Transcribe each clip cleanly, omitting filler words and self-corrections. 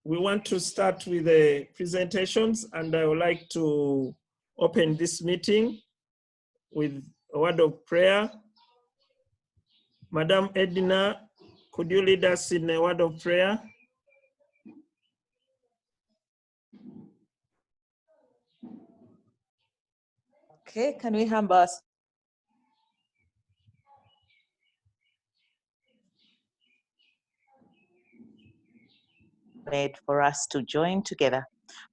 we want to start with the presentations, and I would like to open this meeting with a word of prayer. Madam Edna, could you lead us in a word of prayer? Okay, can we have us? Made for us to join together.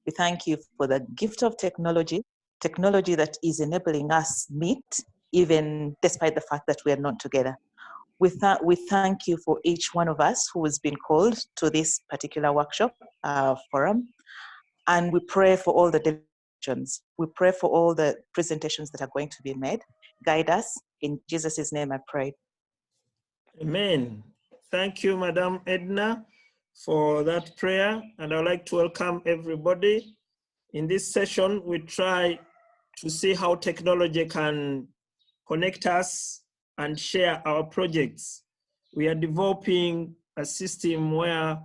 We thank you for the gift of technology that is enabling us meet, even despite the fact that we are not together. We thank you for each one of us who has been called to this particular workshop forum, and we pray for all the decisions. We pray for all the presentations that are going to be made. Guide us. In Jesus' name I pray. Amen. Thank you, Madam Edna, for that prayer. And I'd like to welcome everybody. In this session, we try to see how technology can connect us and share our projects. We are developing a system where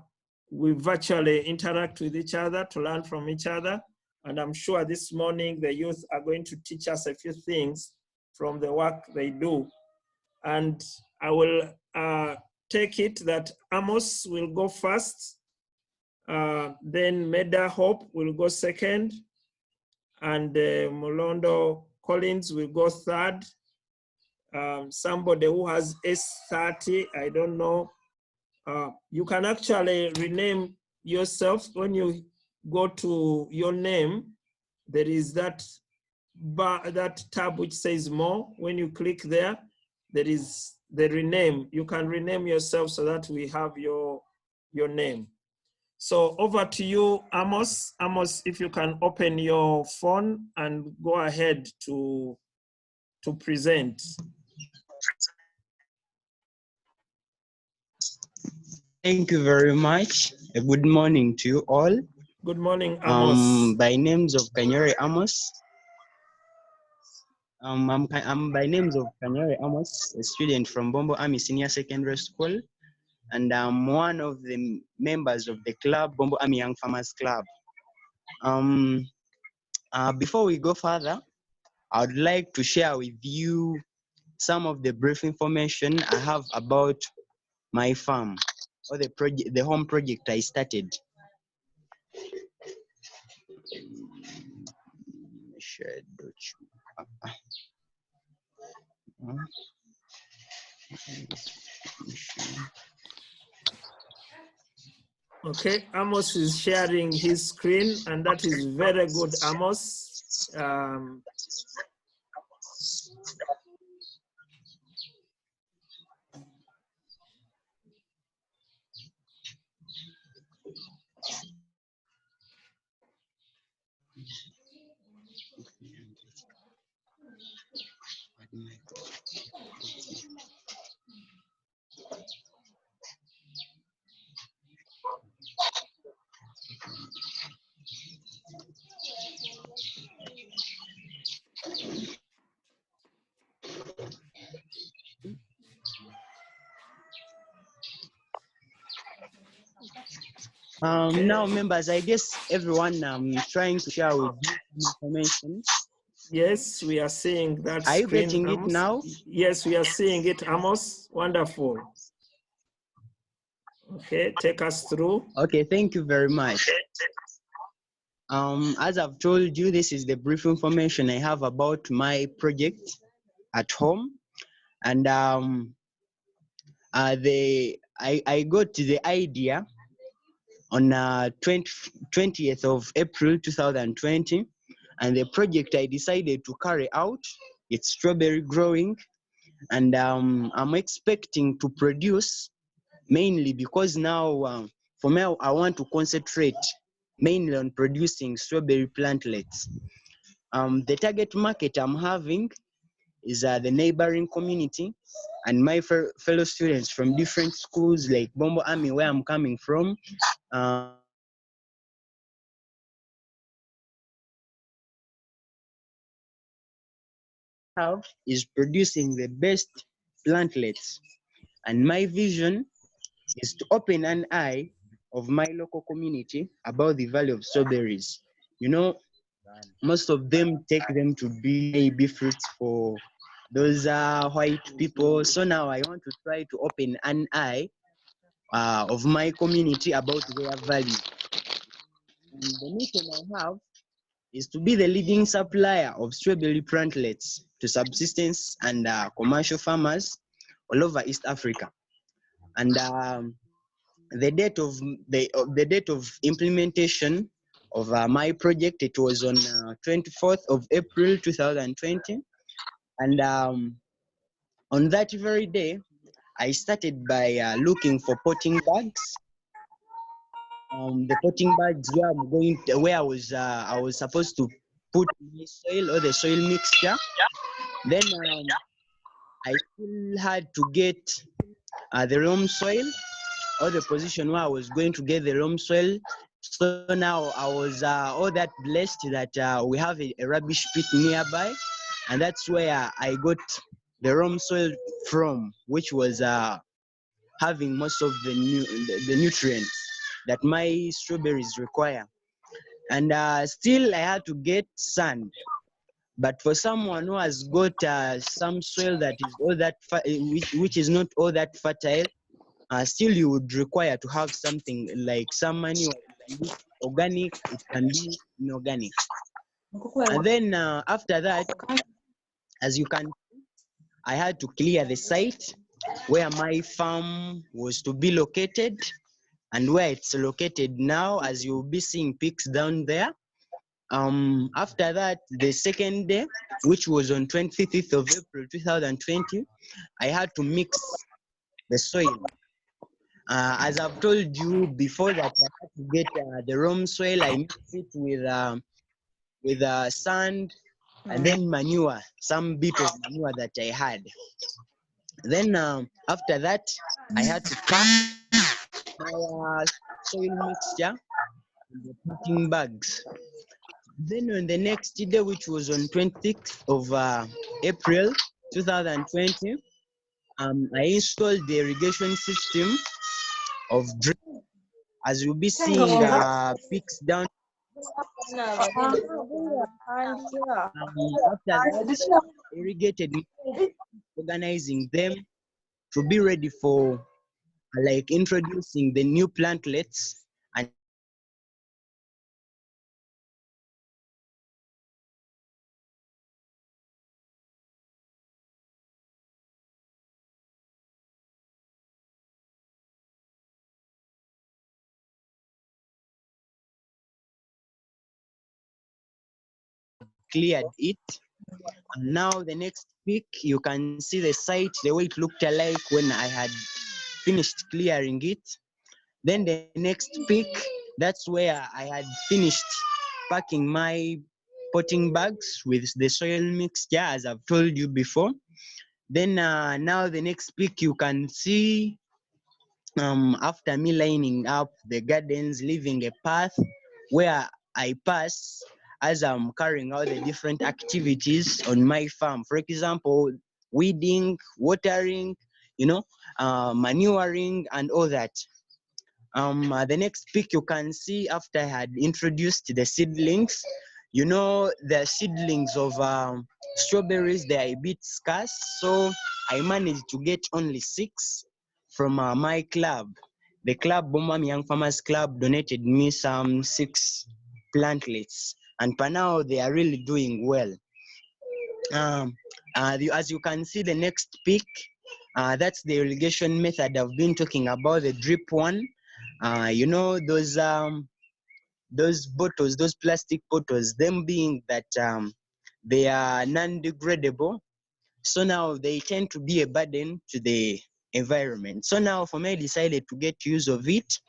we virtually interact with each other to learn from each other. And I'm sure this morning the youth are going to teach us a few things from the work they do. And I will take it that Amos will go first, then Meda Hope will go second, and Molondo Collins will go third. Somebody who has S30, I don't know. You can actually rename yourself. When you go to your name, there is that tab which says more. When you click there, there is the rename. You can rename yourself so that we have your name. So over to you, Amos. Amos, if you can open your phone and go ahead to present. Thank you very much. Good morning to you all. Good morning, Amos. By names of Kanyore Amos. I'm by names of Kanyore Amos, a student from Bombo Army Senior Secondary School, and I'm one of the members of the club, Bombo Army Young Farmers Club. Before we go further, I would like to share with you some of the brief information I have about my farm, or the home project I started. Okay, Amos is sharing his screen, and that is very good, Amos. Now, members, I guess everyone trying to share with you information. Yes, we are seeing that Are you screen, getting Amos. it now? Yes, we are seeing it, Amos. Wonderful. Okay, take us through. Okay, thank you very much. As I've told you, this is the brief information I have about my project at home. And I got the idea on 20th of April 2020, and the project I decided to carry out, it's strawberry growing, and I'm expecting to produce, mainly because now for me I want to concentrate mainly on producing strawberry plantlets. The target market I'm having is the neighboring community and my fellow students from different schools like Bombo Army, where I'm coming from. Is producing the best plantlets, and my vision is to open an eye of my local community about the value of strawberries. You know, most of them take them to be maybe fruits for those white people. So now I want to try to open an eye of my community about their value. And the mission I have is to be the leading supplier of strawberry plantlets to subsistence and commercial farmers all over East Africa. And the date of the date of implementation of my project, it was on 24th of April 2020. And on that very day, I started by looking for potting bags. The potting bags where I was supposed to put my soil or the soil mixture. Then I still had to get the loam soil or the position where I was going to get the loam soil. So now I was all that blessed that we have a rubbish pit nearby, and that's where I got the loam soil from, which was having most of the nutrients that my strawberries require. And still I had to get sand. But for someone who has got some soil that is all that which is not all that fertile, still you would require to have something like some manure. It can be organic, it can be inorganic. And then after that, as you can, I had to clear the site where my farm was to be located and where it's located now, as you'll be seeing pics down there. After that, the second day, which was on 25th of April 2020, I had to mix the soil. As I've told you before, that I had to get the loam soil. I mix it with sand and then manure, some bit of manure that I had. Then after that, I had to pack my soil mixture in the potting bags. Then on the next day, which was on 26th of April 2020, I installed the irrigation system of drip. As you'll be seeing pics down. After that, irrigated, organizing them to be ready for like introducing the new plantlets and cleared it. And now the next peak, you can see the site, the way it looked alike when I had finished clearing it. Then the next peak, that's where I had finished packing my potting bags with the soil mixture, as I've told you before. Then now the next peak, you can see after me lining up the gardens, leaving a path where I pass as I'm carrying out the different activities on my farm. For example, weeding, watering, you know, manuring, and all that. The next pic you can see after I had introduced the seedlings. You know, the seedlings of strawberries, they are a bit scarce, so I managed to get only 6 from my club. The club, Bomam Young Farmers Club, donated me some 6 plantlets, and for now they are really doing well. As you can see, the next pic, that's the irrigation method I've been talking about, the drip one. You know, those bottles, those plastic bottles, them being that they are non-degradable, so now they tend to be a burden to the environment. So now for me, I decided to get use of it,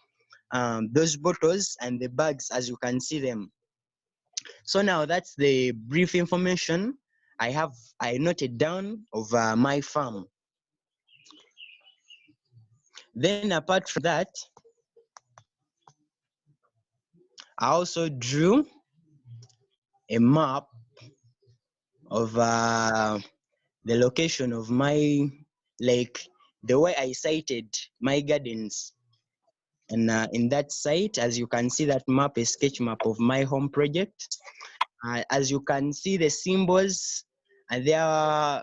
those bottles and the bags, as you can see them. So now that's the brief information I noted down of my farm. Then apart from that, I also drew a map of the location of my, like, the way I sited my gardens. And in that site, as you can see, that map, a sketch map of my home project. As you can see, the symbols and their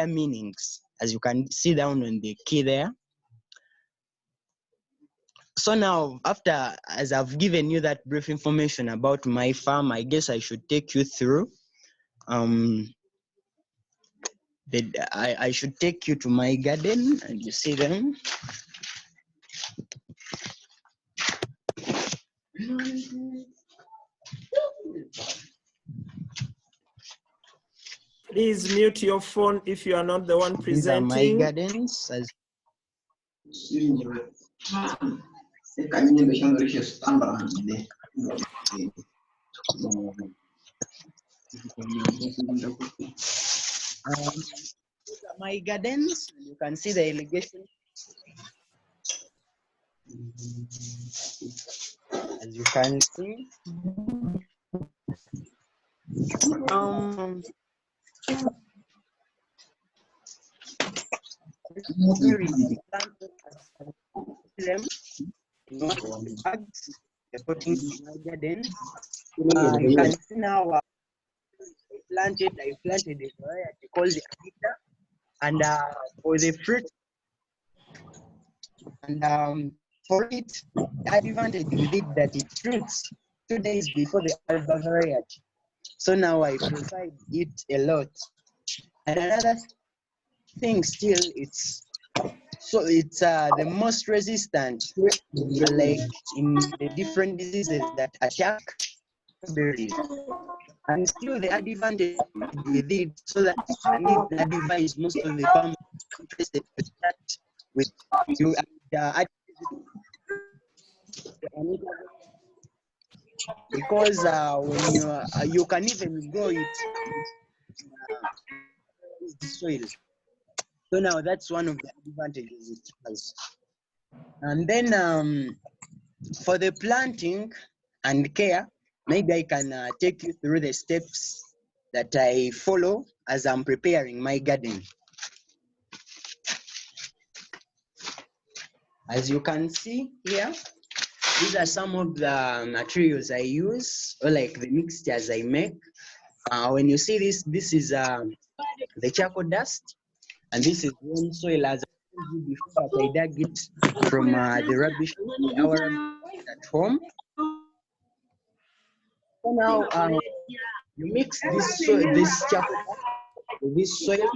meanings, as you can see down on the key there. So now, after, as I've given you that brief information about my farm, I guess I should take you through. I should take you to my garden, and you see them. Please mute your phone if you are not the one These are my presenting. gardens. These are my gardens. You can see the irrigation. As you can see. Here is them in one of the bags, according to my garden. You can see now I planted a variety called the Anita, and for the fruit, and for it, the advantage with it that it fruits 2 days before the alba variety. So now I provide it a lot. And another thing still, it's the most resistant, like in the different diseases that attack berries. And still the advantage with it, so that I need to advise most of the farmers interested to start with you. Because when you can even grow it in the soil. So now that's one of the advantages it has. And then for the planting and care, maybe I can take you through the steps that I follow as I'm preparing my garden. As you can see here, these are some of the materials I use, or like the mixtures I make. When you see this, this is the charcoal dust, and this is warm soil, as I told you before, that I dug it from the rubbish our at home. So now you mix this soil, this charcoal dust with this soil,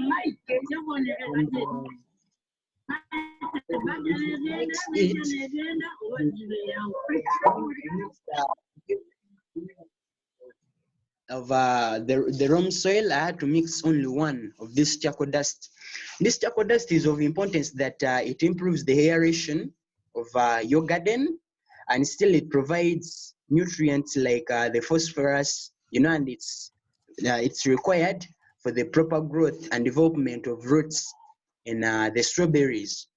of the wrong soil. I had to mix only one of this charcoal dust. This charcoal dust is of importance that it improves the aeration of your garden, and still it provides nutrients like the phosphorus, and it's required for the proper growth and development of roots in the strawberries.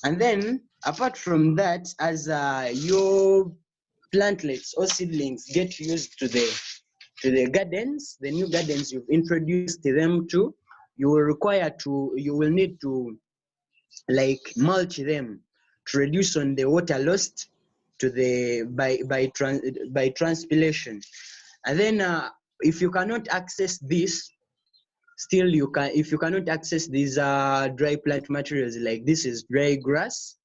And then apart from that, as your plantlets or seedlings get used to the gardens, the new gardens you've introduced them to, you will need to like mulch them to reduce on the water lost to the by transpiration. And then if you cannot access this, still you can, if you cannot access these dry plant materials, like this is dry grass.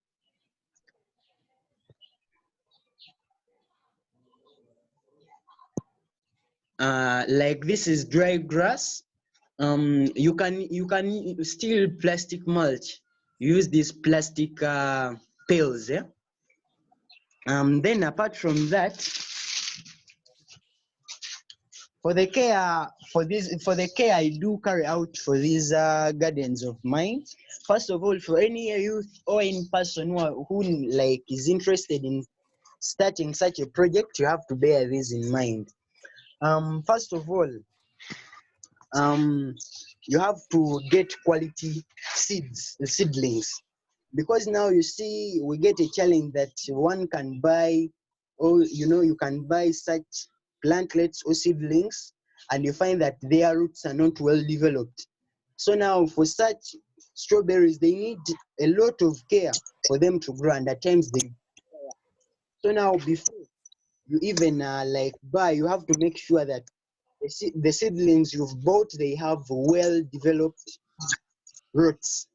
Like this is dry grass. You can still plastic mulch. Use these plastic pails, yeah. Then apart from that, for the care I do carry out for these gardens of mine. First of all, for any youth or any person who like is interested in starting such a project, you have to bear this in mind. First of all, you have to get quality seedlings, because now you see we get a challenge that one can buy, or you can buy such plantlets or seedlings, and you find that their roots are not well developed. So now for such strawberries, they need a lot of care for them to grow, and at times they require So now before you even like buy, you have to make sure that the seedlings you've bought, they have well developed roots.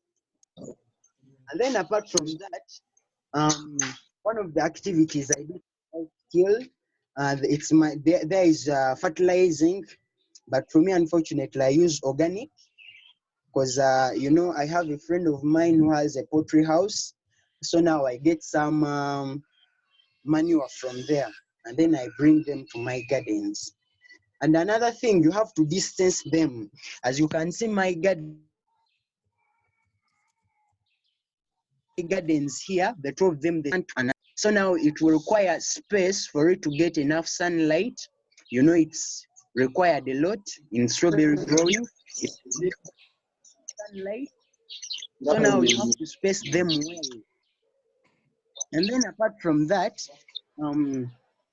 And then apart from that, one of the activities I do still, it's my there is fertilizing, but for me, unfortunately, I use organic because you know, I have a friend of mine who has a poultry house, so now I get some manure from there, and then I bring them to my gardens. And another thing, you have to distance them. As you can see, my gardens here, the two of them, they stand to another. So now it will require space for it to get enough sunlight. You know, it's required a lot in strawberry growing. It's sunlight. So now you have to space them well. And then apart from that, um,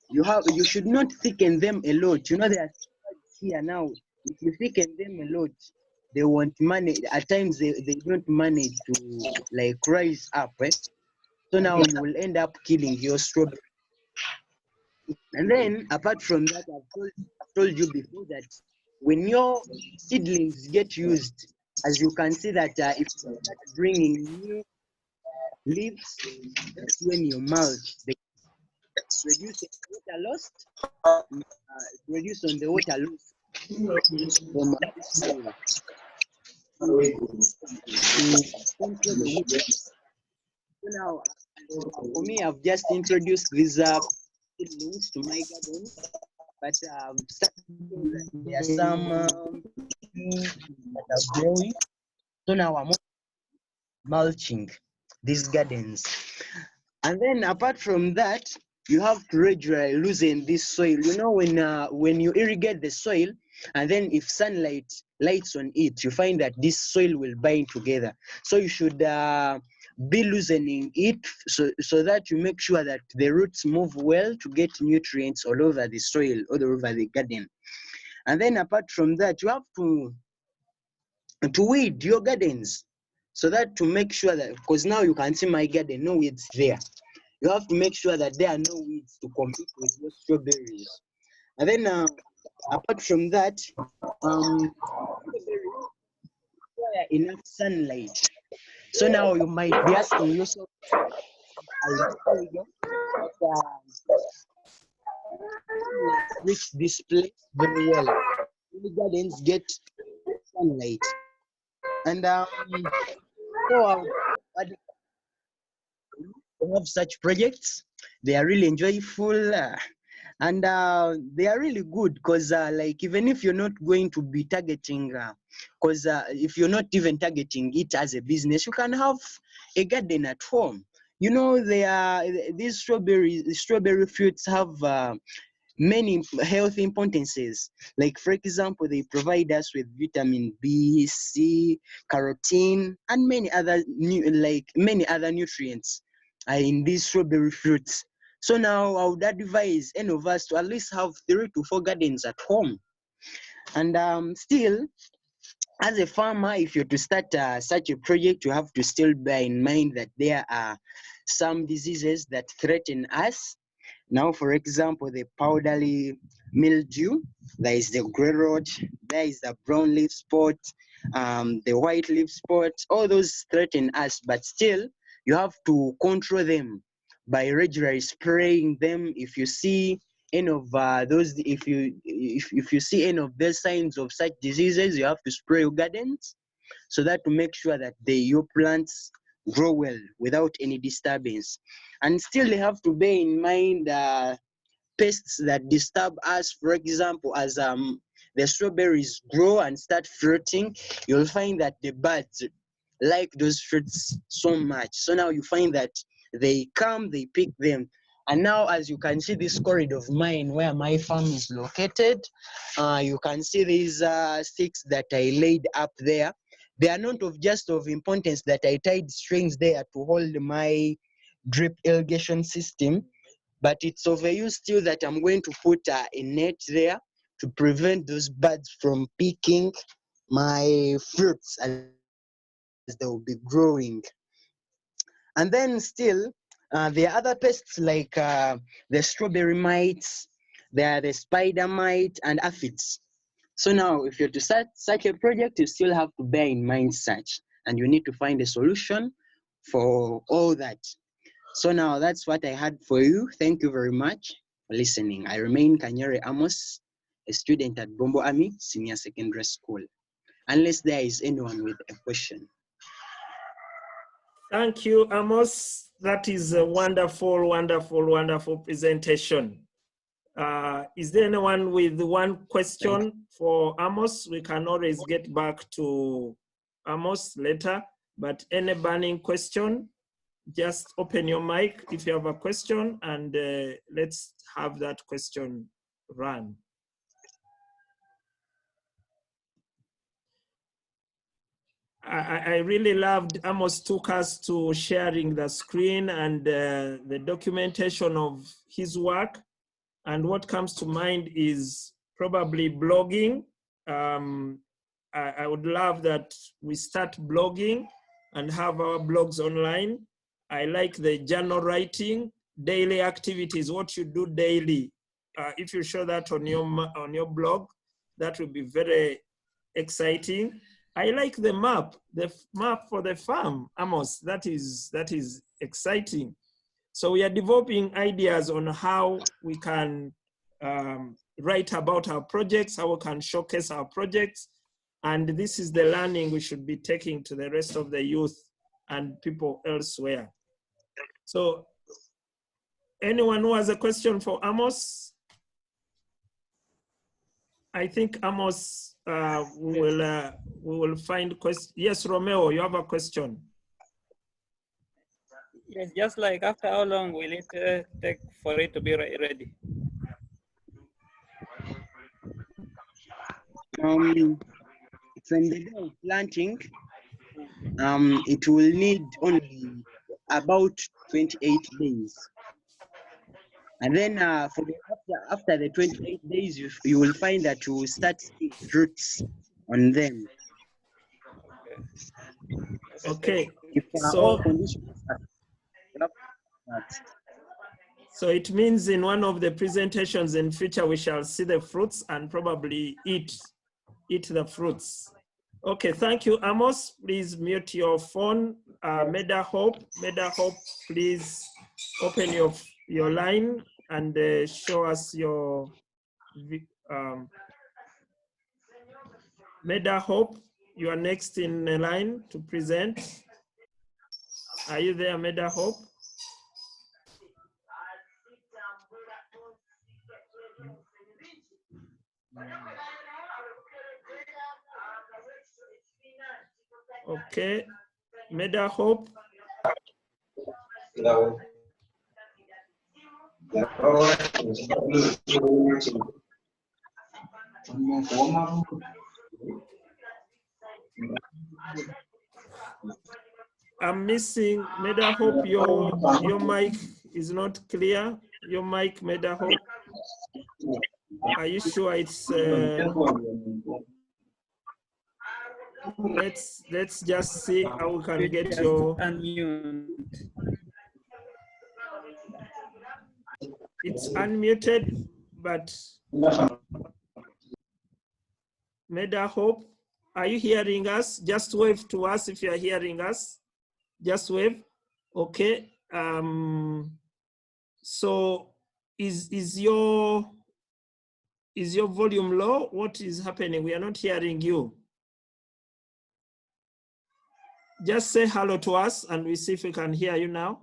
you should not thicken them a lot. You know, there are birds here now. If you thicken them a lot, they won't manage. At times they don't manage to like rise up. So now you will end up killing your strawberry. And then apart from that, I've told you before that when your seedlings get used, as you can see that if you start bringing new leaves, that's when you mulch. They reduce the water loss, reduce on the water loss from soil to control the weed. So now, for me, I've just introduced these seedlings to my garden, but there are some that are growing. So now I'm mulching these gardens. And then apart from that, you have to regularly loosen this soil. You know, when you irrigate the soil, and then if sunlight lights on it, you find that this soil will bind together. So you should be loosening it so that you make sure that the roots move well to get nutrients all over the soil, all over the garden. And then apart from that, you have to weed your gardens so that to make sure that, because now you can see my garden, no weeds there. You have to make sure that there are no weeds to compete with your strawberries. And then apart from that, strawberries require enough sunlight. So now you might be asking yourself, reach this place very well. The gardens get sunlight. And so have such projects. They are really enjoyable and they are really good because like even if you're not going to be targeting because if you're not even targeting it as a business, you can have a garden at home. You know, these strawberry fruits have many health importances. Like for example, they provide us with vitamin B, C, carotene, and many other nutrients in these strawberry fruits. So now I would advise any of us to at least have 3 to 4 gardens at home. And still, as a farmer, if you're to start such a project, you have to still bear in mind that there are some diseases that threaten us. Now, for example, the powdery mildew, there is the grey rot, there is the brown leaf spot, the white leaf spot, all those threaten us, but still, you have to control them by regularly spraying them. If you see any of those, if you see any of the signs of such diseases, you have to spray your gardens so that to make sure that your plants grow well without any disturbance. And still they have to bear in mind pests that disturb us. For example, as the strawberries grow and start fruiting, you'll find that the birds like those fruits so much. So now you find that they come, they pick them. And now, as you can see, this corridor of mine where my farm is located, you can see these sticks that I laid up there. They are not just of importance that I tied strings there to hold my drip irrigation system, but it's of a use still that I'm going to put a net there to prevent those birds from picking my fruits as they will be growing. And then still, There are other pests like the strawberry mites, there are the spider mite and aphids. So now, if you're to start such a project, you still have to bear in mind such, and you need to find a solution for all that. So now that's what I had for you. Thank you very much for listening. I remain Kanyere Amos, a student at Bombo Army Senior Secondary School. Unless there is anyone with a question. Thank you, Amos. That is a wonderful, wonderful, wonderful presentation. Is there anyone with one question for Amos? We can always get back to Amos later, but any burning question, just open your mic if you have a question, and let's have that question run. I really loved Amos took us to sharing the screen and the documentation of his work. And what comes to mind is probably blogging. I would love that we start blogging and have our blogs online. I like the journal writing, daily activities, what you do daily. If you show that on your blog, that would be very exciting. I like the map for the farm, Amos. That is exciting. So we are developing ideas on how we can write about our projects, how we can showcase our projects. And this is the learning we should be taking to the rest of the youth and people elsewhere. So anyone who has a question for Amos? I think Amos, we will find question. Yes, Romeo, you have a question. Yes, just like after how long will it take for it to be ready? From the day of planting, it will need only about 28 days. And then after the 28 days, you will find that you will start seeing roots on them. Okay. If all conditions are so it means in one of the presentations in future, we shall see the fruits and probably eat the fruits. Okay, thank you, Amos. Please mute your phone. Meda Hope, please open your line and show us your Meda Hope. You are next in the line to present. Are you there, Meda Hope? Okay, Meda Hope. I'm missing, Meda Hope, your mic is not clear. Your mic, Meda Hope. Are you sure it's, let's just see how we can get your, it's unmuted, but Meda Hope, are you hearing us? Just wave to us if you are hearing us. Just wave. Okay. So is your volume low? What is happening? We are not hearing you. Just say hello to us and we see if we can hear you now.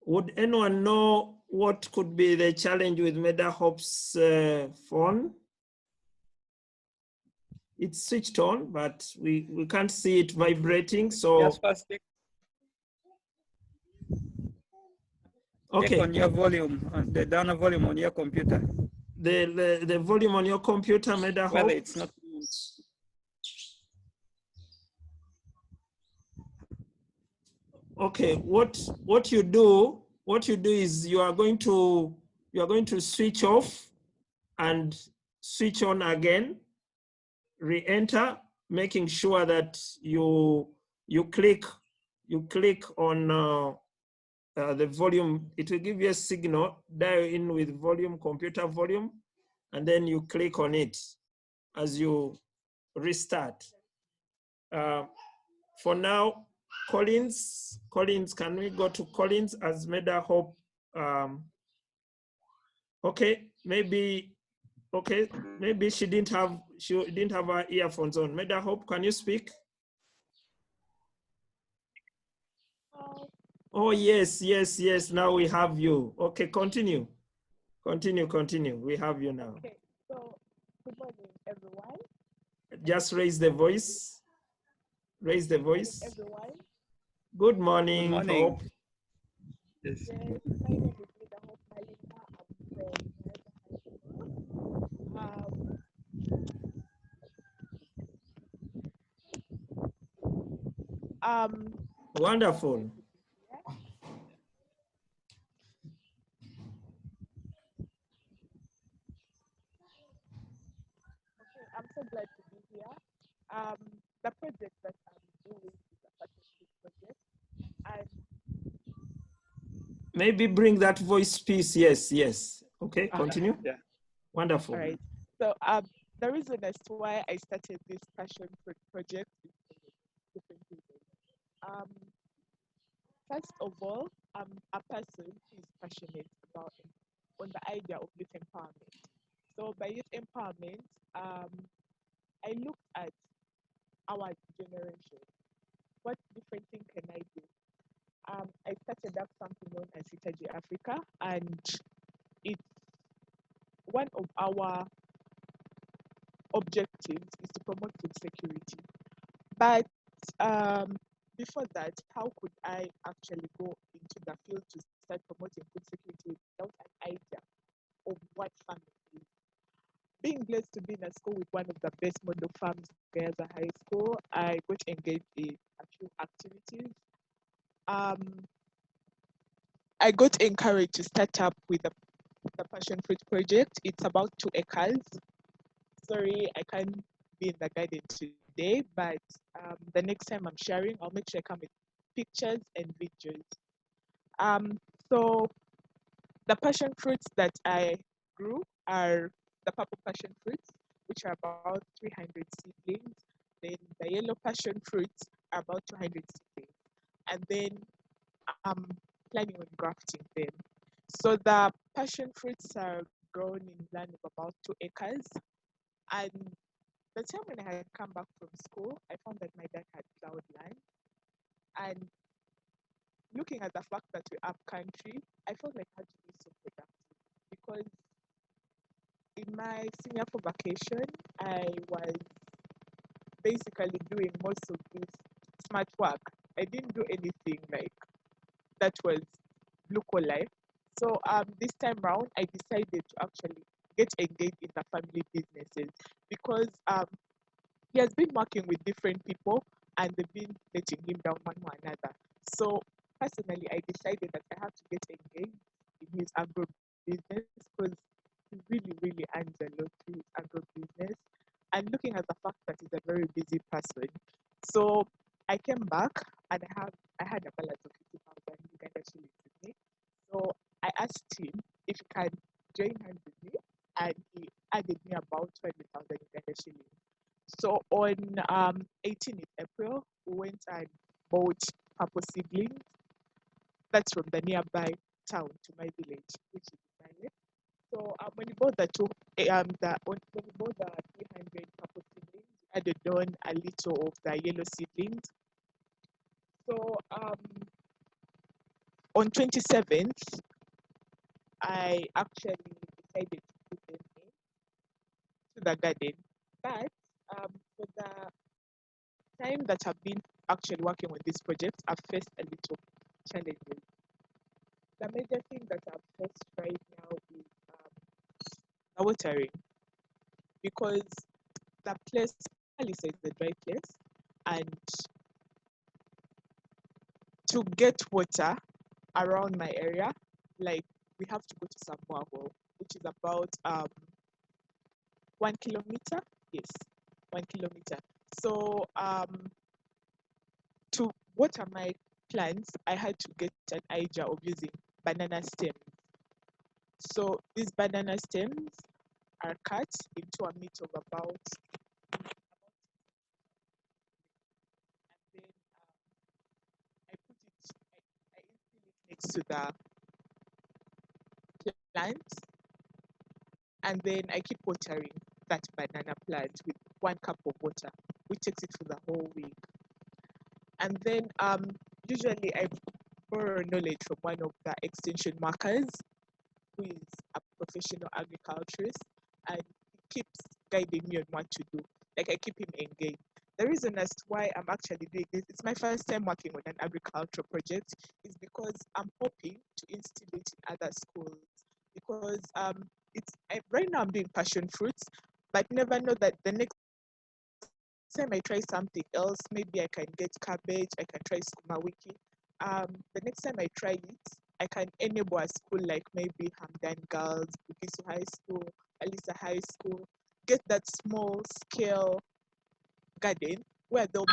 Would anyone know what could be the challenge with Meda Hope's phone? It's switched on, but we can't see it vibrating. So just first okay. Check on your volume, the down volume on your computer. The volume on your computer, Meda Hope. Well, it's not. Okay, what you do is you are going to switch off and switch on again, re-enter, making sure that you you click on the volume. It will give you a signal, dial in with volume, computer volume, and then you click on it as you restart. For now, Collins, can we go to Collins as Meda Hope? Okay, maybe she didn't have her earphones on. Meda Hope, can you speak? Oh, yes. Now we have you. Okay, continue. We have you now. Okay, so good morning, everyone. Just raise the voice. Raise the Good morning, voice. everyone. Good morning, Good morning. Hope. Yes. Yes, my name is Lida Hope Malika. I'm from Nyanza High School. Wonderful. Okay, I'm so glad to be here. The project that I'm doing is a partnership project, and Maybe bring that voice piece. Yes. Okay, continue. Yeah. Wonderful. all right. So the reason as to why I started this passion fruit project is for different reasons. Um, First of all, I'm a person who is passionate about on the idea of youth empowerment. So by youth empowerment, I looked at our generation. What different thing can I do? I started up something known as Itaji Africa, and it's one of our objectives is to promote food security. But before that, how could I actually go into the field to start promoting food security without an idea of what farming is? Being blessed to be in a school with one of the best model farms, Gaza High School, I got engaged in a few activities. I got encouraged to start up with the Passion Fruit Project. It's about 2 acres. Sorry, I can't be in the garden today, but the next time I'm sharing, I'll make sure I come with pictures and videos. So the passion fruits that I grew are the purple passion fruits, which are about 300 seedlings. Then the yellow passion fruits are about 200 seedlings. And then I'm planning on grafting them. So the passion fruits are grown in land of about 2 acres. And the time when I had come back from school, I found that my dad had plowed land. And looking at the fact that we're up country, I felt like I had to be so productive because in my senior for vacation, I was basically doing most of this smart work. I didn't do anything like that was blue collar. So this time round, I decided to actually get engaged in the family businesses because he has been working with different people and they've been letting him down one or another. So personally, I decided that I have to get engaged in his agro business because he really earns a lot through his agro business. And looking at the fact that he's a very busy person, so I came back and I had a balance of 50,000 Uganda shillings with me. So I asked him if he can join hands with me, and he added me about 20,000 Uganda shillings. So on 18th April, we went and bought purple seedlings. That's from the nearby town to my village, which is Bale. So when we bought when we bought the 300 purple seedlings, we added on a little of the yellow seedlings. So on 27th, I actually decided to put them into the garden. But for the time that I've been actually working on this project, I've faced a little challenges. The major thing that I've faced right now is the watering because the place, Alisa is the dry place, and to get water around my area, like we have to go to Sambuago, which is about 1 kilometer. Yes, 1 kilometer. So to water my plants, I had to get an idea of using banana stems. So these banana stems are cut into a meat of about, and then I put it, I instill it next to the plant, and then I keep watering that banana plant with 1 cup of water, which takes it for the whole week. And then usually I borrow knowledge from one of the extension workers who is a professional agriculturist, and he keeps guiding me on what to do. Like, I keep him engaged. The reason as to why I'm actually doing this, it's my first time working on an agricultural project, is because I'm hoping to instill it in other schools. Because right now I'm doing passion fruits, but never know that the next time I try something else, maybe I can get cabbage, I can try skuma wiki. The next time I try it, I can enable a school like maybe Hamdan Girls, Bukisu High School, Alisa High School, get that small scale garden where they'll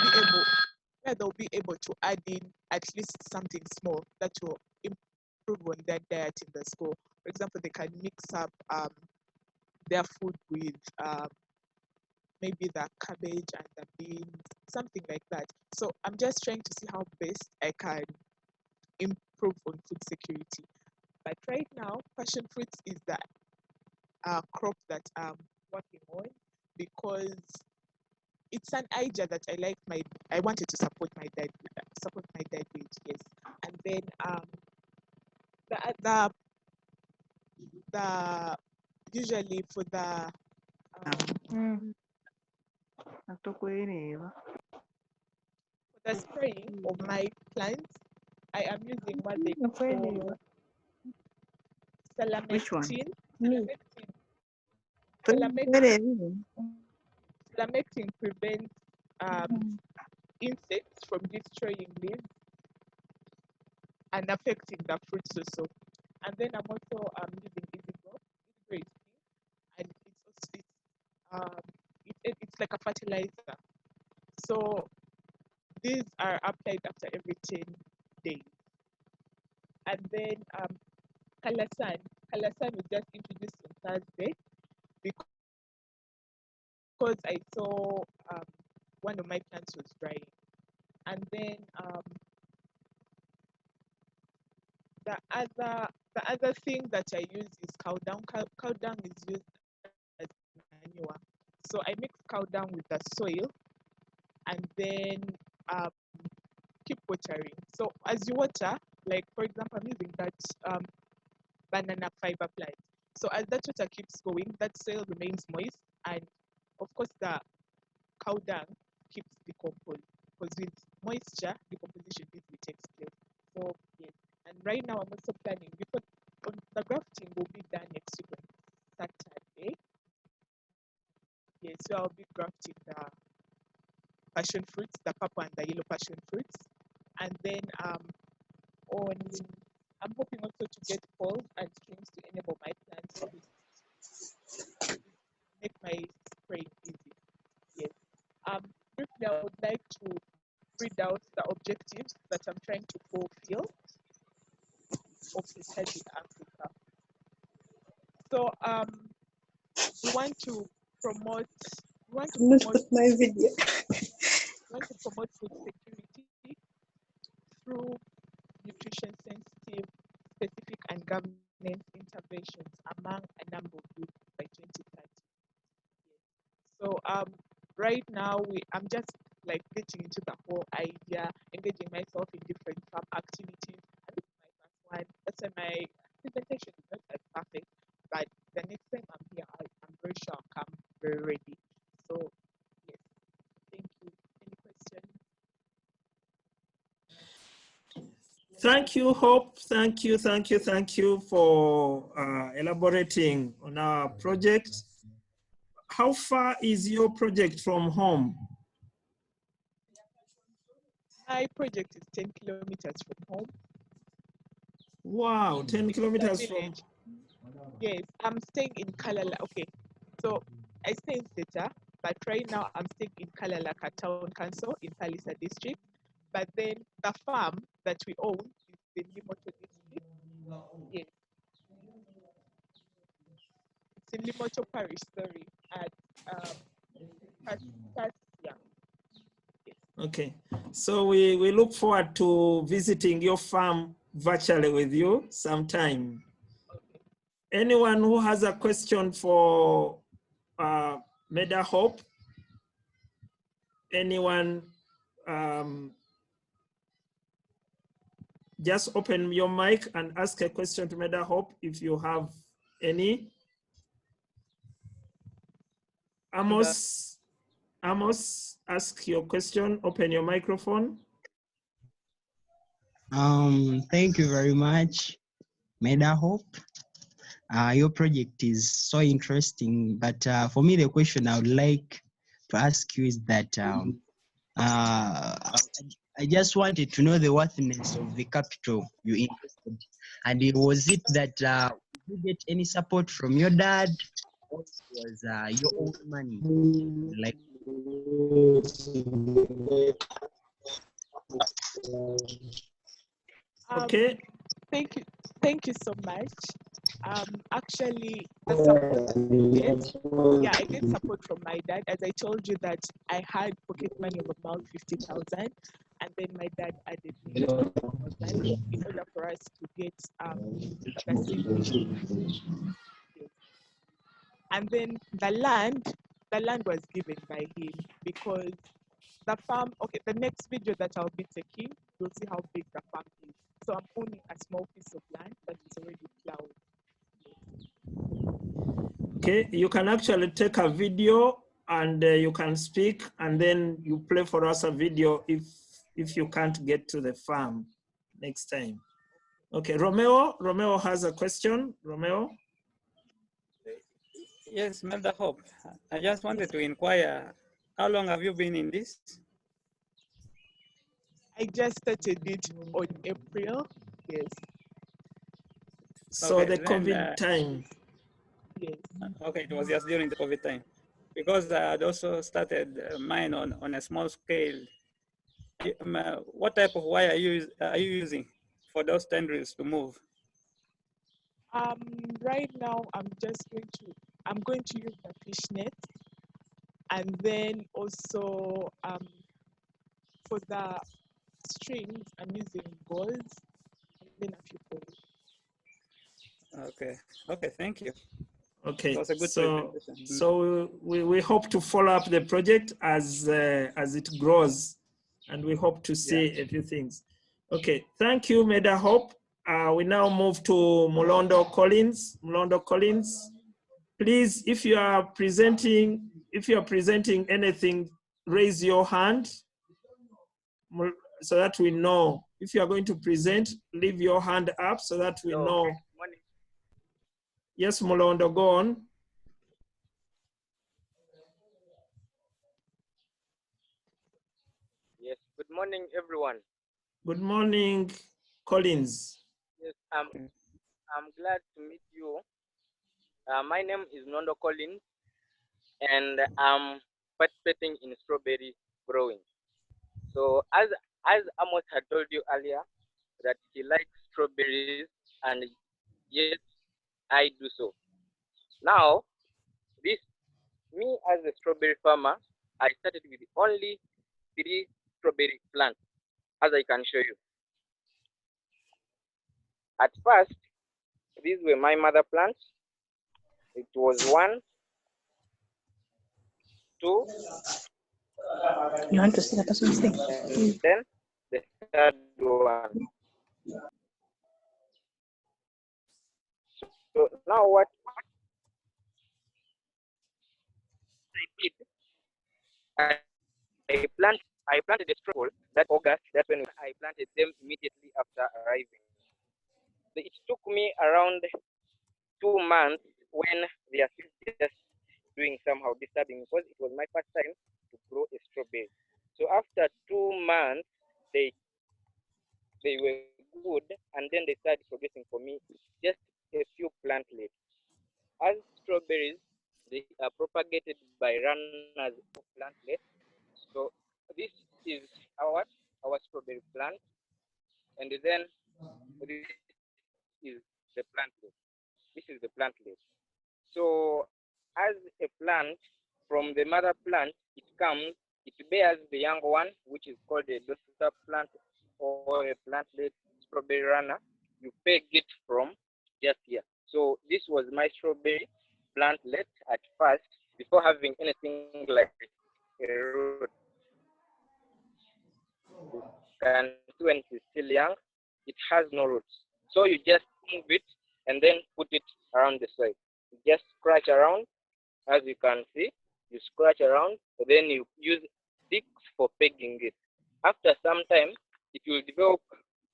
be able to add in at least something small that will improve on their diet in the school. For example, they can mix up their food with maybe the cabbage and the beans, something like that. So I'm just trying to see how best I can improve on food security. But right now, passion fruits is the crop that I'm working on, because it's an idea that I wanted to support my dad with, yes. And then the usually for the spraying of my plants, I am using what they call Which one? salamectin. Me. Salamectin prevents insects from destroying leaves and affecting the fruits also. And then I'm also using Easy Grow. Easy Grow is pink, and it's like a fertilizer. So these are applied after every 10 days. And then Kalasan was just introduced on Thursday, because I saw one of my plants was drying. And then the other thing that I use is cow dung. Cow dung is used as manure. So I mix cow dung with the soil, and then keep watering. So as you water, like for example, I'm using that banana fiber plant. So as that water keeps going, that soil remains moist, and of course the cow dung keeps decomposed, because with moisture, decomposition usually takes place. So yes, and right now I'm also planning, because the grafting will be done next week on Saturday. Yes, so I'll be grafting the passion fruits, the purple and the yellow passion fruits, and then I'm hoping also to get poles and strings to enable my plants to make my spraying easy. Yes. Briefly, I would like to read out the objectives that I'm trying to fulfill of Heritage in Africa. So we want to promote my video. we want to promote food security through nutrition sensitive, specific and governance interventions among a number of groups by 2030. So right now I'm just like getting into the whole idea, engaging myself in different farm activities. And this is my first one. That's why my presentation is not as perfect, but the next time I'm here, I'm very sure I'll come very ready. So yes, thank you. Any questions? Thank you, Hope. Thank you for elaborating on our project. How far is your project from home? My project is 10 kilometers from home. Wow, 10 kilometers from. Yes, I'm staying in Kalala. Okay, so I stay in Seta, but right now I'm staying in Kalalaka Town Council in Palisa District. but then the farm that we own is in Limoto district. Yes, it's in Limoto parish, sorry, at yeah. Yes. Okay, so we look forward to visiting your farm virtually with you sometime. Anyone who has a question for Meda Hope? Anyone? Just open your mic and ask a question to Meda Hope if you have any. Amos, ask your question, open your microphone. Thank you very much, Meda Hope. Your project is so interesting, but for me, the question I would like to ask you is that I just wanted to know the worthiness of the capital you invested, and was it that did you get any support from your dad, or it was your own money? Like, Okay. Thank you so much. Actually, the support, yeah, I get support from my dad. As I told you that I had pocket money of about 50,000, and then my dad added me 20,000 in order for us to get the seed. And then the land was given by him because the farm. Okay, the next video that I'll be taking, you'll see how big the farm is. So I'm owning a small piece of land that is already plowed. Okay, you can actually take a video and you can speak, and then you play for us a video if you can't get to the farm next time. Okay, Romeo has a question. Romeo? Yes, Mother Hope. I just wanted to inquire, how long have you been in this? I just started it on April. Yes. So Okay, the COVID time. Yes. Okay, it was just during the COVID time. Because I had also started mine on a small scale. What type of wire are you using for those tendrils to move? Right now I'm going to use the fishnet, and then also for the strings I'm using balls, and then a few poles. Okay, thank you. Okay, That was a good so presentation. so we hope to follow up the project as it grows, and we hope to see a few things. Okay, thank you, Meda Hope. We now move to Mulondo Collins. Mulondo Collins, please, if you are presenting anything, raise your hand so that we know. If you are going to present, leave your hand up so that we know. Morning. Yes, Mulondo, go on. Yes, good morning, everyone. Good morning, Collins. Yes, I'm glad to meet you. My name is Nondo Collins, and I'm participating in strawberry growing. So as Amos had told you earlier, that he likes strawberries, and yet I do so. Now, me as a strawberry farmer, I started with only 3 strawberry plants, as I can show you. At first, these were my mother plants. It was 1, 2. You want to see the person's thing? And then the third one. So now what I did, I planted a straw that August. That's when I planted them immediately after arriving. So it took me around 2 months when they are still just doing somehow disturbing, because it was my first time to grow a strawberry. So after 2 months, they were good, and then they started progressing for me. Just a few plantlets. As strawberries, they are propagated by runners of plantlets. So this is our strawberry plant, and then this is the plantlet. This is the plantlet. So as a plant, from the mother plant, it bears the young one, which is called a daughter plant or a plantlet strawberry runner. You peg it from just here. So this was my strawberry plantlet at first, before having anything like a root. You can see when it is still young, it has no roots. So you just move it and then put it around the soil. You just scratch around, as you can see. You scratch around, then you use sticks for pegging it. After some time, it will develop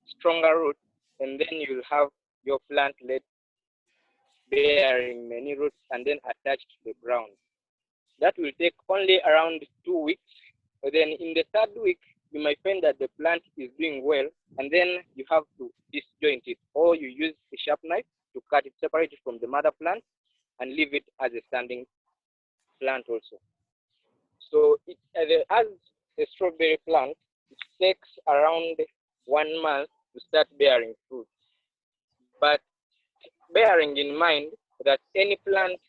stronger roots, and then you'll have your plantlet bearing many roots and then attached to the ground. That will take only around 2 weeks. But then in the third week, you might find that the plant is doing well, and then you have to disjoint it, or you use a sharp knife to cut it, separate it from the mother plant, and leave it as a standing plant also. So as a strawberry plant, it takes around 1 month to start bearing fruit. But bearing in mind that any plant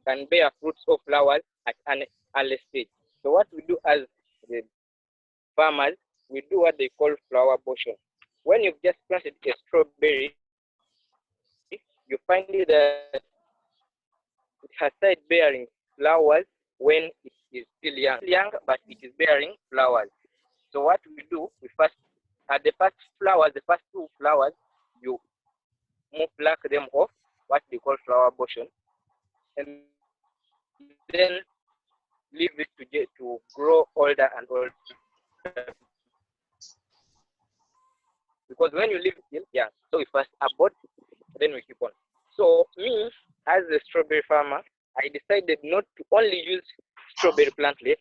can bear fruits or flowers at an early stage. So what we do as the farmers, we do what they call flower abortion. When you've just planted a strawberry, you find that it has started bearing flowers when it is still young, but it is bearing flowers. So what we do, we first, at the first flowers, the first two flowers, you pluck them off, what they call flower abortion, and then leave it to grow older and older. Because when you leave it still young, so we first abort, then we keep on. So me, as a strawberry farmer, I decided not to only use strawberry plantlet.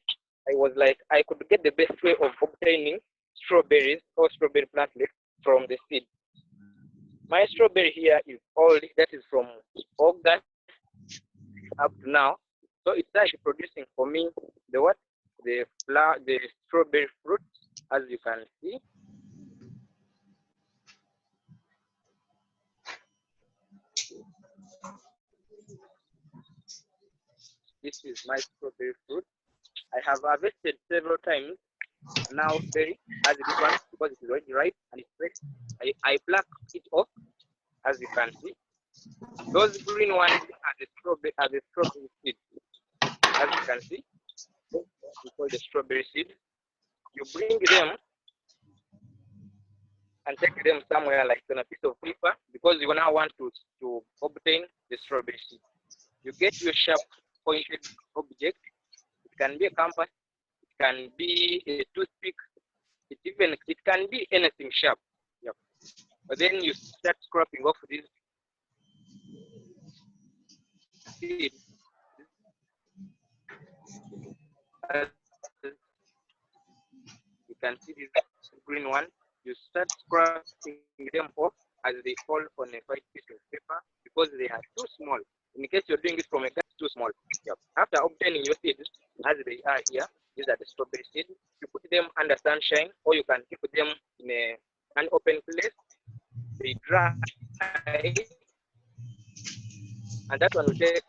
I was like, I could get the best way of obtaining strawberries or strawberry plantlet from the seed. My strawberry here is old, that is from August up to now. So it's actually producing for me the what? The strawberry fruit, as you can see. This is my strawberry fruit. I have harvested several times now, berry as this one, because it is already ripe and it's fresh. I pluck it off, as you can see. Those green ones are the strawberry seed, as you can see. We call the strawberry seed. You bring them and take them somewhere like on a piece of paper, because you now want to obtain the strawberry seed. You get your sharp pointed object. It can be a compass, it can be a toothpick, it can be anything sharp. Yep. But then you start scraping off these seeds. You can see this green one. You start scraping them off as they fall on a white piece of paper, because they are too small. In case you're doing it from a glass, too small. Yep. After obtaining your seeds, as they are here, these are the strawberry seeds. You put them under sunshine, or you can keep them in an open place. They dry, and that one will take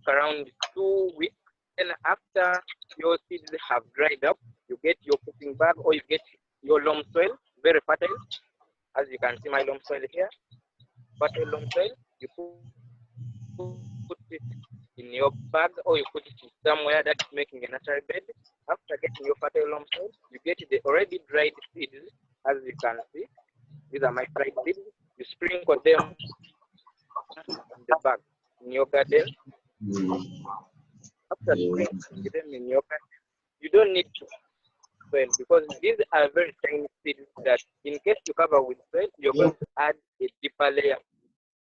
around 2 weeks. Then after your seeds have dried up, you get your cooking bag, or you get your loam soil, very fertile. As you can see my loam soil here, fertile loam soil. You put it in your bag, or you put it somewhere that's making a natural bed. After getting your fertile loam soil, you get the already dried seeds, as you can see. These are my dried seeds. You sprinkle them in the bag in your garden. After sprinkling them in your garden, you don't need to soil, because these are very tiny seeds that in case you cover with soil, you're going to add a deeper layer,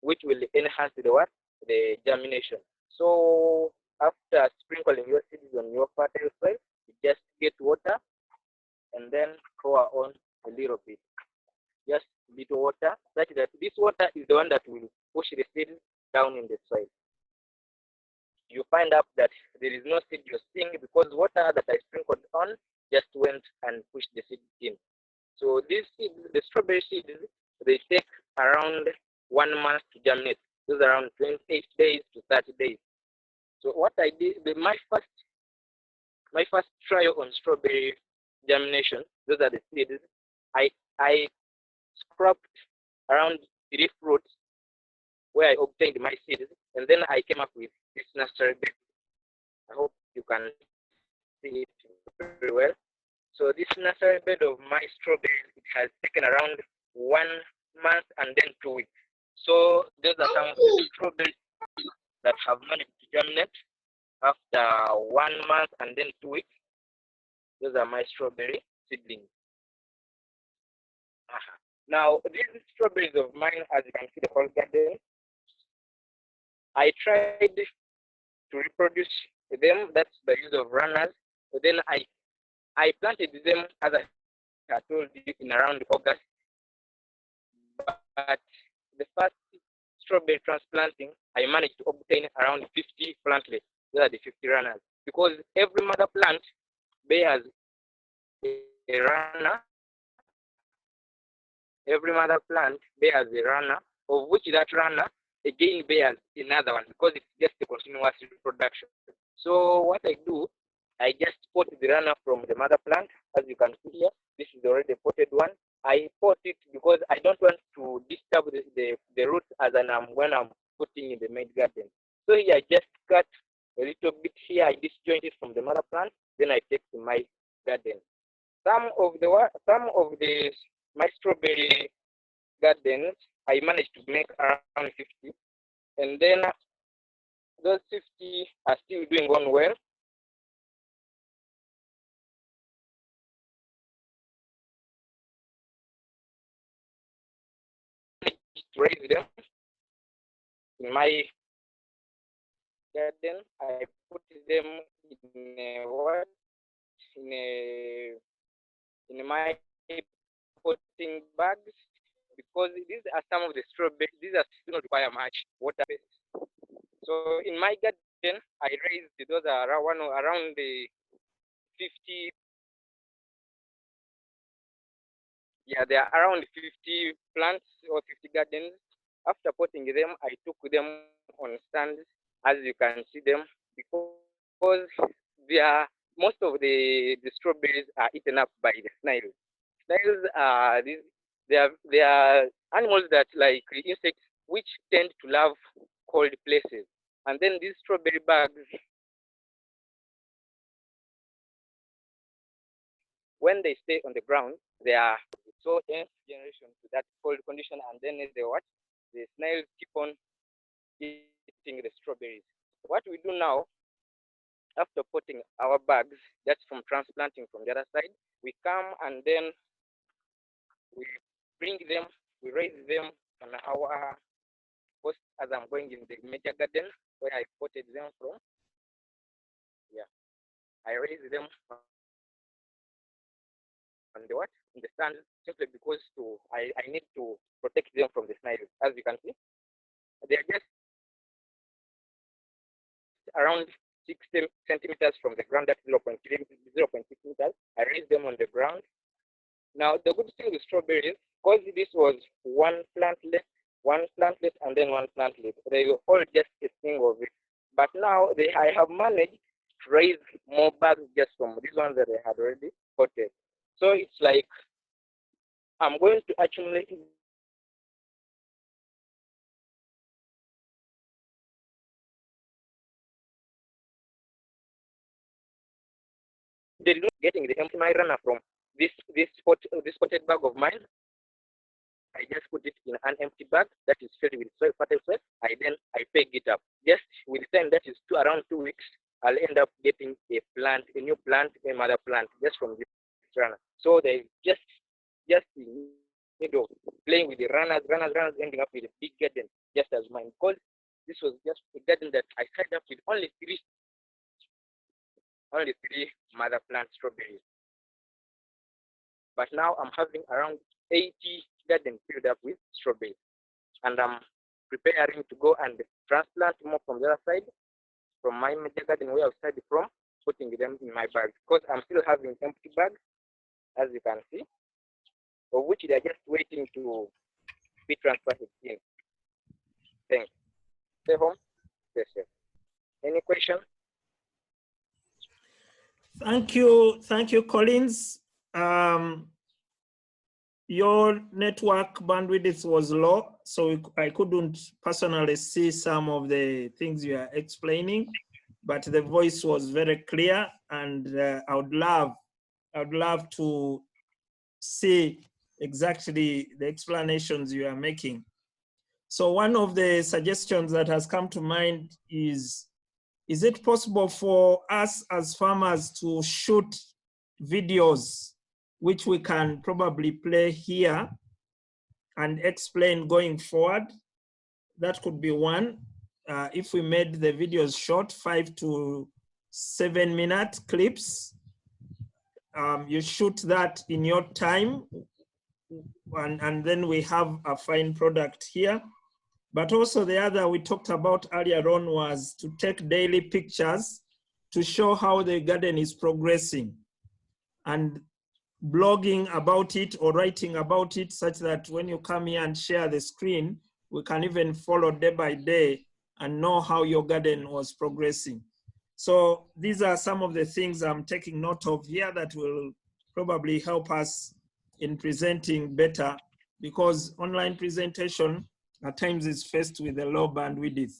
which will enhance the what? The germination. So after sprinkling your seeds on your fertile soil, you just get water and then pour on a little bit. Just a bit of water, such that this water is the one that will push the seeds down in the soil. You find out that there is no seed you're seeing, because water that I sprinkled on just went and pushed the seed in. So these seeds, the strawberry seeds, they take around 1 month to germinate. Those around 28 days to 30 days. So what I did, my first trial on strawberry germination, those are the seeds. I scrapped around 3 fruits where I obtained my seeds, and then I came up with this nursery bed. I hope you can see it very well. So this nursery bed of my strawberries, it has taken around 1 month and then 2 weeks. So those are some of the strawberries that have managed to germinate after 1 month and then 2 weeks. Those are my strawberry seedlings. Now these strawberries of mine, as you can see the whole garden, I tried to reproduce them. That's the use of runners. But then I planted them, as I told you, in around August. But the first strawberry transplanting, I managed to obtain around 50 plantlets. Those are the 50 runners. Because every mother plant bears a runner. Every mother plant bears a runner, of which that runner again bears another one, because it's just a continuous reproduction. So what I do, I just pot the runner from the mother plant. As you can see here, this is already a potted one. I pot it because I don't want to disturb the roots when I'm putting in the main garden. So here I just cut a little bit here. I disjoint it from the mother plant. Then I take to my garden. Some of my strawberry gardens, I managed to make around 50, and then those 50 are still doing on well. To raise them in my garden, I put them in my potting bags, because these are some of the strawberries. These do not require much water. So in my garden, I raised those are around the 50. Yeah, there are around 50 plants or 50 gardens. After potting them, I took them on stands, as you can see them, because most of the strawberries are eaten up by the snails. Snails are they are animals that, like insects, which tend to love cold places. And then these strawberry bugs, when they stay on the ground, they are so generation to that cold condition, and then the snails keep on eating the strawberries. What we do now, after putting our bags, that's from transplanting from the other side, we come and then we bring them, we raise them on our post, as I'm going in the major garden where I potted them from. Yeah, I raise them on in the stand, simply because I need to protect them from the snails. As you can see, they are just around 60 centimeters from the ground. That's 0.6 meters. I raise them on the ground. Now the good thing with strawberries, because this was one plantlet, and then one plantlet, they were all just a single of it. But now I have managed to raise more bags just from these ones that I had already potted. So it's like I'm going to accumulate getting the empty my runner from this potted bag of mine. I just put it in an empty bag that is filled with fertile soil. I peg it up. Just with time, that is around 2 weeks, I'll end up getting a new plant, a mother plant, just from this runner. So they just playing with the runners, ending up with a big garden, just as mine. Because this was just a garden that I started up with only three mother plant strawberries. But now I'm having around 80 gardens filled up with strawberries. And I'm preparing to go and transplant more from the other side, from my major garden where I started from, putting them in my bag. Because I'm still having empty bags, as you can see. of which they are just waiting to be transferred in. Thanks. Stay home, stay safe. Any question? Thank you, Collins. Your network bandwidth was low, so I couldn't personally see some of the things you are explaining, but the voice was very clear, and I would love to see exactly the explanations you are making. So one of the suggestions that has come to mind is it possible for us as farmers to shoot videos which we can probably play here and explain going forward? That could be one. If we made the videos short, 5 to 7 minute clips, you shoot that in your time, and then we have a fine product here. But also the other we talked about earlier on was to take daily pictures to show how the garden is progressing, and blogging about it or writing about it, such that when you come here and share the screen, we can even follow day by day and know how your garden was progressing. So these are some of the things I'm taking note of here that will probably help us in presenting better, because online presentation at times is faced with a low bandwidth.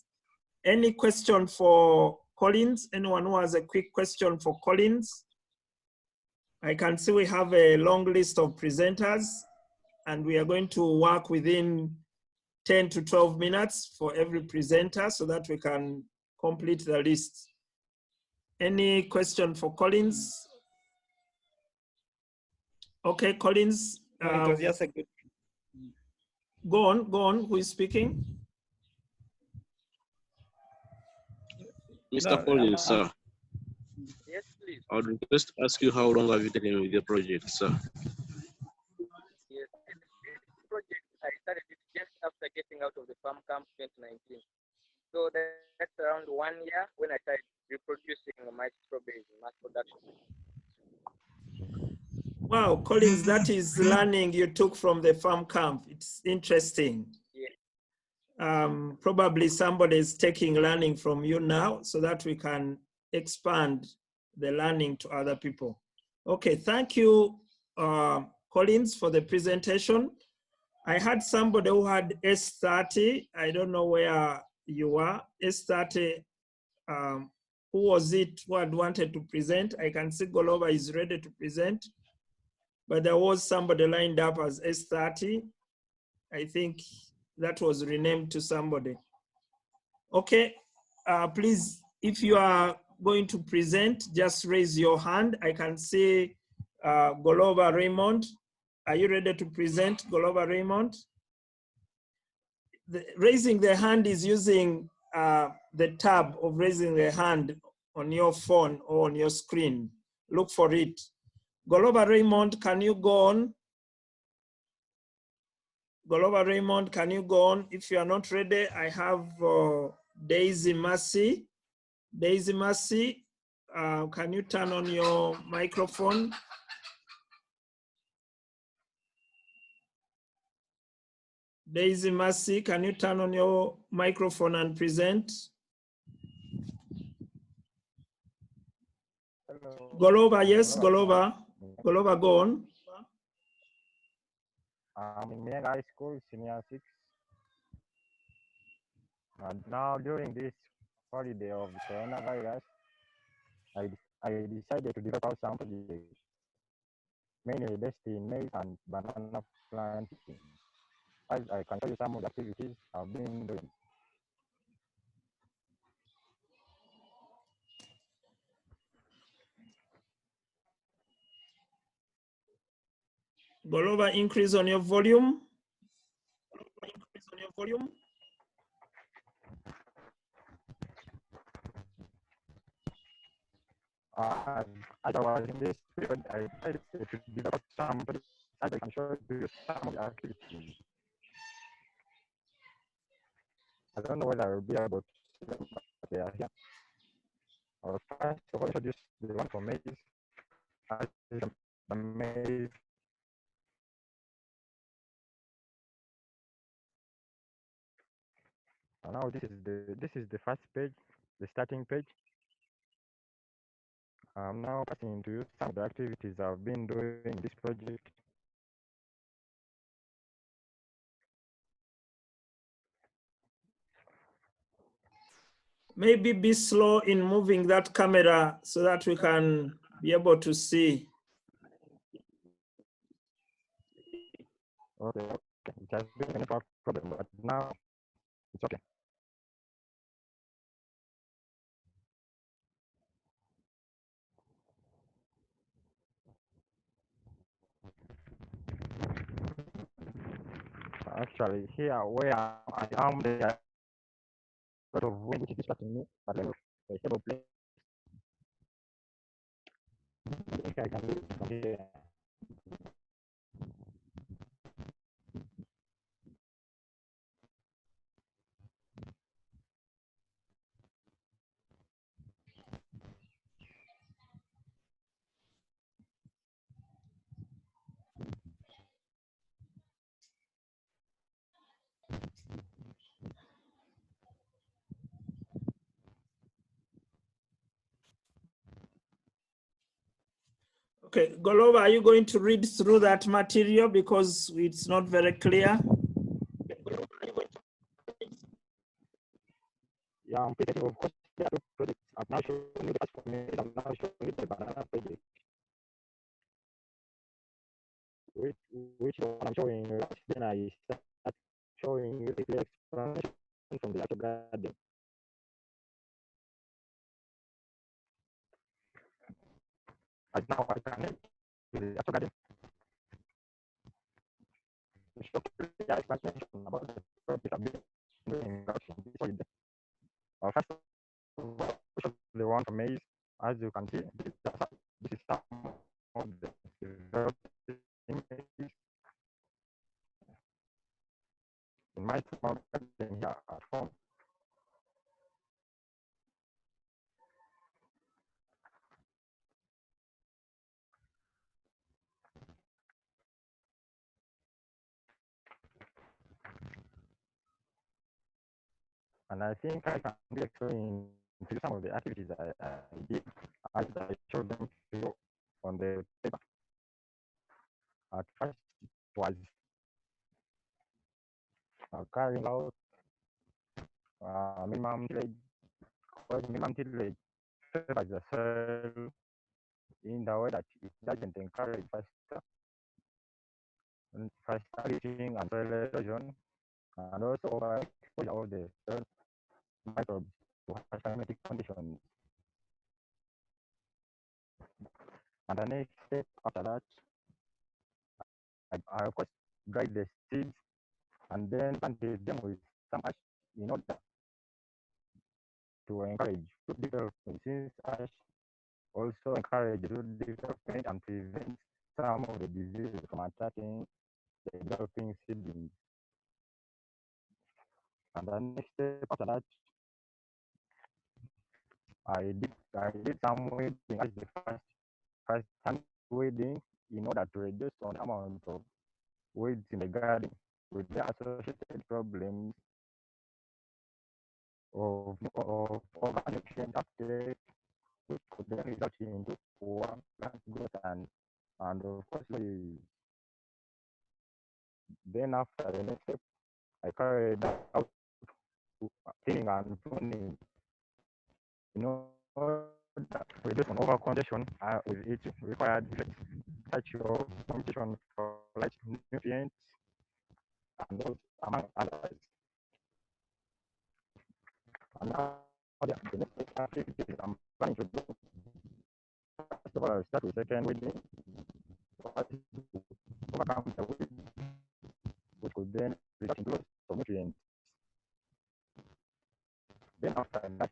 Any question for Collins? Anyone who has a quick question for Collins? I can see we have a long list of presenters, and we are going to work within 10 to 12 minutes for every presenter so that we can complete the list. Any question for Collins? Okay, Collins. No, it was just a good. Go on, who is speaking? Mr. No, Collins, sir, Yes, please. I would request to ask you how long have you taken with the project, sir? Yes. This project, I started it just after getting out of the farm camp 2019. So that's around 1 year when I started reproducing my strawberries in mass production. Wow, Collins, that is learning you took from the farm camp. It's interesting. Yeah. Probably somebody is taking learning from you now so that we can expand the learning to other people. Okay, thank you, Collins, for the presentation. I had somebody who had S30. I don't know where you are. S30, who was it who had wanted to present? I can see Golova is ready to present, but there was somebody lined up as S30. I think that was renamed to somebody. Okay, please, if you are going to present, just raise your hand. I can see Golova Raymond. Are you ready to present, Golova Raymond? Raising the hand is using the tab of raising the hand on your phone or on your screen. Look for it. Golova Raymond, can you go on? Golova Raymond, can you go on? If you are not ready, I have Daisy Mercy. Daisy Mercy, can you turn on your microphone? Daisy Mercy, can you turn on your microphone and present? Hello. Golova, yes, Golova. Golova, go on. I'm in Mienga High School, senior 6. And now during this holiday of the coronavirus, I decided to develop some projects, mainly based in maize and banana planting. As I can show you some of the activities I've been doing. Golova, increase on your volume. Increase on your volume. As I was in this period, I decided to develop some projects as I can show you some of the activities. I don't know whether I will be able to see them, but they are here. I'll first of all introduce the one for maize. As the maize Now this is the first page, the starting page. I'm now passing to you some of the activities I've been doing in this project. Maybe be slow in moving that camera so that we can be able to see. Okay, it has been a network problem, but now it's okay. Actually, here where I am, there are a lot of wind which is distracting me, but like a stable place. I think I can do it from here. Okay, Golova, are you going to read through that material because it's not very clear? Yeah, I'm pretty sure, of course, there are two projects. I've now shown you the first one, I'm now showing you the banana project, which one I'm showing you. Then I start showing you the clear explanation from the actual garden. But now I can head to the actual garden to show clear explanation about the project I've been doing in Gaussian. First of all, show the one for maize. As you can see, this is some of the maize in my small garden here at home. And I think I can be explaining to you some of the activities I did as I showed them to you on the paper. At first, it was carrying out minimum tillage, because minimum tillage favors the soil in the way that it doesn't encourage faster leaching and soil erosion, and also overexposure of the soil microbes to harsh climatic conditions. And the next step after that, I of course dried the seeds and then planted them with some ash in order to encourage root development, since ash also encourages root development and prevents some of the diseases from attacking the developing seedlings. And the next step after that, I did some weeding as the first hand weeding in order to reduce on the amount of weeds in the garden with the associated problems of overnutrient uptake, which could then result into poor plant growth and of course leaves. Then after the next step, I carried out thinning and pruning in order to reduce on over congestion with its required effects, such as competition for light nutrients and those among others. And now the next activities I'm planning to do. First of all, I'll start with second weeding, to overcome the weed, which could then result in loss of nutrients. Then after that,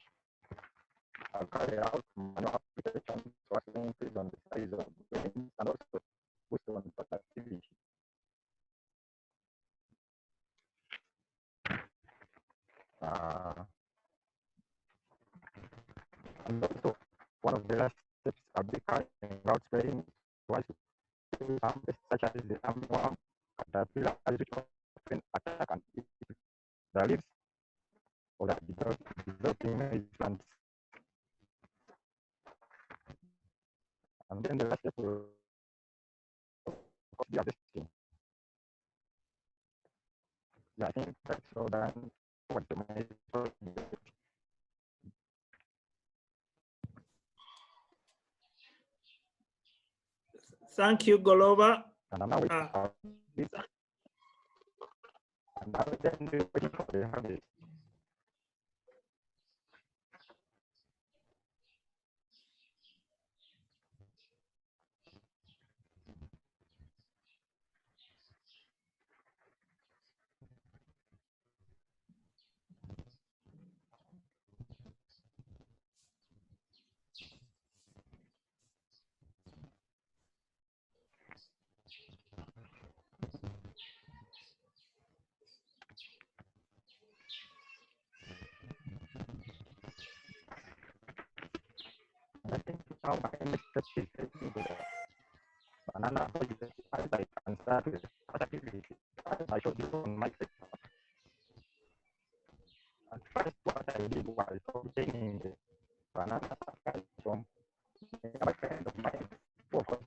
I'll carry out manual application so as to increase on the size of grains and also boost on productivity. Uh, and also, one of the last steps I'll be carrying out spraying was to use some pests such as the armyworm, caterpillars, which often attack and eat the leaves. or that developing maize plants. And then the last step will be harvesting. Yeah, I think that's all done. What the maize project. Thank you, Golova. And I'm now waiting for this. And now then we're waiting for the harvest. I think now my next step is getting to the banana project as I can start with activity as I showed you on my sector. At first, what I did was obtaining the banana samples from a friend of mine who was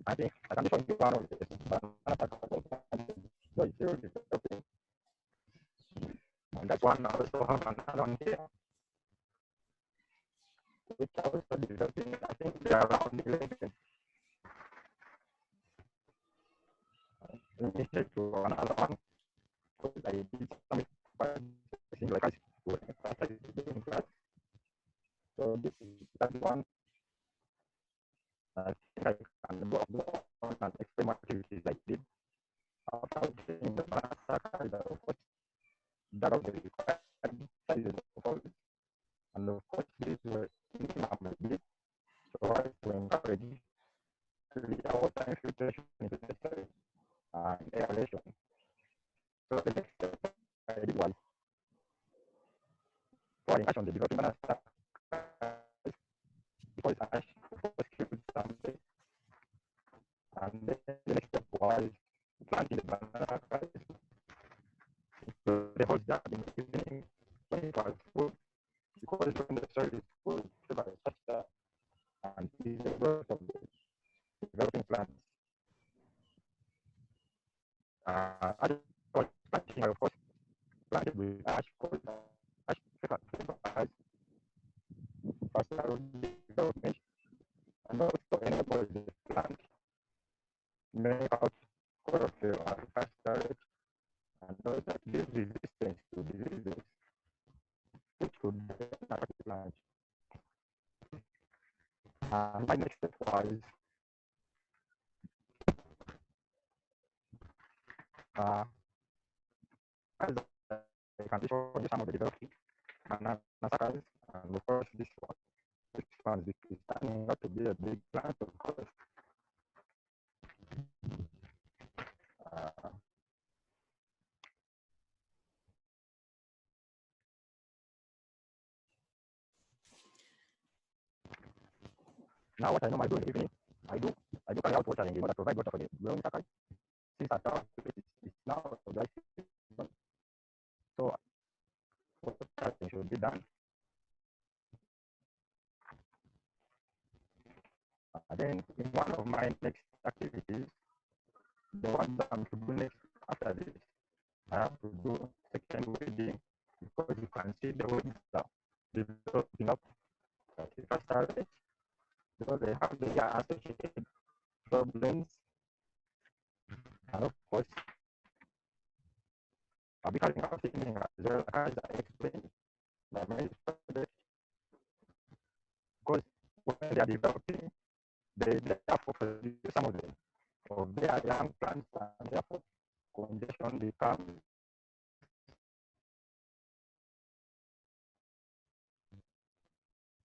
I think I can show you one of the banana samples. So it's still developing. And that one I also have another one here, which I also developing. I think they are around 11. Let me check to another one. I did some things like I doing class. So this is that one. I think I can go on and explain what activities I did. After getting the massacre, of course, that of the required sizes of all. And of course, these were minimum needed. So I to encourage early water infiltration into the soil and aeration. So the next step I did was pouring ash on the developing banana stack because ash was killed someday. And then the next step was planting the banana so the whole job in the beginning when it was full, because when the soil is full, it's about faster and is the growth of the developing plants. I was planting, of course, planted with ash, because ash favors faster development, and also enables the plant to make out chlorophyll at a faster rate, and those that give resistance to diseases, which could affect the plant. My next step was as I can show you some of the developing banana suckers, and of course this one is turning out to be a big plant, of course. Now what I normally do in the evening, I do carry out watering in order to provide water for the growing suckers. Since it's now dry season, so watering should be done. Then in one of my next activities, the one that I'm to do next after this, I have to do second weeding, because you can see the weeds are developing up at a faster rate, because they have their associated problems. And of course, I'll be carrying out thinking as well as I explained my main project, because when they are developing, they therefore produce some of them of their young plants, and therefore congestion becomes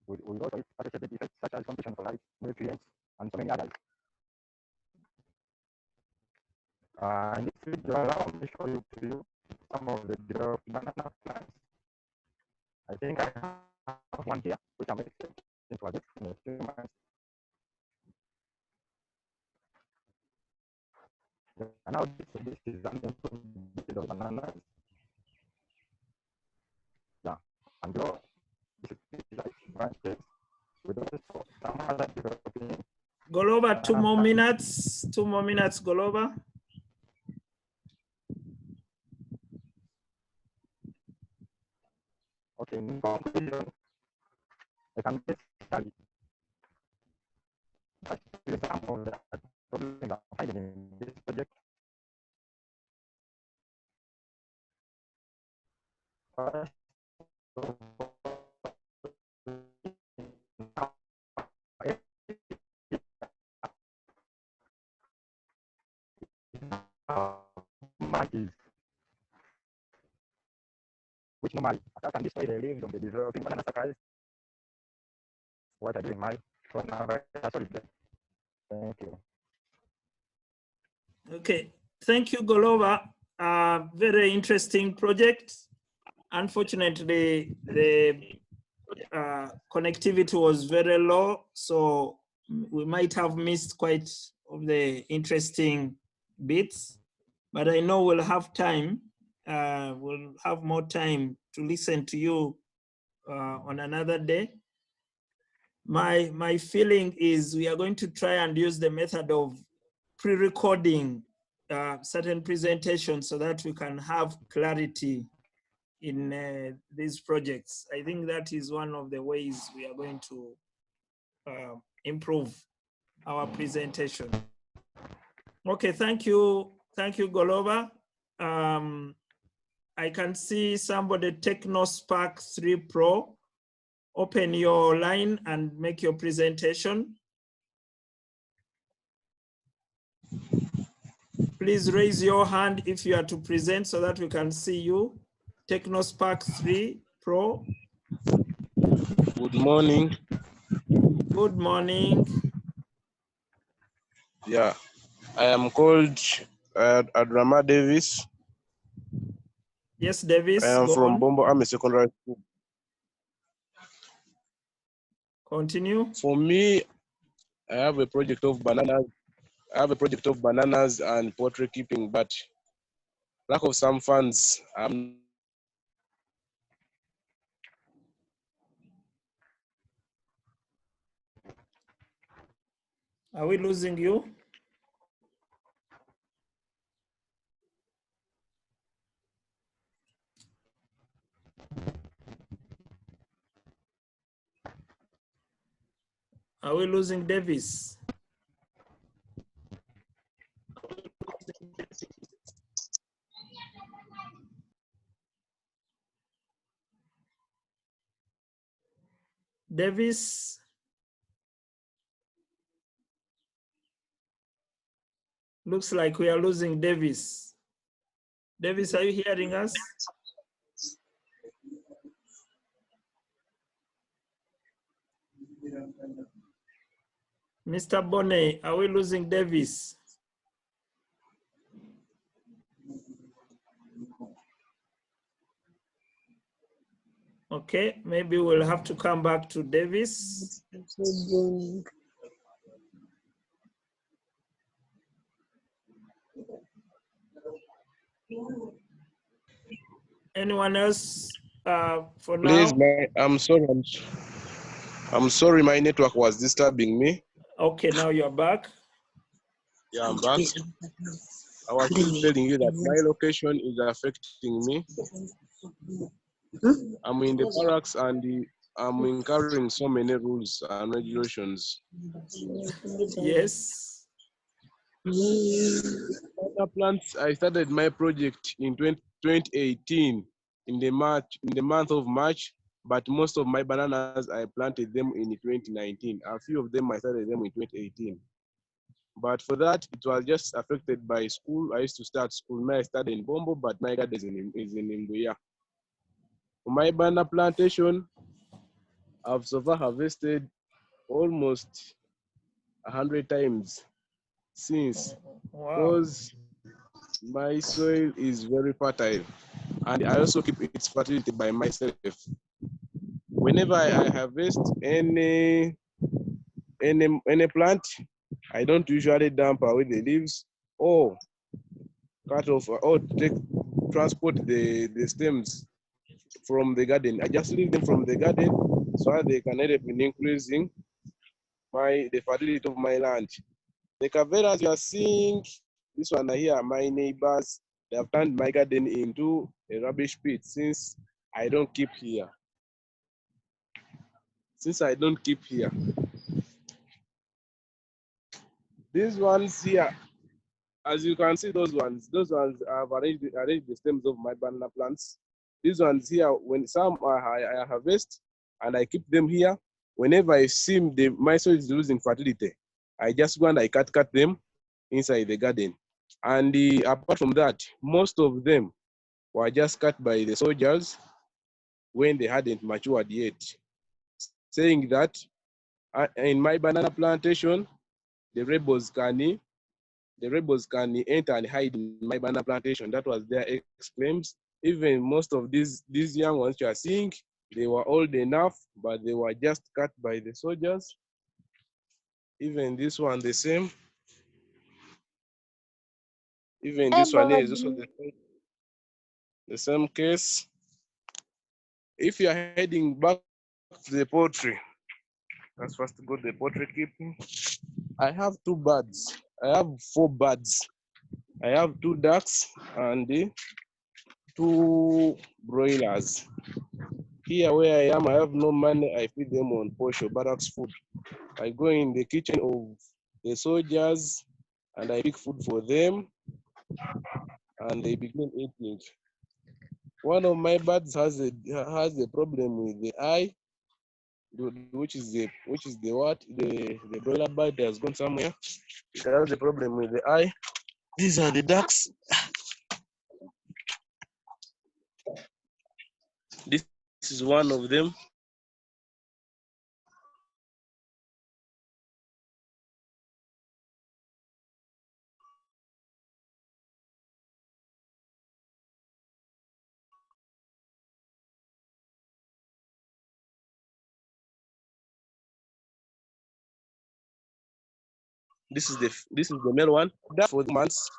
we also associated effects such as competition for light, nutrients, and so many others. In this video, allow me to show you some of the developed banana plants. I think I have one here, which I'm expecting to harvest in a few months. And now this is an improved bed of bananas. Yeah, and below this is like branches with also some other developing. Golova, 2 more minutes. 2 more minutes, Golova. Okay, in conclusion, I can basically that's some of the problems I'm finding in this project. First of all, monkeys, which normally attack and destroy the leaves of the developing banana suckers. What I do in my coronavirus. Thank you. Okay, thank you, Golova. Very interesting project. Unfortunately, the connectivity was very low, so we might have missed quite of the interesting bits, but I know we'll have time. We'll have more time to listen to you on another day. My feeling is we are going to try and use the method of pre-recording certain presentations so that we can have clarity in these projects. I think that is one of the ways we are going to improve our presentation. Okay, thank you, Golova. I can see somebody, TechnoSpark 3 Pro. Open your line and make your presentation. Please raise your hand if you are to present so that we can see you. TechnoSpark 3 Pro. Good morning. Good morning. Yeah, I am called Adrama Davis. Yes, Davis. I am go from on. Bombo Army Secondary School. Continue. For me, I have a project of bananas. I have a project of bananas and poultry keeping, but lack of some funds. Are we losing you? Are we losing Davis? Davis? Looks like we are losing Davis. Davis, are you hearing us? Mr. Bonnet, are we losing Davis? Okay, maybe we'll have to come back to Davis. Anyone else for Please, now? I'm sorry, my network was disturbing me. Okay, now you're back. Yeah, I'm back. I was still telling you that my location is affecting me. I'm in the barracks and I'm incurring so many rules and regulations. Yes. Plants, I started my project in 2018 in the month of March, but most of my bananas I planted them in 2019. A few of them I started them in 2018. But for that, it was just affected by school. I used to start school. Now I started in Bombo, but my garden is in Mbuya. For my banana plantation, I've so far harvested almost 100 times since, because my soil is very fertile, and I also keep its fertility by myself. Whenever I harvest any plant, I don't usually dump away the leaves, or cut off or transport the stems from the garden. I just leave them from the garden so that they can help in increasing the fertility of my land. The caveras you are seeing, this one here, my neighbors, they have turned my garden into a rubbish pit since I don't keep here. Since I don't keep here. These ones here, as you can see, those ones I've arranged the stems of my banana plants. These ones here, when some I harvest and I keep them here, whenever I see my soil is losing fertility, I just go and I cut them inside the garden. And apart from that, most of them were just cut by the soldiers when they hadn't matured yet, saying that in my banana plantation, the rebels can enter and hide in my banana plantation. That was their claims. Even most of these young ones you are seeing, they were old enough, but they were just cut by the soldiers. Even this one the same. Even this one here is also the same case. If you are heading back to the poultry, let's first go to the poultry keeping. I have 2 birds. I have 4 birds. I have 2 ducks and 2 broilers. Here where I am, I have no money. I feed them on Posho barracks food. I go in the kitchen of the soldiers and I pick food for them and they begin eating. One of my birds has a problem with the eye, which is the broiler bird has gone somewhere. It has a problem with the eye. These are the ducks. This is one of them. This is the male one. That's for the months.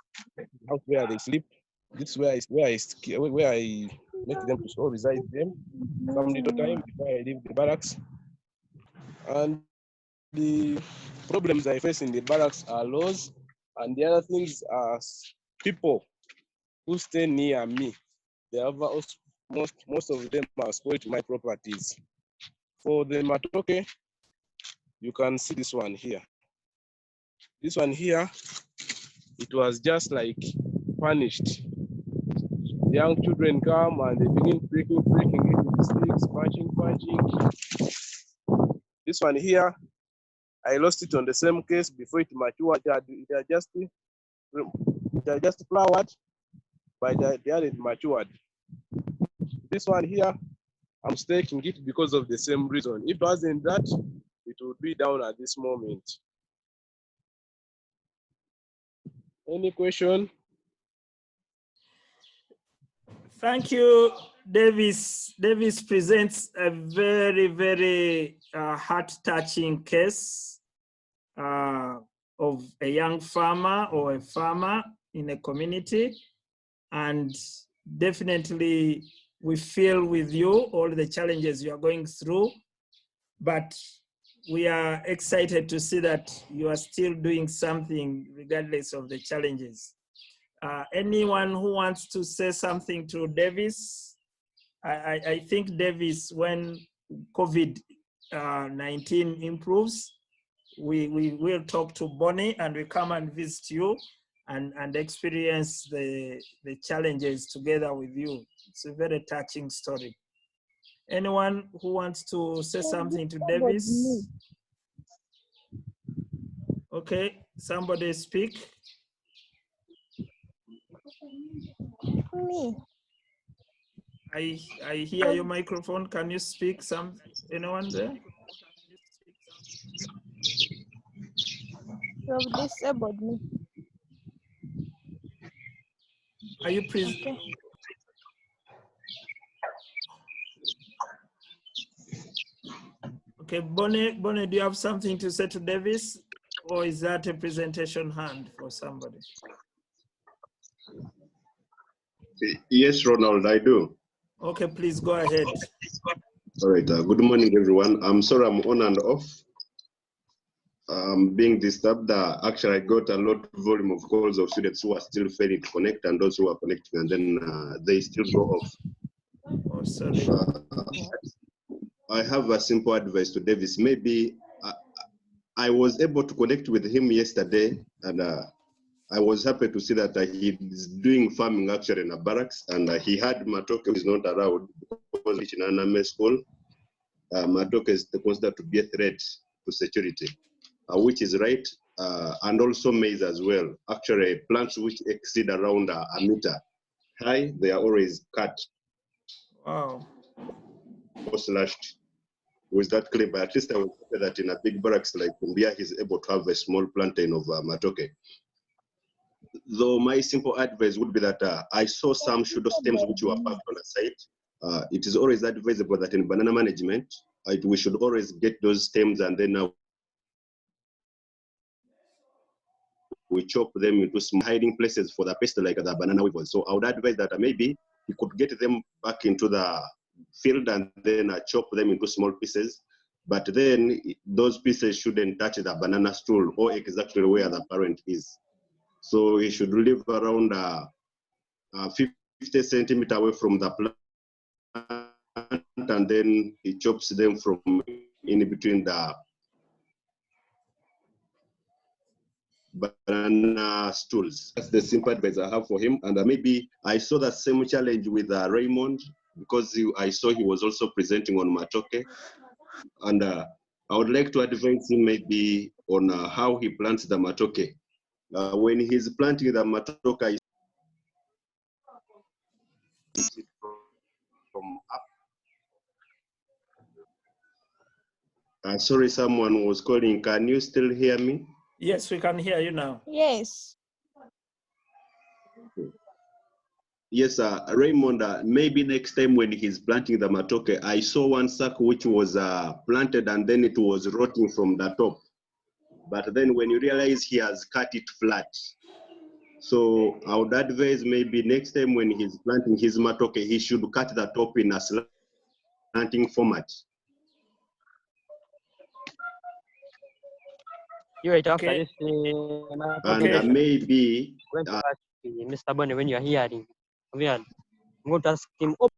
House where they sleep. This is where I make them to reside them some little time before I leave the barracks. And the problems I face in the barracks are laws, and the other things are people who stay near me. They have most of them are spoiled my properties. For the matoke, you can see this one here. This one here, it was just like punished. The young children come and they begin breaking it with sticks, punching. This one here, I lost it on the same case before it matured. It had just flowered, but they hadn't matured. This one here, I'm staking it because of the same reason. If it wasn't that, it would be down at this moment. Any question? Thank you, Davis. Davis presents a very, very heart-touching case of a young farmer or a farmer in a community. And definitely we feel with you all the challenges you are going through, but we are excited to see that you are still doing something regardless of the challenges. Anyone who wants to say something to Davis? I think Davis, when COVID-19 improves, we will talk to Bonnie and we come and visit you and experience the challenges together with you. It's a very touching story. Anyone who wants to say something to Davis? Okay, somebody speak. Me. I hear your microphone. Can you speak? Anyone there? You have disabled me. Are you please? Okay. Okay, Bonnie, do you have something to say to Davis? Or is that a presentation hand for somebody? Yes, Ronald, I do. Okay, please go ahead. All right. Good morning, everyone. I'm sorry I'm on and off. Being disturbed. Actually, I got a lot of volume of calls of students who are still failing to connect and those who are connecting, and then they still go off. Oh, sorry. I have a simple advice to Davis. Maybe I was able to connect with him yesterday, and I was happy to see that he's doing farming actually in a barracks, and he had Matoke is not allowed because it's in an army school. Matoke is considered to be a threat to security, which is right, and also maize as well. Actually, plants which exceed around a meter high, they are always cut Wow. or slashed with that clip. At least I would say that in a big barracks like Kumbia, he's able to have a small plantain of Matoke. Though my simple advice would be that I saw some pseudo stems which were packed on the site. It is always advisable that in banana management, we should always get those stems and then we chop them into small hiding places for the pest like the banana weevils. So I would advise that maybe you could get them back into the field and then chop them into small pieces. But then those pieces shouldn't touch the banana stool or exactly where the parent is. So he should live around 50 centimeters away from the plant, and then he chops them from in between the banana stools. That's the simple advice I have for him. And maybe I saw the same challenge with Raymond because I saw he was also presenting on Matoke. And I would like to advise him maybe on how he plants the Matoke. When he's planting the Matoke, I see it from up. Sorry, someone was calling. Can you still hear me? Yes, we can hear you now. Yes. Yes, Raymond, maybe next time when he's planting the Matoke, I saw one sack which was planted and then it was rotting from the top. But then when you realize he has cut it flat. So I would advise maybe next time when he's planting his Matoke, he should cut the top in a slanting format. You're right, Okay. after this, And maybe I'm going to ask Mr. Bonnie when you are hearing. I'm going to ask him. Oh,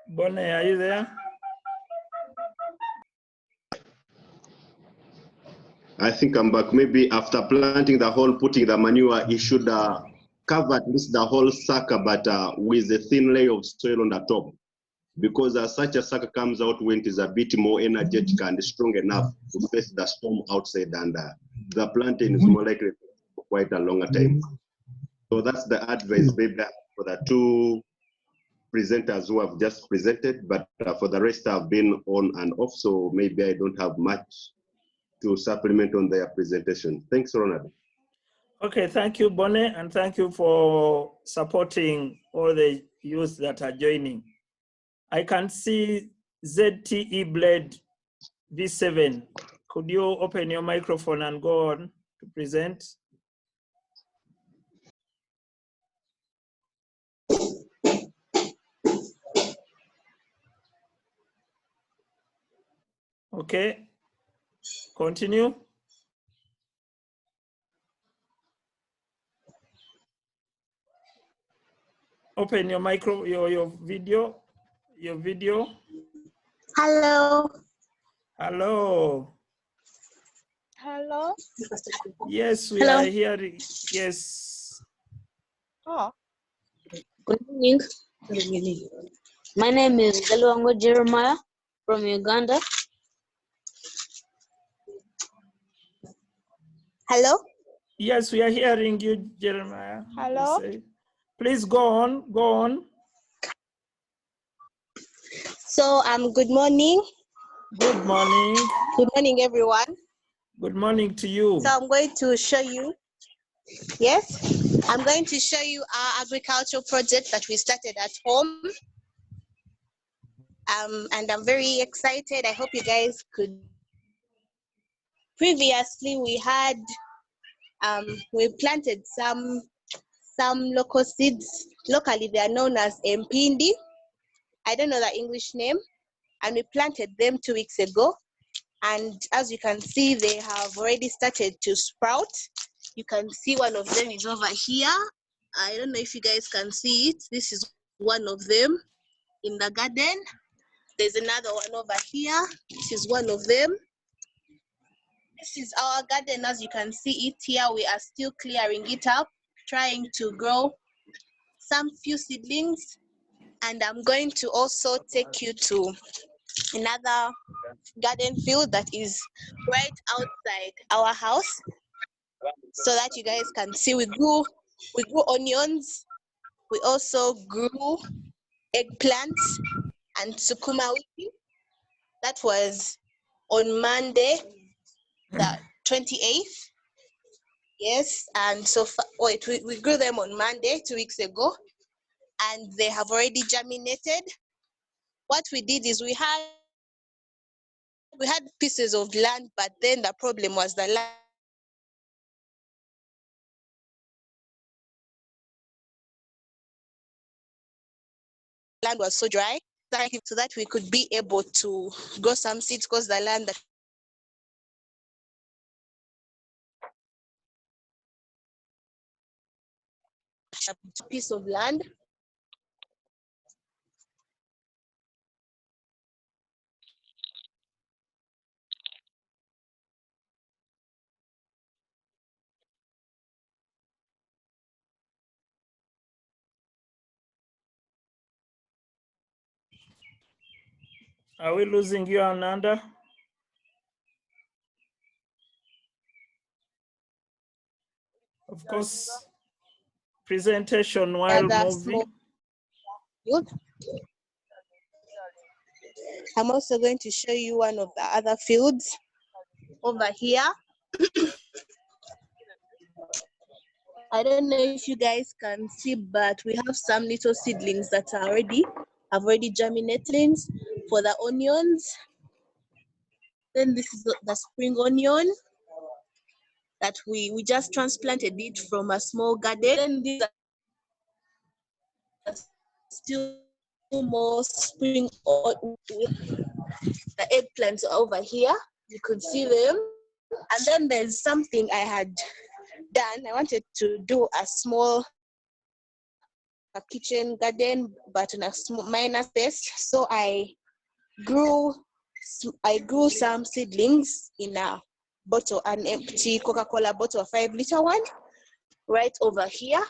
Bonnie, are you there? I think I'm back. Maybe after planting the whole, putting the manure, he should cover at least the whole sucker, but with a thin layer of soil on the top. Because such a sucker comes out when it is a bit more energetic and strong enough to face the storm outside, and the plantain is more likely for quite a longer time. So that's the advice maybe for the two presenters who have just presented, but for the rest I've been on and off, so maybe I don't have much to supplement on their presentation. Thanks, Ronald. Okay, thank you, Bonnie, and thank you for supporting all the youth that are joining. I can see ZTE Blade V7. Could you open your microphone and go on to present? Okay, continue. Open your your video. Hello. Hello. Hello. Yes, we Hello. are hearing. Yes. Oh. Good evening. Good evening. My name is Galwango Jeremiah from Uganda. Hello. Yes, we are hearing you, Jeremiah. Hello. Please go on. Go on. So, good morning. Good morning. Good morning, everyone. Good morning to you. So I'm going to show you. Yes, I'm going to show you our agricultural project that we started at home. And I'm very excited. I hope you guys could. Previously, we had We planted some local seeds. Locally, they are known as mpindi. I don't know the English name. And we planted them 2 weeks ago. And as you can see, they have already started to sprout. You can see one of them is over here. I don't know if you guys can see it. This is one of them in the garden. There's another one over here. This is one of them. This is our garden. As you can see it here, we are still clearing it up, trying to grow some few seedlings. And I'm going to also take you to another garden field that is right outside our house, so that you guys can see we grew onions. We also grew eggplants and sukuma wiki. That was on Monday, the 28th. Yes, and so we grew them on Monday 2 weeks ago, and they have already germinated. What we did is we had pieces of land, but then the problem was the land was so dry, so that we could be able to grow some seeds, because the land that piece of land. Are we losing you, Ananda? Of course, presentation while moving. I'm also going to show you one of the other fields over here. I don't know if you guys can see, but we have some little seedlings that are have already germinated for the onions. Then this is the spring onion that we just transplanted it from a small garden. And these are still more spring onion. The eggplants are over here. You could see them. And then there's something I had done. I wanted to do a small kitchen garden, but in a small minor space. So I grew some seedlings in a bottle, an empty Coca-Cola bottle, a 5-liter one, right over here.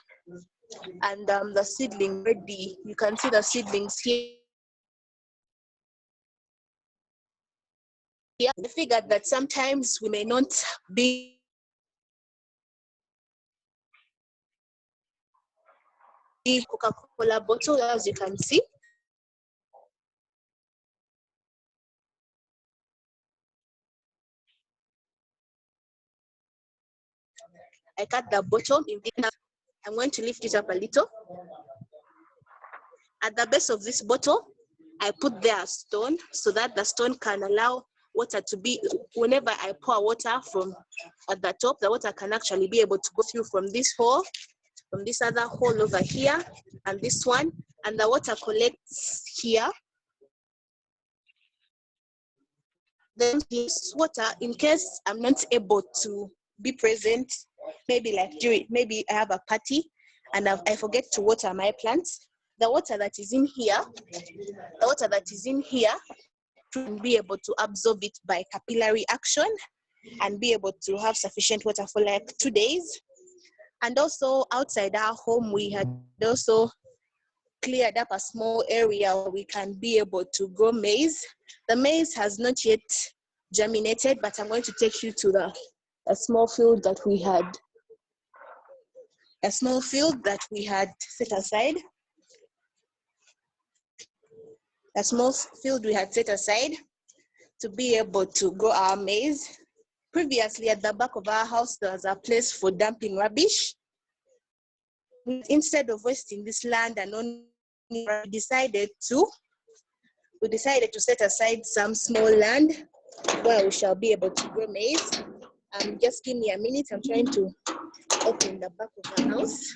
And the seedling ready. You can see the seedlings here. I figured that sometimes we may not be Coca-Cola bottle, as you can see. I cut the bottom. I'm going to lift it up a little. At the base of this bottle, I put there a stone so that the stone can allow water to be, whenever I pour water from at the top, the water can actually be able to go through from this hole, from this other hole over here, and this one, and the water collects here. Then this water, in case I'm not able to be present, maybe maybe I have a party and I forget to water my plants, the water that is in here, can be able to absorb it by capillary action and be able to have sufficient water for like 2 days. And also outside our home, we had also cleared up a small area where we can be able to grow maize. The maize has not yet germinated, but I'm going to take you to a small field that we had set aside. A small field we had set aside to be able to grow our maize. Previously, at the back of our house, there was a place for dumping rubbish. Instead of wasting this land and only, we decided to set aside some small land where we shall be able to grow maize. Just give me a minute. I'm trying to out in the back of the house.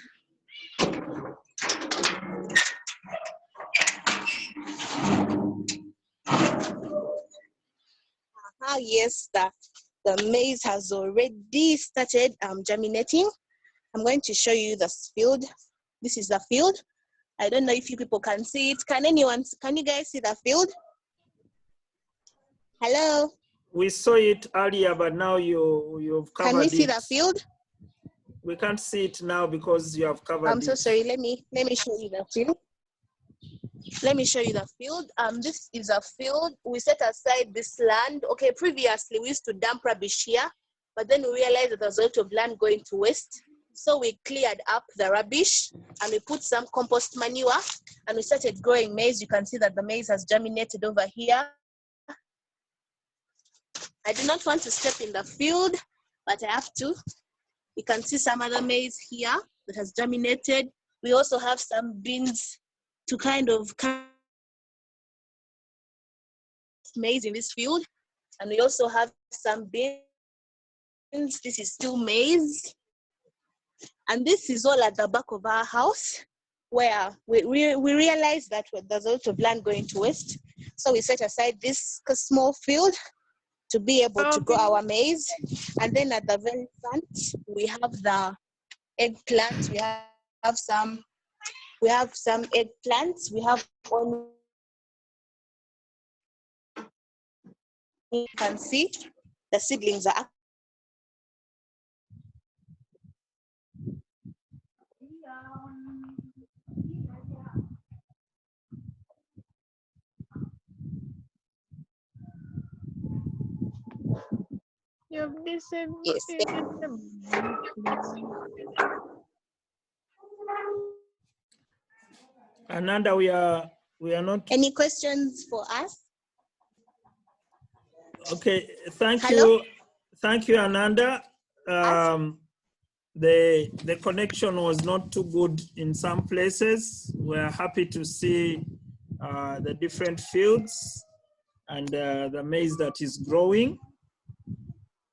Yes, the maize has already started germinating. I'm going to show you this field. This is the field. I don't know if you people can see it. Can you guys see the field? Hello? We saw it earlier, but now you've covered it. Can we see the field? We can't see it now because you have covered it. I'm so sorry. Let me show you the field. Let me show you the field. This is a field. We set aside this land. Okay, previously we used to dump rubbish here, but then we realized that there's a lot of land going to waste. So we cleared up the rubbish and we put some compost manure and we started growing maize. You can see that the maize has germinated over here. I do not want to step in the field, but I have to. You can see some other maize here that has germinated. We also have some beans to kind of maize in this field. And we also have some beans. This is still maize. And this is all at the back of our house where we realized that there's a lot of land going to waste. So we set aside this small field to be able to grow our maize. And then at the very front, we have the eggplant. We have some eggplants. We have one. You can see the seedlings are yes. Ananda, we are not. Any questions for us? Okay, thank Hello? you, Ananda. The connection was not too good in some places. We're happy to see the different fields and the maize that is growing.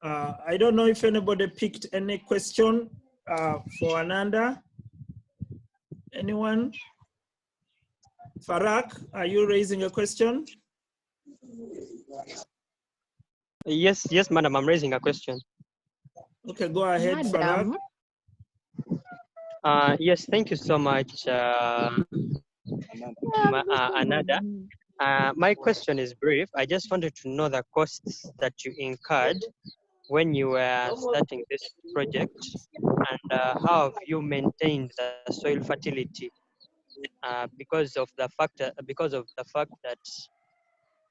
I don't know if anybody picked any question for Ananda. Anyone? Farak, are you raising a question? Yes, madam, I'm raising a question. Okay, go ahead, Farak. Yes, thank you so much, Ananda. My question is brief. I just wanted to know the costs that you incurred when you were starting this project, and how have you maintained the soil fertility because of the fact that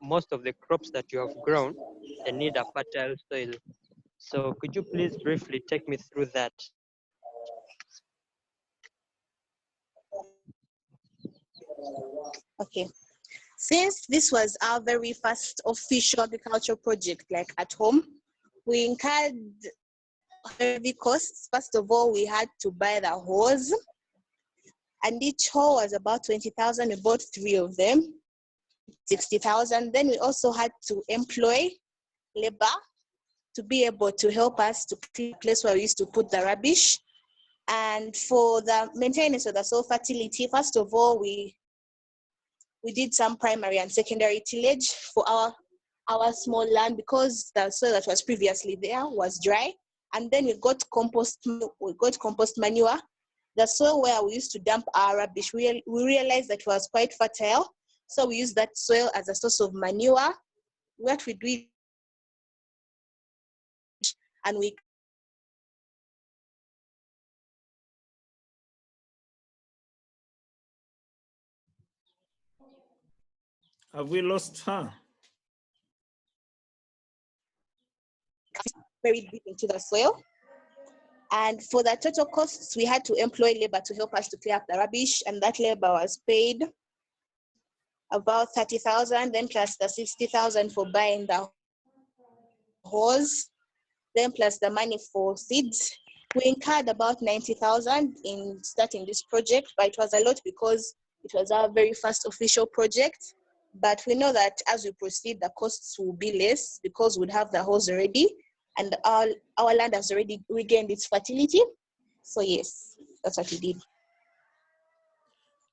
most of the crops that you have grown, they need a fertile soil. So could you please briefly take me through that? Okay. Since this was our very first official agricultural project, like at home, we incurred heavy costs. First of all, we had to buy the hose, and each hose was about 20,000. We bought 3 of them, 60,000. Then we also had to employ labor to be able to help us to clean the place where we used to put the rubbish. And for the maintenance of the soil fertility, first of all, we did some primary and secondary tillage for our small land because the soil that was previously there was dry. And then we got compost manure. The soil where we used to dump our rubbish, we realized that it was quite fertile. So we used that soil as a source of manure. What we do, and we Have we lost her? very deep into the soil. And for the total costs, we had to employ labor to help us to clear up the rubbish, and that labor was paid about 30,000, then plus the 60,000 for buying the hose, then plus the money for seeds. We incurred about 90,000 in starting this project, but it was a lot because it was our very first official project. But we know that as we proceed, the costs will be less because we'd have the hose already, and our land has already regained its fertility. So yes, that's what we did.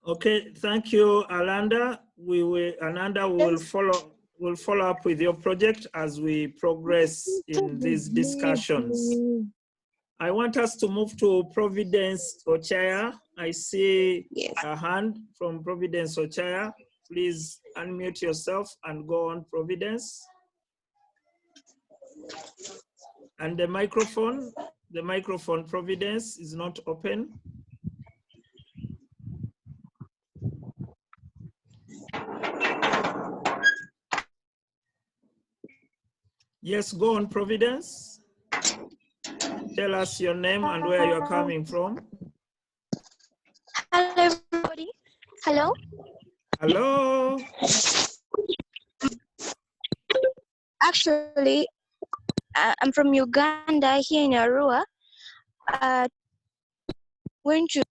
Okay, thank you, Alanda. Ananda will follow up with your project as we progress in these discussions. I want us to move to Providence Ochaya. I see a hand from Providence Ochaya. Please unmute yourself and go on, Providence. And the microphone, Providence, is not open. Yes, go on, Providence. Tell us your name and where you are coming from. Hello, everybody. Hello. Hello. Actually, I'm from Uganda, here in Arua. Going to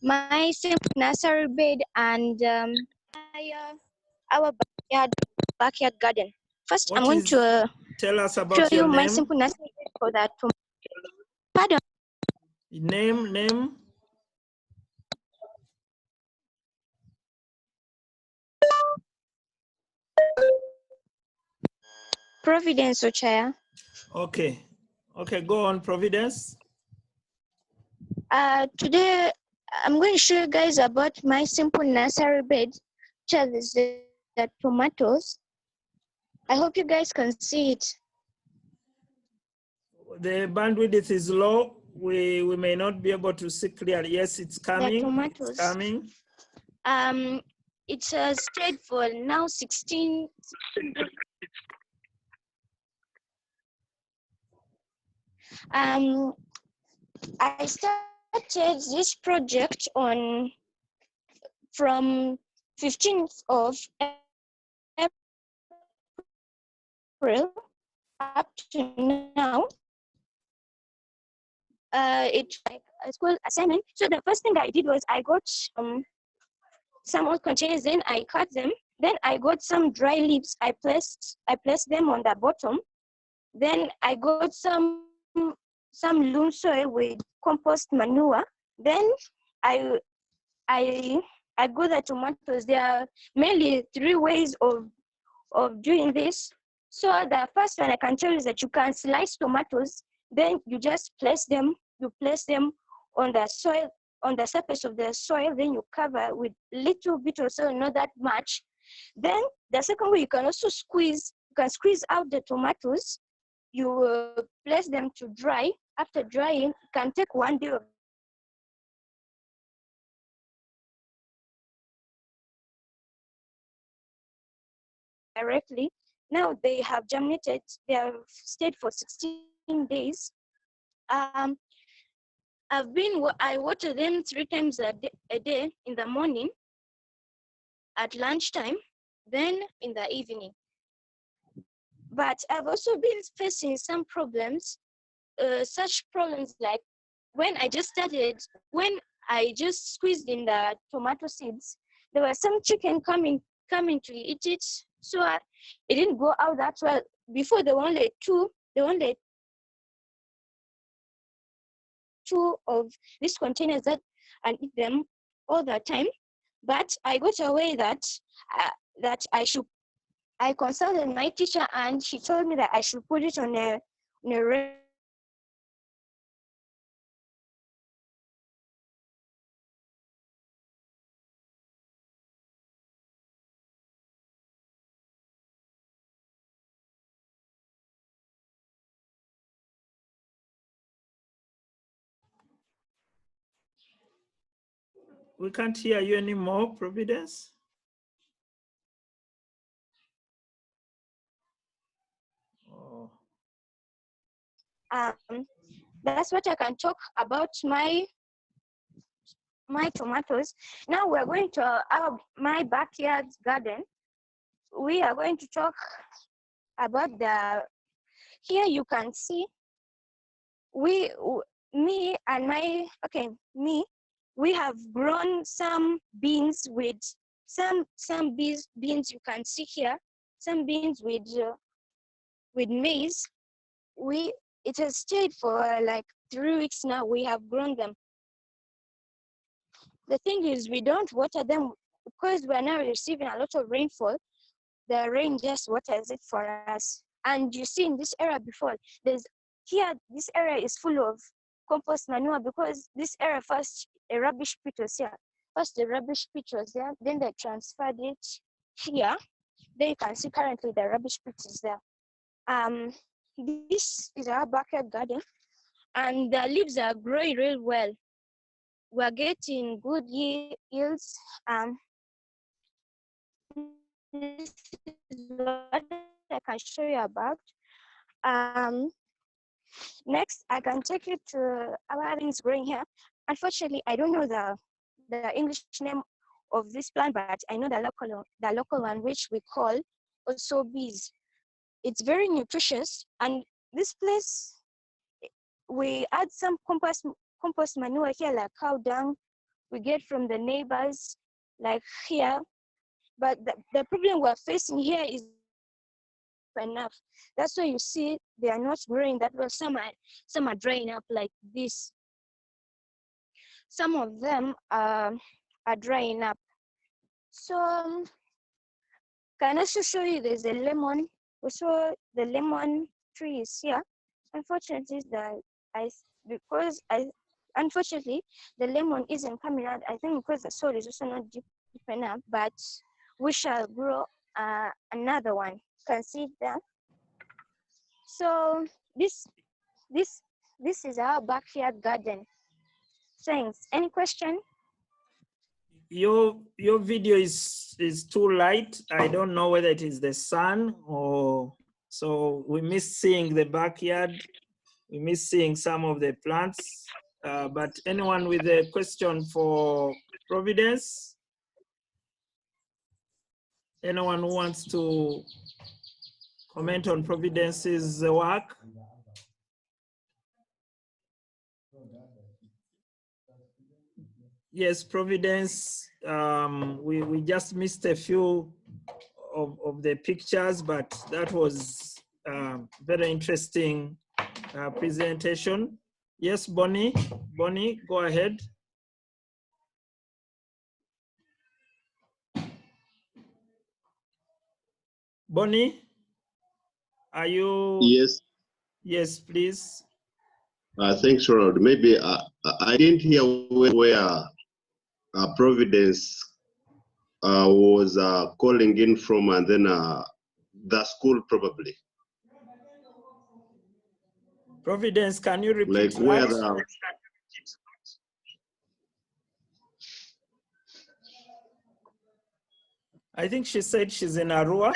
my simple nursery bed and our backyard garden. First, I'm going to tell us show about you your my name. simple nursery bed for that. Pardon. Name. Providence Ochaya. Okay, go on, Providence. Today, I'm going to show you guys about my simple nursery bed, which is the tomatoes. I hope you guys can see it. The bandwidth is low. We may not be able to see clearly. Yes, it's coming. The tomatoes. It's coming. It has stayed for now 16. I started this project from 15th of April up to now. It's like a school assignment. So the first thing I did was I got some old containers, then I cut them. Then I got some dry leaves. I placed them on the bottom. Then I got some loam soil with compost manure. Then I got the tomatoes. There are mainly 3 ways of doing this. So the first one I can tell you is that you can slice tomatoes. Then you just place them. You place them on the soil, on the surface of the soil. Then you cover with little bit of soil, not that much. Then the second way, you can also squeeze. You can squeeze out the tomatoes. You place them to dry. After drying, it can take 1 day of directly. Now they have germinated. They have stayed for 16 days. I water them 3 times a day, in the morning, at lunchtime, then in the evening. But I've also been facing some problems, such problems like when I just squeezed in the tomato seeds, there were some chicken coming to eat it, so it didn't go out that well. Before there were only two of these containers that I eat them all the time. But I got away that I consulted my teacher, and she told me that I should put it on a We can't hear you anymore, Providence. Oh. That's what I can talk about my tomatoes. Now we're going to my backyard garden. We are going to talk about here you can see we have grown some beans with some beans you can see here, some beans with maize. It has stayed for like 3 weeks now, we have grown them. The thing is, we don't water them because we are now receiving a lot of rainfall. The rain just waters it for us. And you see in this area before, this area is full of compost manure because this area first a rubbish pit was here. First the rubbish pit was there, then they transferred it here. Then you can see currently the rubbish pit is there. This is our backyard garden, and the leaves are growing real well. We're getting good yields. This is what I can show you about. Next, I can take you to our things growing here. Unfortunately, I don't know the English name of this plant, but I know the local one, which we call also bees. It's very nutritious, and this place we add some compost manure here, like cow dung we get from the neighbors, like here. But the problem we're facing here is enough. That's why you see they are not growing that well. Some are drying up like this. Some of them are drying up. So can also show you there's a lemon. Also the lemon tree is here. Unfortunately, unfortunately the lemon isn't coming out. I think because the soil is also not deep enough. But we shall grow another one. You can see it there. So this is our backyard garden. Thanks. Any question? Your video is too light. I don't know whether it is the sun or so we miss seeing the backyard. We miss seeing some of the plants. But anyone with a question for Providence? Anyone who wants to comment on Providence's work? Yes, Providence, we just missed a few of the pictures, but that was very interesting presentation. Yes, Bonnie, go ahead. Bonnie, are you? Yes. Yes, please. Thanks, Ronald. Maybe I didn't hear where Providence was calling in from, and then the school probably. Providence, can you repeat Like where that? I think she said she's in Arua.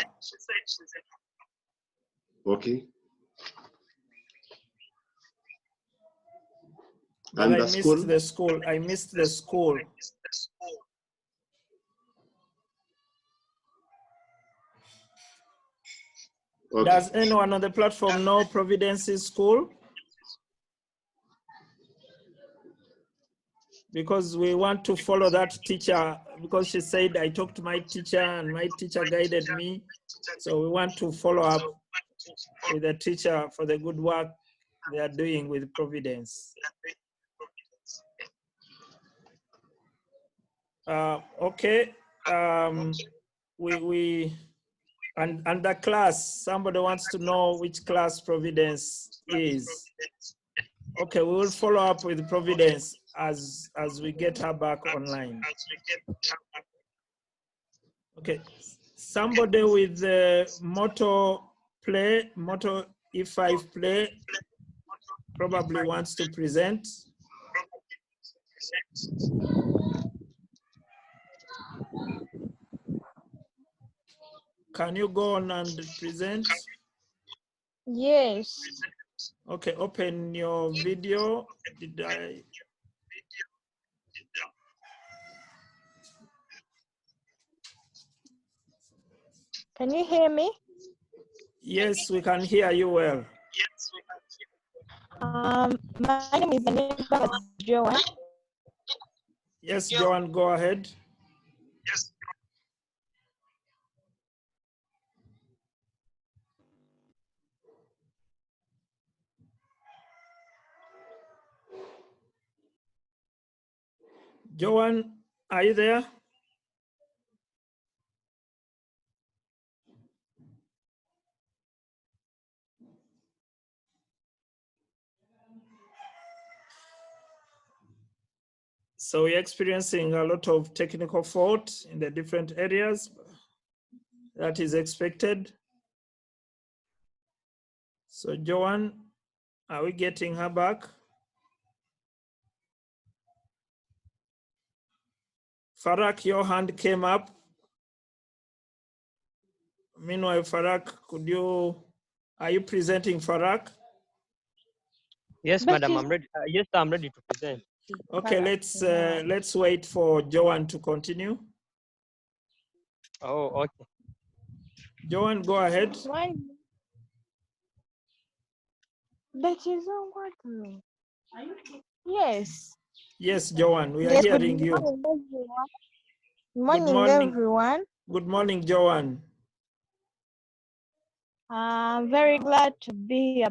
Okay. But I missed the school. I missed the school. Okay. Does anyone on the platform know Providence's school? Because we want to follow that teacher, because she said, I talked to my teacher and my teacher guided me. So we want to follow up with the teacher for the good work they are doing with Providence. Okay, and the class, somebody wants to know which class Providence is. Okay, we will follow up with Providence as we get her back online. Okay, somebody with the Moto E5 play probably wants to present. Can you go on and present? Yes. Okay, open your video. Did I? Can you hear me? Yes, we can hear you well. My name is Joan. Yes, Joan, go ahead. Joanne, are you there? So we're experiencing a lot of technical fault in the different areas. That is expected. So Joanne, are we getting her back? Farak, your hand came up. Meanwhile, Farak, are you presenting, Farak? Yes, But madam, she's I'm ready. Yes, I'm ready to present. Okay, let's wait for Joanne to continue. Oh, okay. Joanne, go ahead. why? But she's on water. Yes. Yes, Joanne, we are Yes. Good hearing you. morning, everyone. Good Morning, morning. everyone. Good morning, Joanne. I'm very glad to be here.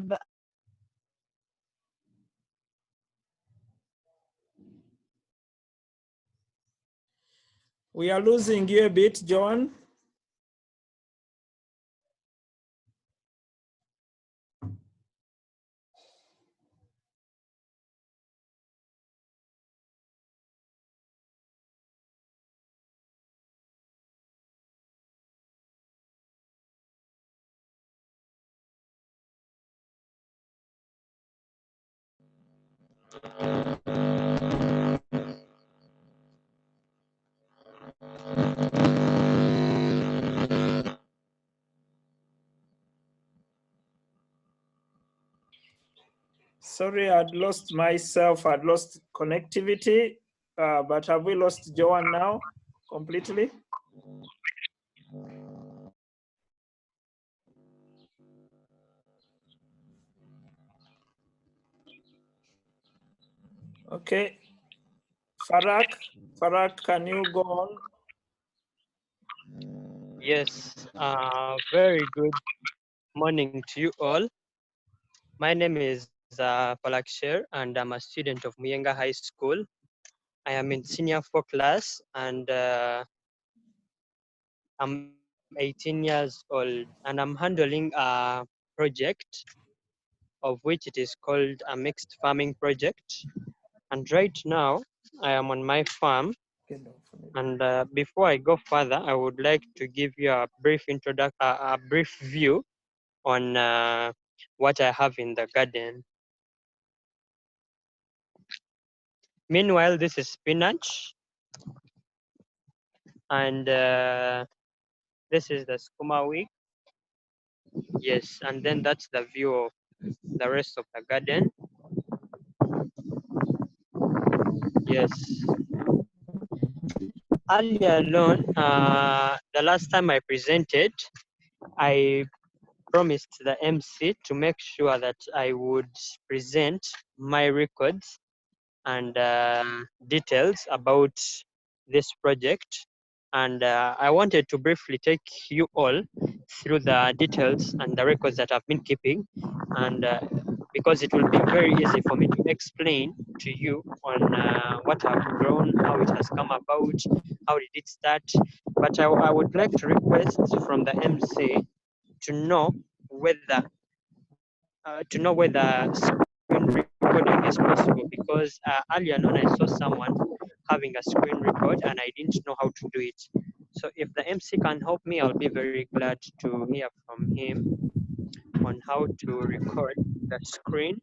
We are losing you a bit, Joanne. Sorry, I'd lost myself. I'd lost connectivity, but have we lost Joanne now completely? Okay, Farak, can you go on? Yes, very good morning to you all. My name is Palak Sher, and I'm a student of Muyenga High School. I am in senior 4 class, and I'm 18 years old, and I'm handling a project of which it is called a mixed farming project. And right now, I am on my farm. And before I go further, I would like to give you a brief a brief view on what I have in the garden. Meanwhile, this is spinach, and this is the skuma weed. Yes, and then that's the view of the rest of the garden. Yes. Earlier on, the last time I presented, I promised the MC to make sure that I would present my records and details about this project. And I wanted to briefly take you all through the details and the records that I've been keeping, and because it will be very easy for me to explain to you on what I've grown, how it has come about, how did it start. But I would like to request from the MC to know whether screen recording is possible, because earlier on I saw someone having a screen record and I didn't know how to do it. So if the MC can help me, I'll be very glad to hear from him on how to record the screen,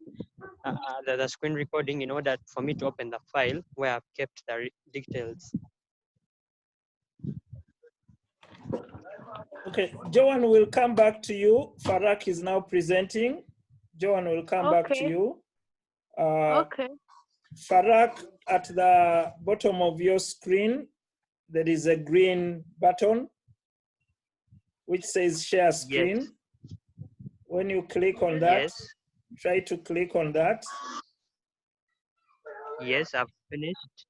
the screen recording, in order for me to open the file where I've kept the details. Okay, Joanne will come back to you. Farak is now presenting. Joanne will come back to you. Okay. Farak, at the bottom of your screen, there is a green button which says share screen. Yes. When you click on that, Yes. try to click on that. Yes, I've finished.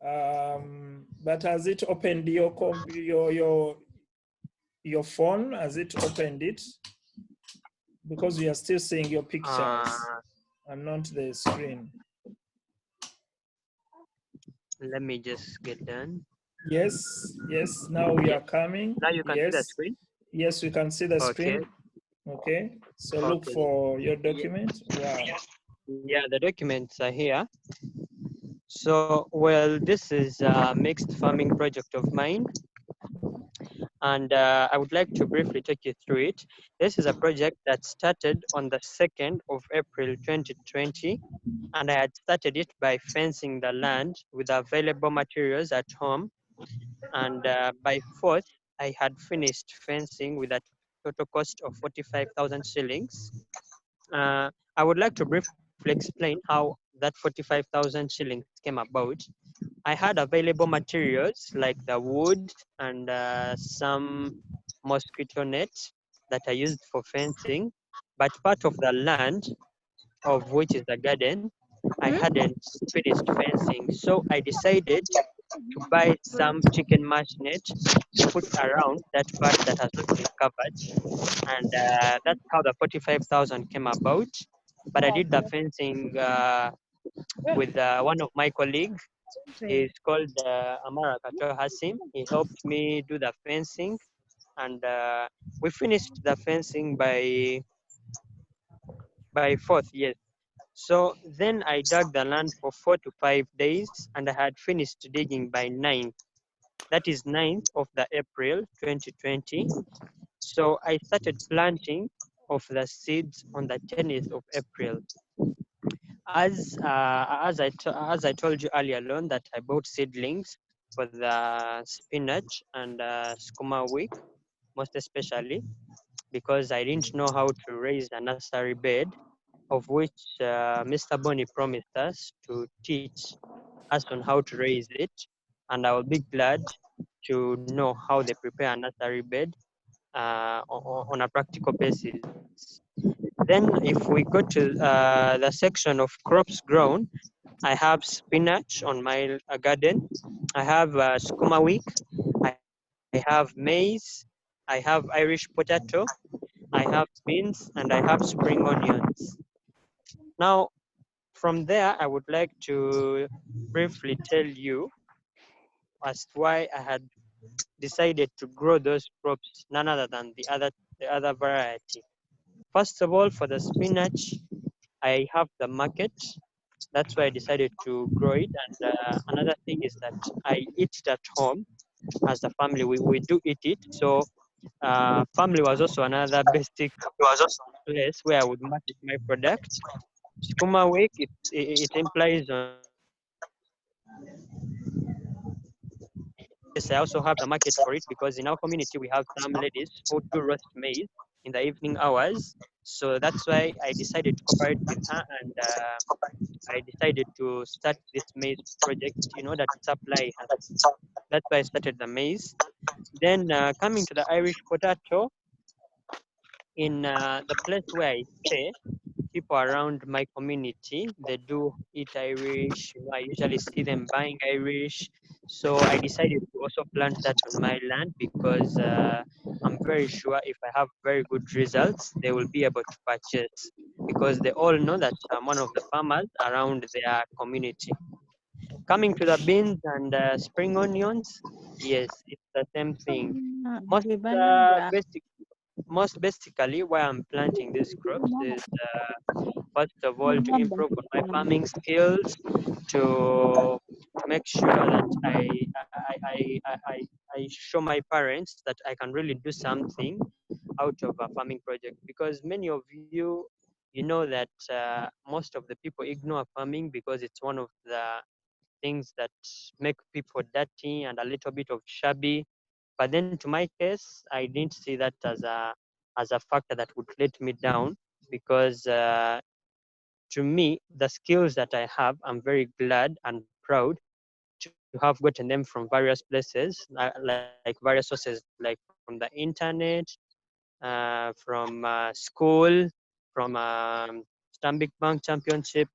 But has it opened your phone? Has it opened it? Because we are still seeing your pictures and not the screen. Let me just get done. Yes, yes, now we Yeah. are coming. Now you can see the Yes, screen. yes, we can see the Okay. screen. Okay, so look Okay. for your Yeah. document. Wow. Yeah, the documents are here. So, well, this is a mixed farming project of mine, and I would like to briefly take you through it. This is a project that started on the 2nd of April 2020, and I had started it by fencing the land with available materials at home, and by 4th, I had finished fencing with a total cost of 45,000 shillings. I would like to briefly explain how that 45,000 shillings came about. I had available materials like the wood and some mosquito nets that I used for fencing, but part of the land, of which is the garden, I hadn't finished fencing. So I decided to buy some chicken mash net to put around that part that has not been covered. And that's how the 45,000 came about. But I did the fencing with one of my colleagues. He's called Amara Kato Hasim. He helped me do the fencing, and we finished the fencing by 4th, yes. So then I dug the land for 4 to 5 days, and I had finished digging by 9th. That is 9th of the April 2020. So I started planting of the seeds on the 10th of April. As I told you earlier on that I bought seedlings for the spinach and skuma week, most especially because I didn't know how to raise a nursery bed, of which Mr. Boni promised us to teach us on how to raise it, and I will be glad to know how they prepare a nursery bed on a practical basis. Then, if we go to the section of crops grown, I have spinach on my garden. I have skuma week. I have maize. I have Irish potato. I have beans, and I have spring onions. Now, from there, I would like to briefly tell you as to why I had decided to grow those crops, none other than the other variety. First of all, for the spinach, I have the market. That's why I decided to grow it. And another thing is that I eat it at home as a family. We do eat it. So family was also another basic place where I would market my product. Skuma week, it implies on yes, I also have the market for it because in our community we have some ladies who do roast maize in the evening hours. So that's why I decided to cooperate with her, and I decided to start this maize project in order to supply her. That's why I started the maize. Then coming to the Irish potato, in the place where I stay, people around my community, they do eat Irish. I usually see them buying Irish. So I decided to also plant that on my land because I'm very sure if I have very good results, they will be able to purchase because they all know that I'm one of the farmers around their community. Coming to the beans and spring onions, yes, it's the same thing. Most basic, most basically, why I'm planting these crops is first of all to improve on my farming skills, to make sure that I show my parents that I can really do something out of a farming project, because many of you know that most of the people ignore farming because it's one of the things that make people dirty and a little bit of shabby. But then to my case, I didn't see that as a factor that would let me down, because to me, the skills that I have, I'm very glad and proud to have gotten them from various places, like various sources, like from the internet, from school, from Stanbic Bank Championship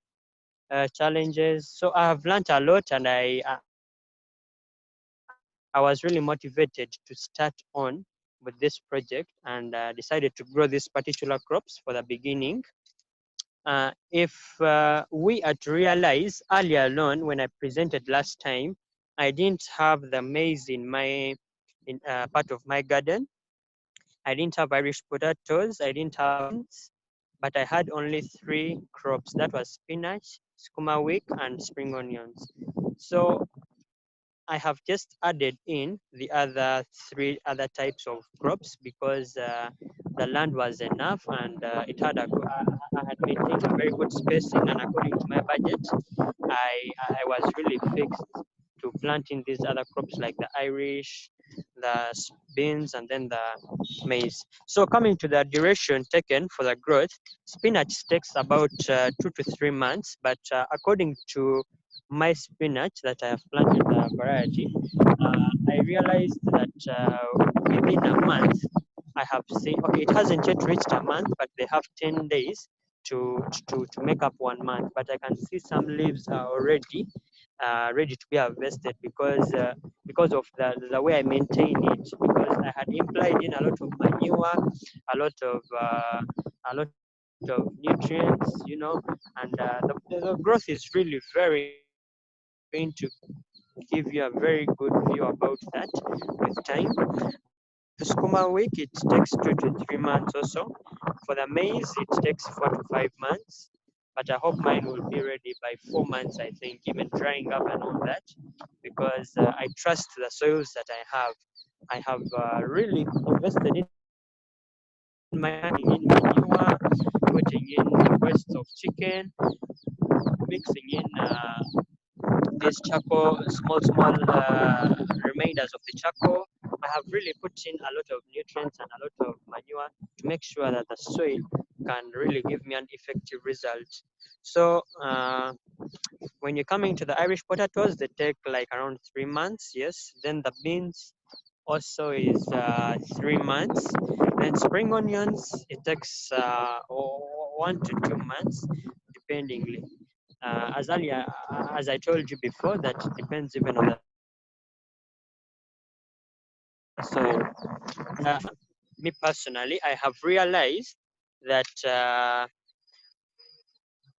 challenges. So I have learned a lot, and I was really motivated to start on with this project, and decided to grow these particular crops for the beginning. If we are to realize earlier on when I presented last time, I didn't have the maize in my part of my garden. I didn't have Irish potatoes. I didn't have beans, but I had only 3 crops. That was spinach, skuma wick, and spring onions. So I have just added in the other 3 other types of crops because the land was enough and I had maintained a very good spacing, and according to my budget, I was really fixed to planting these other crops like the Irish, the beans, and then the maize. So coming to the duration taken for the growth, spinach takes about 2 to 3 months, but according to my spinach that I have planted the variety, I realized that within a month, I have seen, okay, it hasn't yet reached a month, but they have 10 days to make up 1 month. But I can see some leaves are already ready to be harvested because of the way I maintain it, because I had implied in a lot of manure, a lot of nutrients, and the growth is really very nice, and I'm going to give you a very good view about that with time. For the skuma week, it takes 2 to 3 months or so. For the maize, it takes 4 to 5 months. But I hope mine will be ready by 4 months, I think, even drying up and all that, because I trust the soils that I have. I have really invested in my money in manure, putting in breasts of chicken, mixing in this charcoal, small remainders of the charcoal. I have really put in a lot of nutrients and a lot of manure to make sure that the soil can really give me an effective result. So when you're coming to the Irish potatoes, they take like around 3 months, yes. Then the beans also is 3 months. Then spring onions, it takes 1 to 2 months, dependingly. As I told you before, that depends even on the soil. Me personally, I have realized that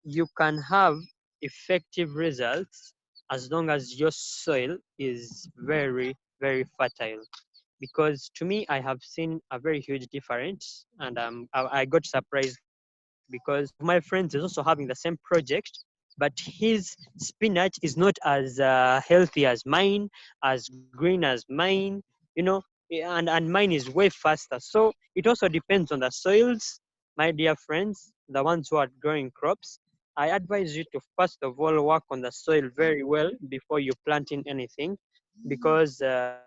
you can have effective results as long as your soil is very, very fertile. Because to me, I have seen a very huge difference, and I got surprised because my friend is also having the same project, but his spinach is not as healthy as mine, as green as mine, you know, and mine is way faster. So it also depends on the soils, my dear friends, the ones who are growing crops. I advise you to first of all work on the soil very well before you plant in anything, because I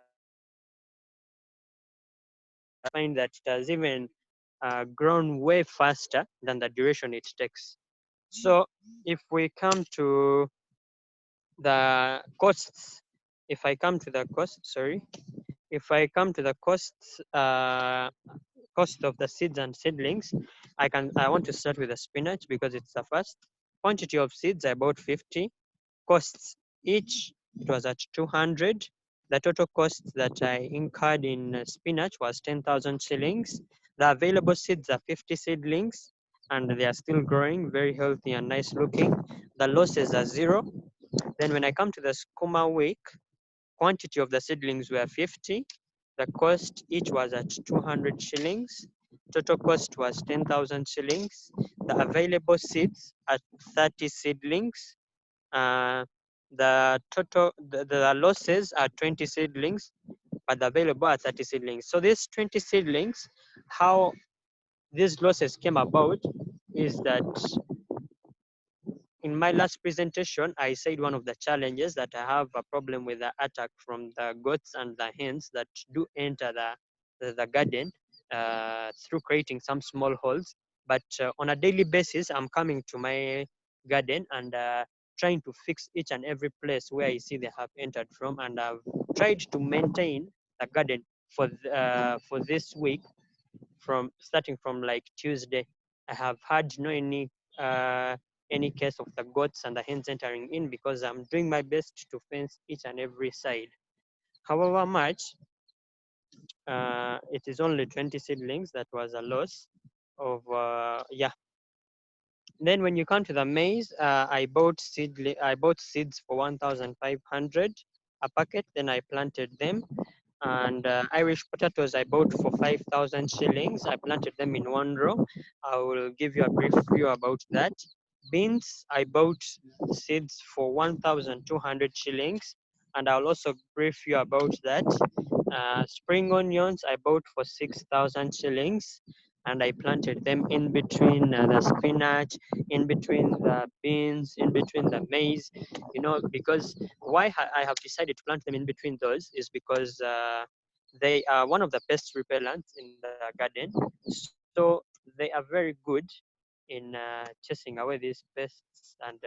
find that it has even grown way faster than the duration it takes. So if we come to the costs, if I come to the costs, cost of the seeds and seedlings, I want to start with the spinach because it's the first. Quantity of seeds I bought 50. Costs each, it was at 200. The total cost that I incurred in spinach was 10,000 shillings. The available seeds are 50 seedlings, and they are still growing, very healthy and nice looking. The losses are 0. Then when I come to the skuma wick, quantity of the seedlings were 50. The cost each was at 200 shillings. Total cost was 10,000 shillings. The available seeds at 30 seedlings. The losses are 20 seedlings, but the available are 30 seedlings. So these 20 seedlings, how these losses came about is that in my last presentation, I said one of the challenges that I have a problem with the attack from the goats and the hens that do enter the garden through creating some small holes. But on a daily basis, I'm coming to my garden and trying to fix each and every place where I see they have entered from. And I've tried to maintain the garden for this week, from starting from like Tuesday. I have had no any case of the goats and the hens entering in because I'm doing my best to fence each and every side. However much, it is only 20 seedlings that was a loss of Then when you come to the maize, I bought seeds for 1,500 a packet. Then I planted them. And Irish potatoes I bought for 5,000 shillings. I planted them in one row. I will give you a brief view about that. Beans, I bought seeds for 1,200 shillings, and I'll also brief you about that. Spring onions, I bought for 6,000 shillings, and I planted them in between the spinach, in between the beans, in between the maize, because why I have decided to plant them in between those is because they are one of the best repellents in the garden. So they are very good in chasing away these pests and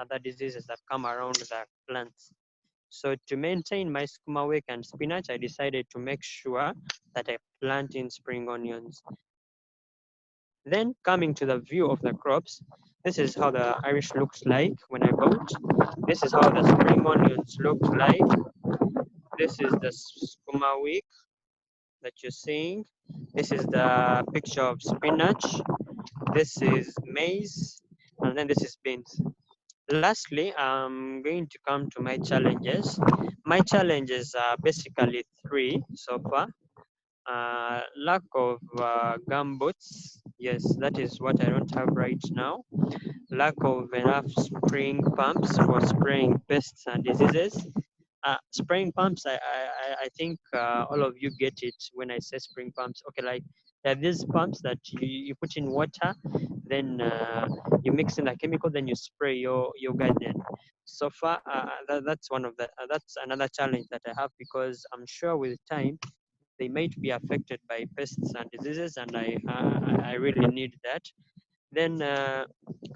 other diseases that come around the plants. So to maintain my skuma wick and spinach, I decided to make sure that I plant in spring onions. Then coming to the view of the crops, this is how the Irish looks like when I bought. This is how the spring onions look like. This is the skuma wick that you're seeing. This is the picture of spinach. This is maize, and then this is beans. Lastly, I'm going to come to my challenges. My challenges are basically three so far. Lack of gumboots. Yes, that is what I don't have right now. Lack of enough spraying pumps for spraying pests and diseases. Spraying pumps, I think all of you get it when I say spraying pumps. Okay, like there are these pumps that you put in water, then you mix in a chemical, then you spray your garden. So far, that's one of the that's another challenge that I have, because I'm sure with time they might be affected by pests and diseases, and I really need that. Then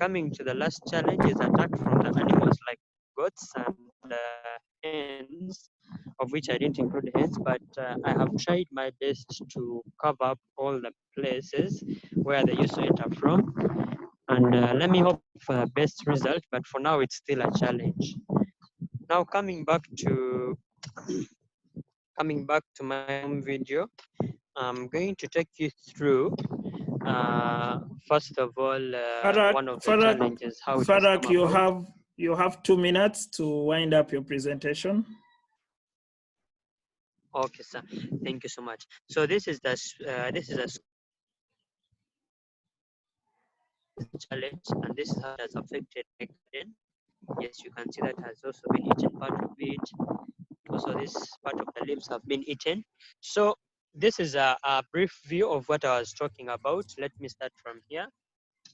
coming to the last challenge is attack from the animals like goats and hens, of which I didn't include hens, but I have tried my best to cover up all the places where they used to enter from. And let me hope for the best result, but for now it's still a challenge. Now coming back to my home video, I'm going to take you through first of all one of the challenges, how it has Farak, come about. you have 2 minutes to wind up your presentation. Okay, sir. Thank you so much. So this is the challenge, and this is how it has affected my garden. Yes, you can see that has also been eaten part of it. Also, this part of the leaves have been eaten. So this is a brief view of what I was talking about. Let me start from here.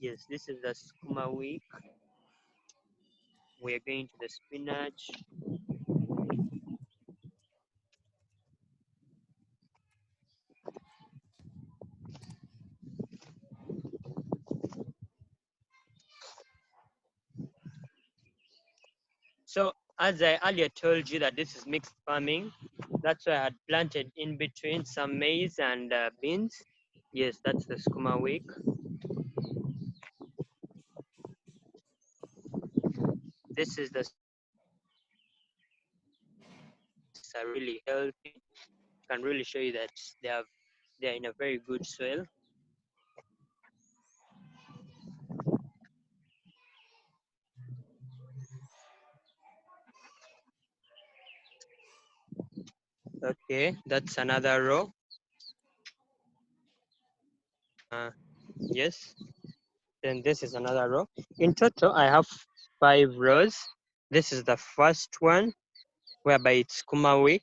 Yes, this is the skuma week. We are going to the spinach. So as I earlier told you that this is mixed farming, that's why I had planted in between some maize and beans. Yes, that's the skuma week. This is the are really healthy. Can really show you that they are in a very good soil. Okay, that's another row. Yes, then this is another row. In total, I have 5 rows. This is the first one, whereby it's kuma week,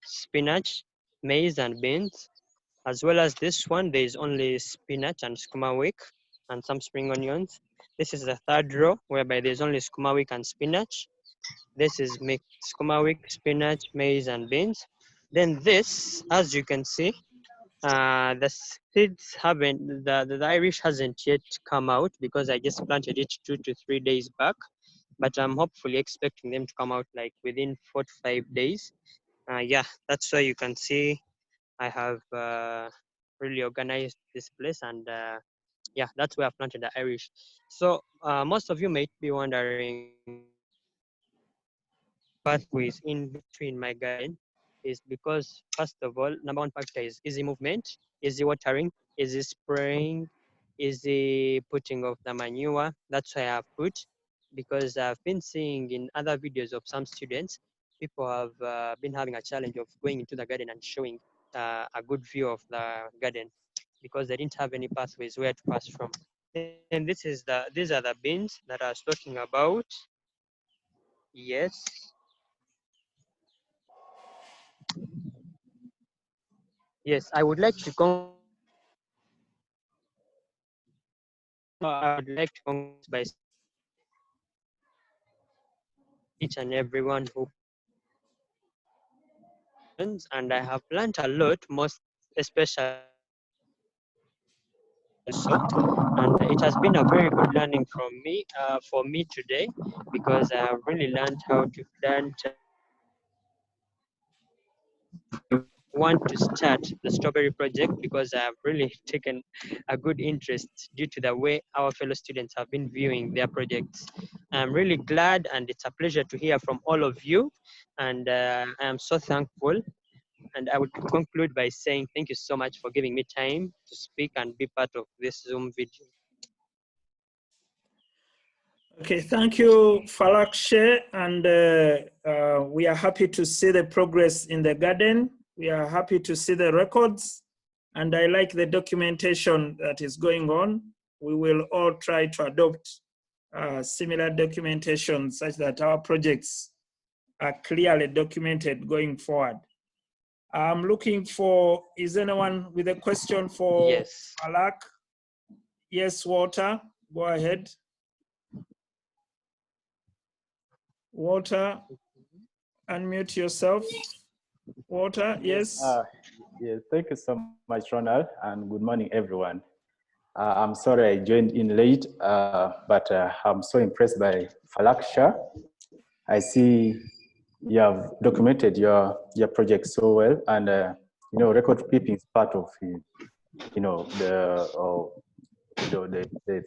spinach, maize, and beans. As well as this one, there is only spinach and skuma wick and some spring onions. This is the third row, whereby there's only skuma wick and spinach. This is mixed skuma wick, spinach, maize, and beans. Then this, as you can see, the seeds haven't, the Irish hasn't yet come out because I just planted it 2 to 3 days back. But I'm hopefully expecting them to come out like within 4 to 5 days. Yeah, that's why you can see I have really organized this place, and yeah, that's where I planted the Irish. So most of you might be wondering pathways in between my garden is because, first of all, number one factor is easy movement, easy watering, easy spraying, is the putting of the manure. That's why I've put, because I've been seeing in other videos of some students, people have been having a challenge of going into the garden and showing a good view of the garden, because they didn't have any pathways where to pass from. And these are the bins that I was talking about. Yes. Yes, I would like to conclude by each and everyone who, and I have learned a lot, most especially so, and it has been a very good learning for me today, because I have really learned how to plant. Want to start the strawberry project, because I have really taken a good interest due to the way our fellow students have been viewing their projects. I'm really glad, and it's a pleasure to hear from all of you, and I am so thankful. And I would conclude by saying thank you so much for giving me time to speak and be part of this Zoom video. Okay, thank you, Falakshe, and we are happy to see the progress in the garden. We are happy to see the records, and I like the documentation that is going on. We will all try to adopt similar documentation such that our projects are clearly documented going forward. I'm looking for, is anyone with a question for Yes. Falak? Yes, Walter, go ahead. Walter, unmute yourself. Walter, yes. Yes, thank you so much, Ronald, and good morning, everyone. I'm sorry I joined in late, but I'm so impressed by Falaksha. I see you have documented your project so well, and you know, record keeping is part of you know the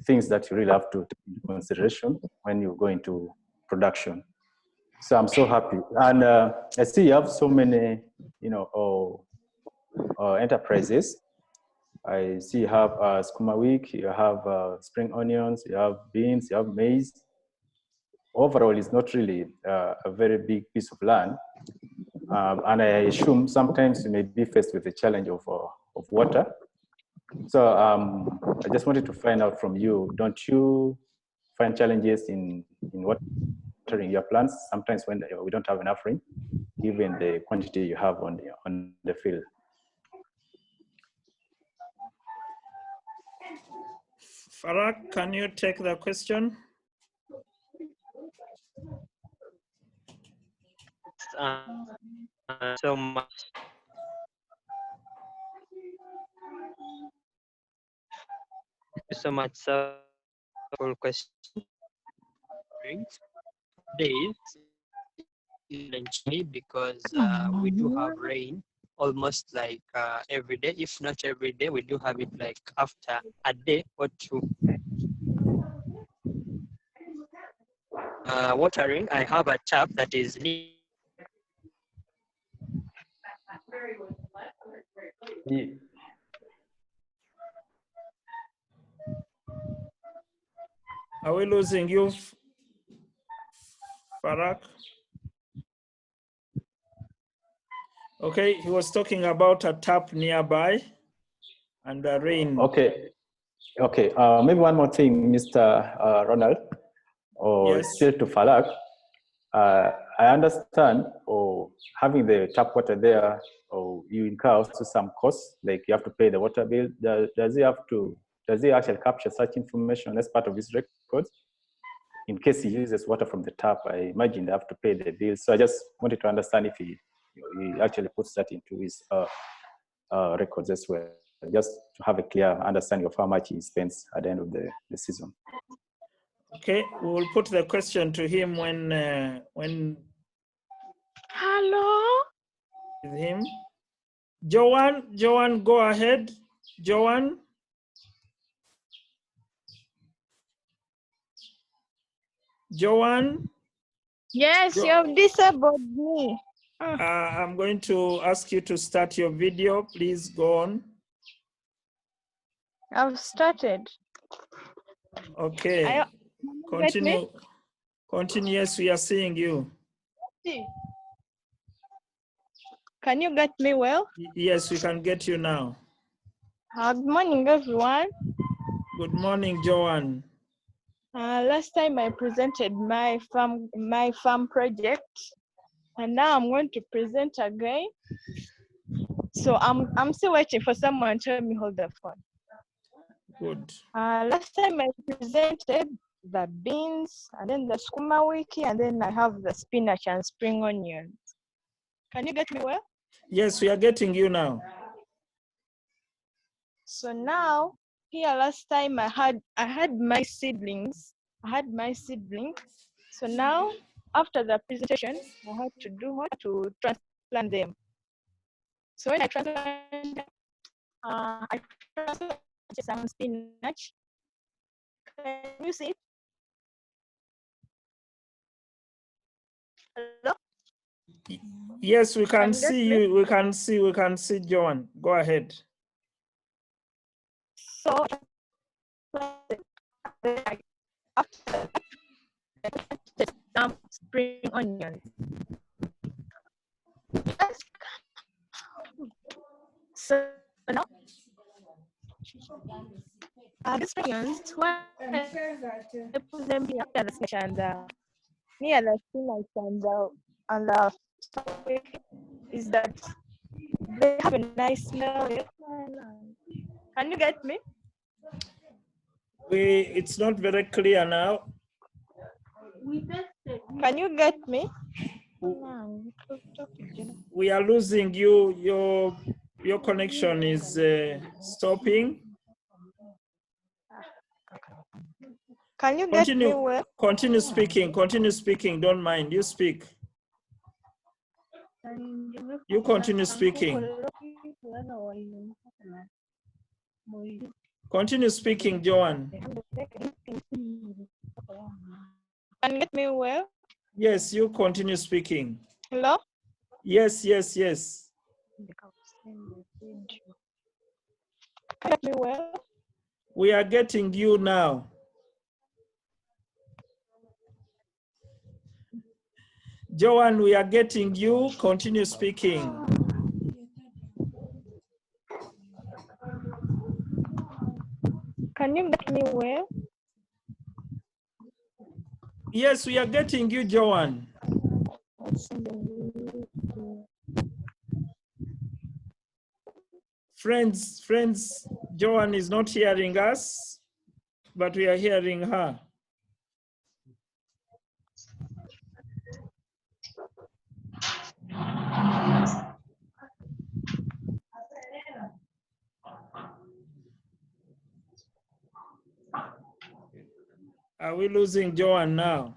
things that you really have to take into consideration when you go into production. So I'm so happy, and I see you have so many, you know, enterprises. I see you have Skuma Week, you have spring onions, you have beans, you have maize. Overall, it's not really a very big piece of land. And I assume sometimes you may be faced with the challenge of water. So I just wanted to find out from you, don't you find challenges in watering your plants sometimes when we don't have enough rain, given the quantity you have on the field? Farak, can you take the question? So much. Thank you so much, sir, for the question. Days me, because we do have rain almost like every day. If not every day, we do have it like after a day or two. Watering, I have a tap that is near. Are we losing you, Farak? Okay, he was talking about a tap nearby and the rain. Okay, maybe one more thing, Mr. Ronald, or yes. still to Falak. I understand, or having the tap water there, or you incur also some costs, like you have to pay the water bill. Does he actually capture such information as part of his records? In case he uses water from the tap, I imagine they have to pay the bill. So I just wanted to understand if he actually puts that into his records as well, just to have a clear understanding of how much he spends at the end of the season. Okay, we will put the question to him when. Hello. With him, Joanne, go ahead, Joanne. Joanne. Yes, you have disabled me. I'm going to ask you to start your video. Please go on. I've started. Okay. Continue. Continue. Yes, we are seeing you. Can you get me well? Yes, we can get you now. Good morning, everyone. Good morning, Joanne. Last time I presented my farm project, and now I'm going to present again. So I'm still waiting for someone to let me hold the phone. Good. Last time I presented the beans, and then the skuma wiki, and then I have the spinach and spring onions. Can you get me well? Yes, we are getting you now. So now, here last time I had my seedlings. So now, after the presentation, I had to do what? To transplant them. So when I transplant them, I transplanted some spinach. Can you see it? Hello? Yes, we can Can you get see me? you. We can see Joanne. Go ahead. So after that, some spring onions. So now, the spring onions, when I put them here after the spinach and near the spinach and the topic is that they have a nice smell. Can you get me? It's not very clear now. Can you get me? We are losing you. Your connection is stopping. Can you get me well? Continue speaking. Continue speaking. Don't mind. You speak. You continue speaking. Continue speaking, Joanne. Can you get me well? Yes, you continue speaking. Hello? Yes, yes, yes. Can you get me well? We are getting you now. Joanne, we are getting you. Continue speaking. Can you get me well? Yes, we are getting you, Joanne. Friends, Joanne is not hearing us, but we are hearing her. Are we losing Joanne now?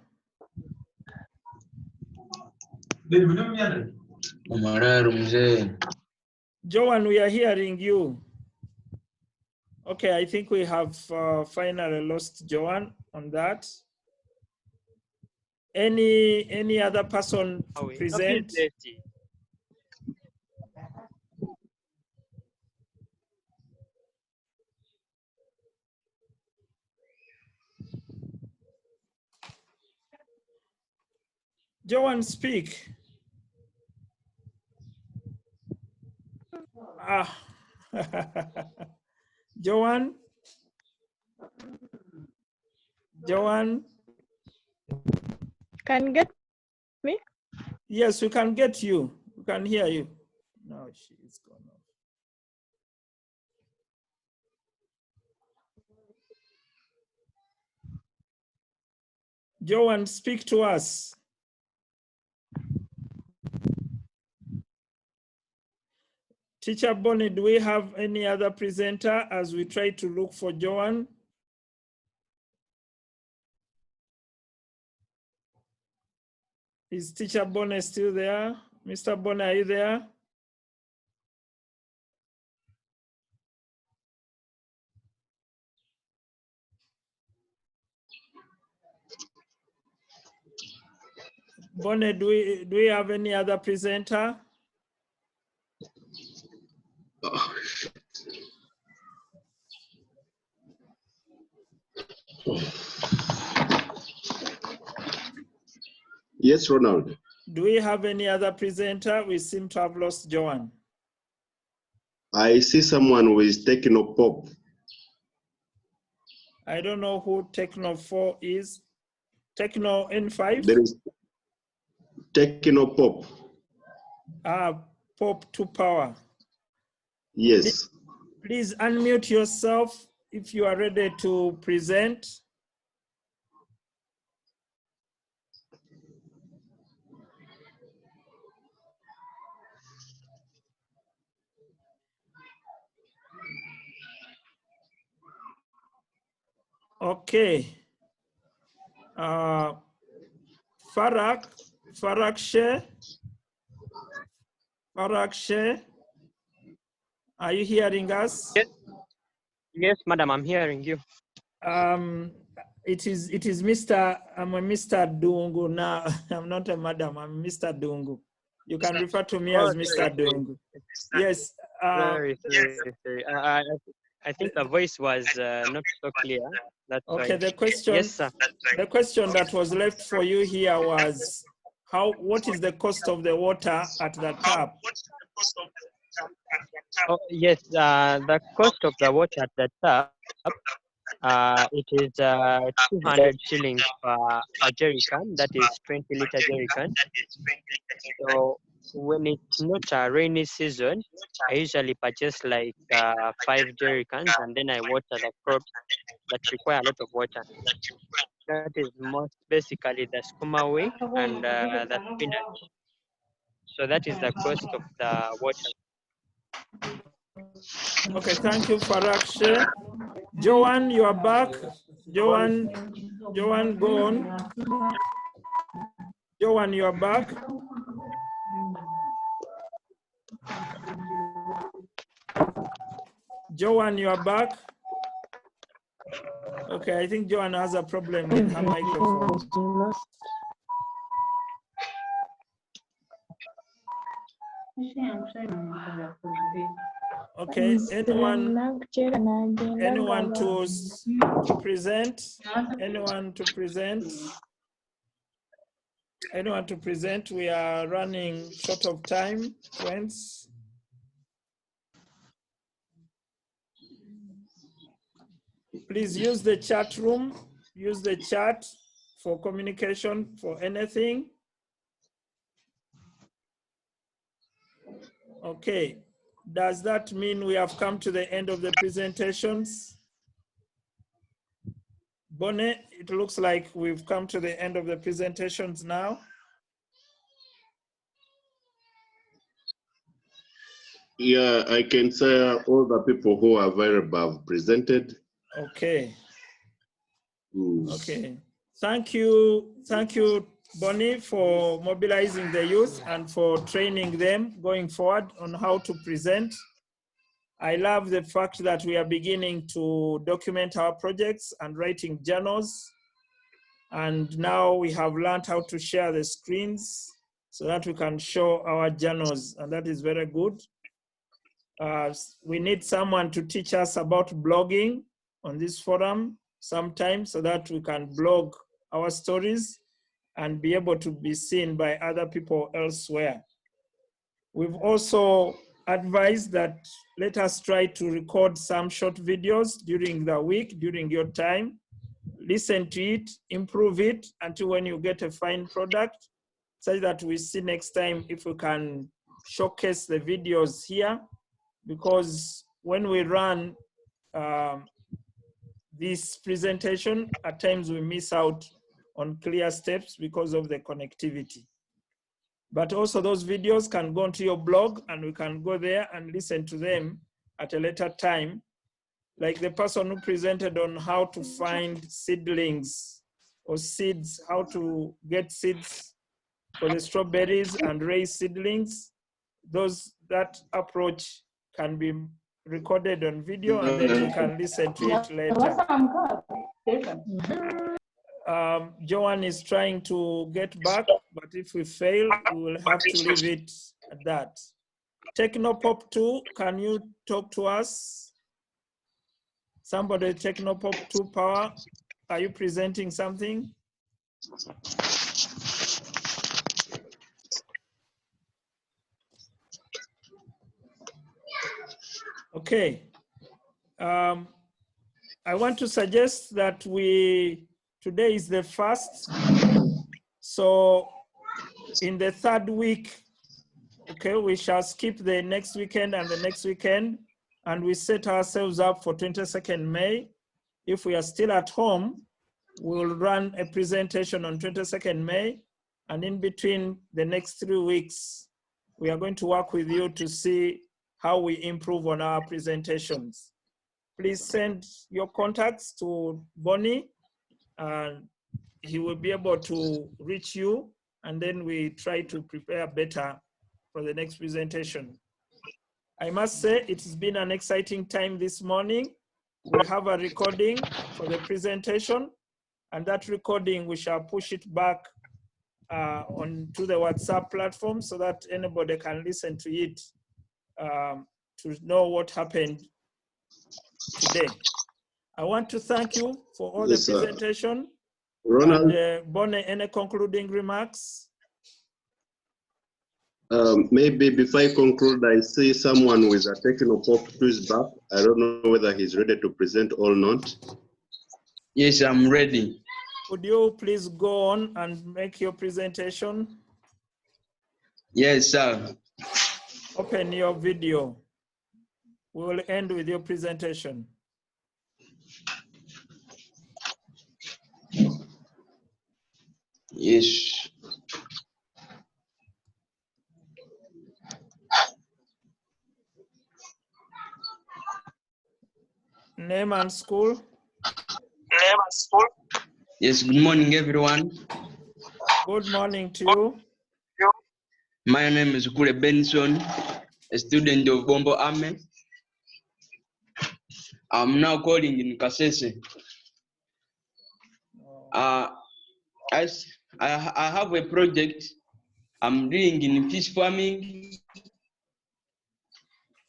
Joanne, we are hearing you. Okay, I think we have finally lost Joanne on that. Any other person to present? Joanne, speak. Ah, Joanne? Joanne? Can you get me? Yes, we can get you. We can hear you. No, she is gone off. Joanne, speak to us. Teacher Bonnie, do we have any other presenter as we try to look for Joanne? Is Teacher Bonnie still there? Mr. Bonnie, are you there? Bonnie, do we have any other presenter? Yes, Ronald. Do we have any other presenter? We seem to have lost Joan. I see someone who is taking a pop. I don't know who Techno 4 is. Techno N5? There is Techno Pop. Ah, Pop to Power. Yes. Please unmute yourself if you are ready to present. Okay. Farak Sheh, are you hearing us? Yes, yes, madam, I'm hearing you. It is Mr. I'm a Mr. Dungu now. I'm not a madam. I'm Mr. Dungu. You can refer to me Oh, as Mr. Dungu. Yes. Sorry. I think the voice was not so clear. That's Okay. why. The question. Yes, sir. The question that was left for you here was, what is the cost of the water at the tap? Oh, yes. The cost of the water at the tap, it is 200 shillings per jerrycan. That is 20-liter jerrycan. So when it's not a rainy season, I usually purchase like 5 jerrycans, and then I water the crops that require a lot of water. That is most basically the skuma wing and the spinach. So that is the cost of the water. Okay, thank you, Farakshe. Joanne, you are back. Joanne, go on. Joanne, you are back. Joanne, you are back. Okay, I think Joanne has a problem with her microphone. Okay, anyone to present? Anyone to present? Anyone to present? We are running short of time, friends. Please use the chat room. Use the chat for communication, for anything. Okay. Does that mean we have come to the end of the presentations? Bonnet, it looks like we've come to the end of the presentations now. Yeah, I can say all the people who are available have presented. Okay. Okay. Thank you, Bonnie, for mobilizing the youth and for training them going forward on how to present. I love the fact that we are beginning to document our projects and writing journals. And now we have learned how to share the screens so that we can show our journals, and that is very good. We need someone to teach us about blogging on this forum sometime so that we can blog our stories and be able to be seen by other people elsewhere. We've also advised that let us try to record some short videos during the week, during your time. Listen to it, improve it until when you get a fine product, such that we see next time if we can showcase the videos here. Because when we run this presentation, at times we miss out on clear steps because of the connectivity. But also those videos can go onto your blog and we can go there and listen to them at a later time. Like the person who presented on how to find seedlings or seeds, how to get seeds for the strawberries and raise seedlings. That approach can be recorded on video and then we can listen to it later. Joanne is trying to get back, but if we fail, we will have to leave it at that. Technopop 2, can you talk to us? Somebody, Technopop 2 Power, are you presenting something? Okay. I want to suggest that today is the 1st. So in the 3rd week, okay, we shall skip the next weekend and the next weekend, and we set ourselves up for 22nd May. If we are still at home, we'll run a presentation on 22nd May, and in between the next 3 weeks, we are going to work with you to see how we improve on our presentations. Please send your contacts to Bonnie, and he will be able to reach you, and then we try to prepare better for the next presentation. I must say it has been an exciting time this morning. We have a recording for the presentation, and that recording we shall push it back onto the WhatsApp platform so that anybody can listen to it to know what happened today. I want to thank you for all the presentation. Ronald, And Bonnie, any concluding remarks? maybe before I conclude, I see someone with a technical pop to his back. I don't know whether he's ready to present or not. Yes, I'm ready. Could you please go on and make your presentation? Yes, sir. Open your video. We will end with your presentation. Yes. Name and school? Name and school? Yes, good morning, everyone. Good morning to you. My name is Kule Benson, a student of Bombo Army. I'm now calling in Kasese. I have a project I'm doing in fish farming.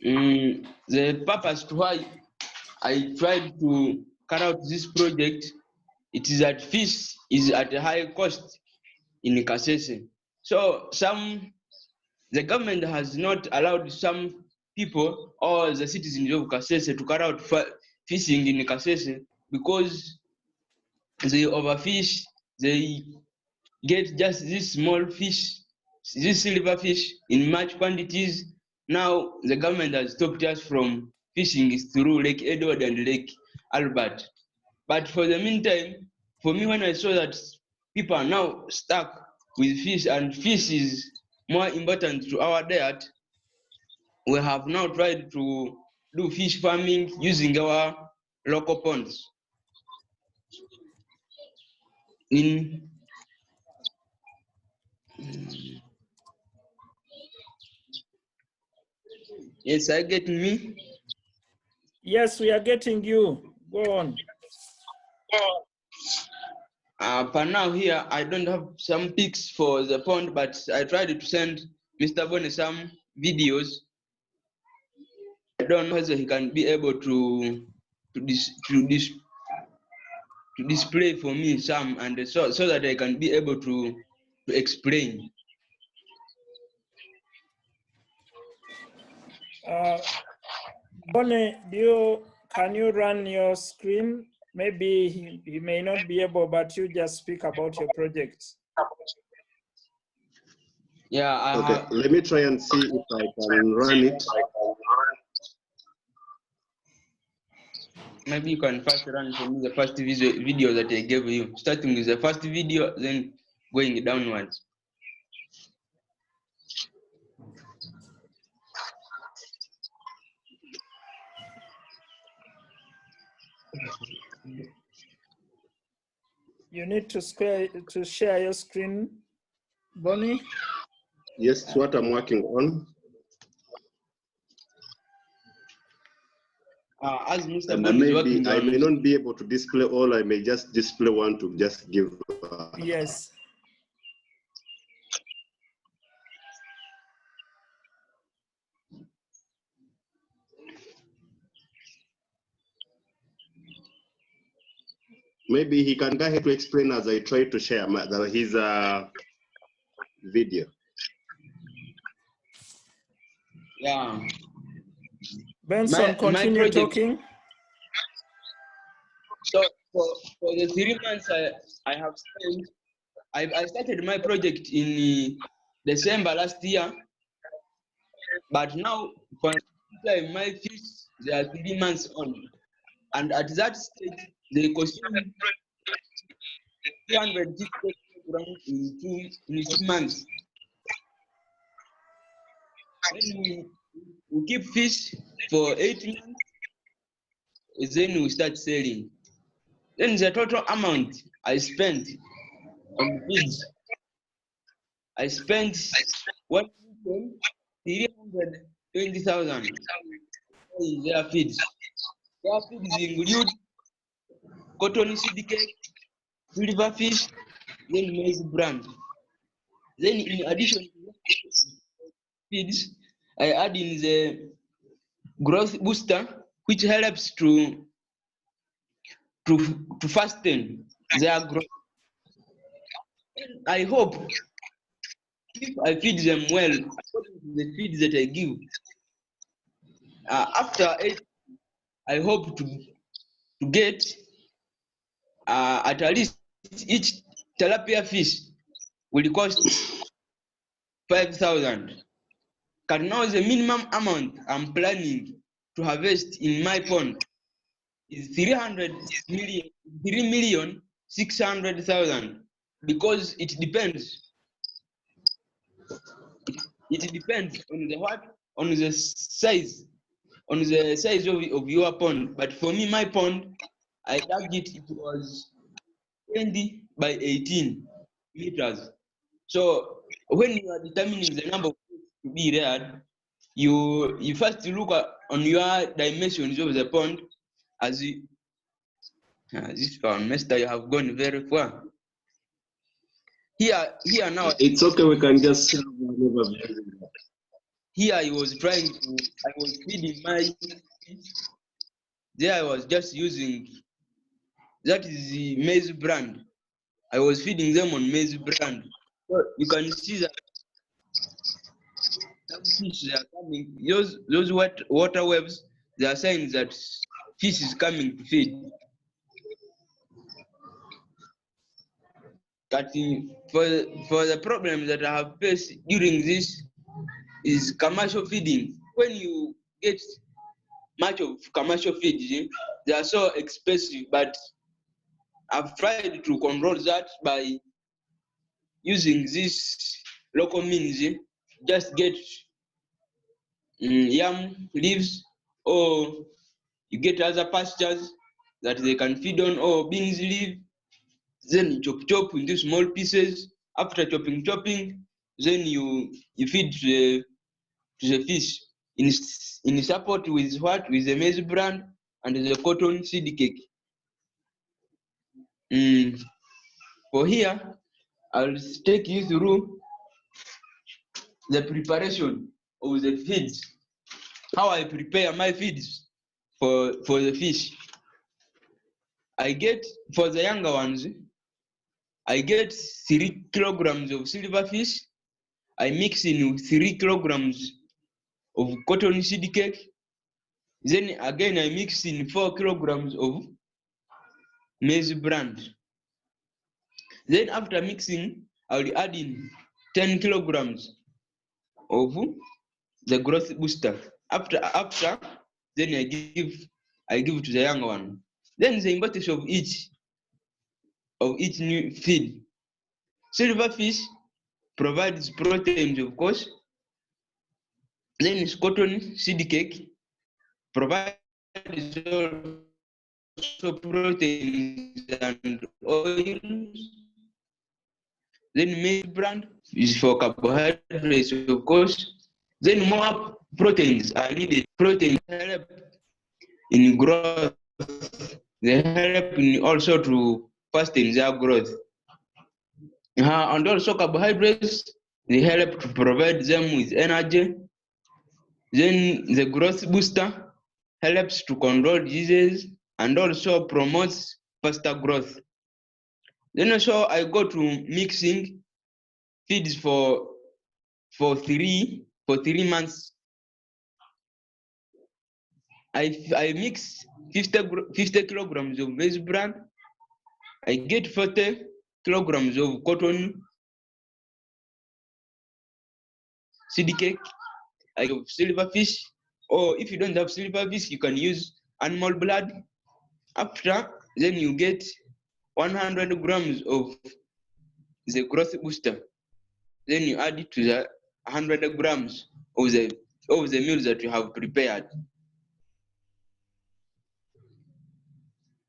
The purpose to why I tried to carry out this project, it is that fish is at a high cost in Kasese. So the government has not allowed some people or the citizens of Kasese to carry out fishing in Kasese because they overfish, they get just this small fish, this silver fish in much quantities. Now the government has stopped us from fishing through Lake Edward and Lake Albert. But for the meantime, for me, when I saw that people are now stuck with fish and fish is more important to our diet, we have now tried to do fish farming using our local ponds. Yes, are you getting me? Yes, we are getting you. Go on. For now here, I don't have some pics for the pond, but I tried to send Mr. Bonnie some videos. I don't know whether he can be able to display for me some, and so that I can be able to explain. Bonnie, can you run your screen? Maybe he may not be able, but you just speak about your project. Yeah. Okay, let me try and see if I can run it. Maybe you can first run for me the first video that I gave you, starting with the first video, then going downwards. You need to share your screen, Bonnie. Yes, it's what I'm working on. As Mr. And Bonnie is working I on, may not be able to display all. I may just display one to just give. Yes. Maybe he can go ahead to explain as I try to share his video. Yeah. Benson, my continue project. talking. So for the 3 months I have spent, I started my project in December last year, but now for my fees they are 3 months on, and at that stage they consume 300 kilograms in 2 months. Then we keep fish for 8 months, then we start selling. Then the total amount I spent on feeds, I spent 1,320,000 in their feeds. Their feeds include cotton seed cake, silverfish, then maize brand. Then in addition to feeds, I add in the growth booster, which helps to fasten their growth. I hope if I feed them well, according to the feed that I give, after 8, I hope to get at least each tilapia fish will cost 5,000. Can now the minimum amount I'm planning to harvest in my pond is 3,600,000, because it depends. It depends on the what, on the size of your pond. But for me, my pond, I dug it. It was 20 by 18 meters. So when you are determining the number of fish to be reared, you first look on your dimensions of the pond. As you, this one, Mister, you have gone very far. Here now. It's okay. We can just share whenever. Here I was feeding my fish. There I was just using, that is the maize brand. I was feeding them on maize brand. So you can see that some fish they are coming. Those water waves, they are signs that fish is coming to feed. But for the problem that I have faced during this is commercial feeding. When you get much of commercial feed, they are so expensive, but I've tried to control that by using this local means. Just get yam leaves, or you get other pastures that they can feed on, or beans leaf, then chop into small pieces. After chopping, then you feed to the fish in support with what? With the maize bran and the cotton seed cake. For here, I'll take you through the preparation of the feeds, how I prepare my feeds for the fish. I get, for the younger ones, I get 3 kilograms of silverfish. I mix in with 3 kilograms of cotton seed cake. Then again, I mix in 4 kilograms of maize bran. Then after mixing, I will add in 10 kilograms of the growth booster. After, then I give to the young one. Then the importance of each new feed. Silverfish provides proteins, of course. Then it's cotton seed cake provides also proteins and oils. Then maize bran is for carbohydrates, of course. Then more proteins are needed. Proteins help in growth. They help in also to fasten their growth. And also carbohydrates, they help to provide them with energy. Then the growth booster helps to control diseases and also promotes faster growth. Then also I go to mixing feeds for 3 months. I mix 50 kilograms of maize bran. I get 40 kilograms of cotton seed cake. I have silverfish, or if you don't have silverfish, you can use animal blood. After, then you get 100 grams of the growth booster. Then you add it to the 100 grams of the meals that you have prepared.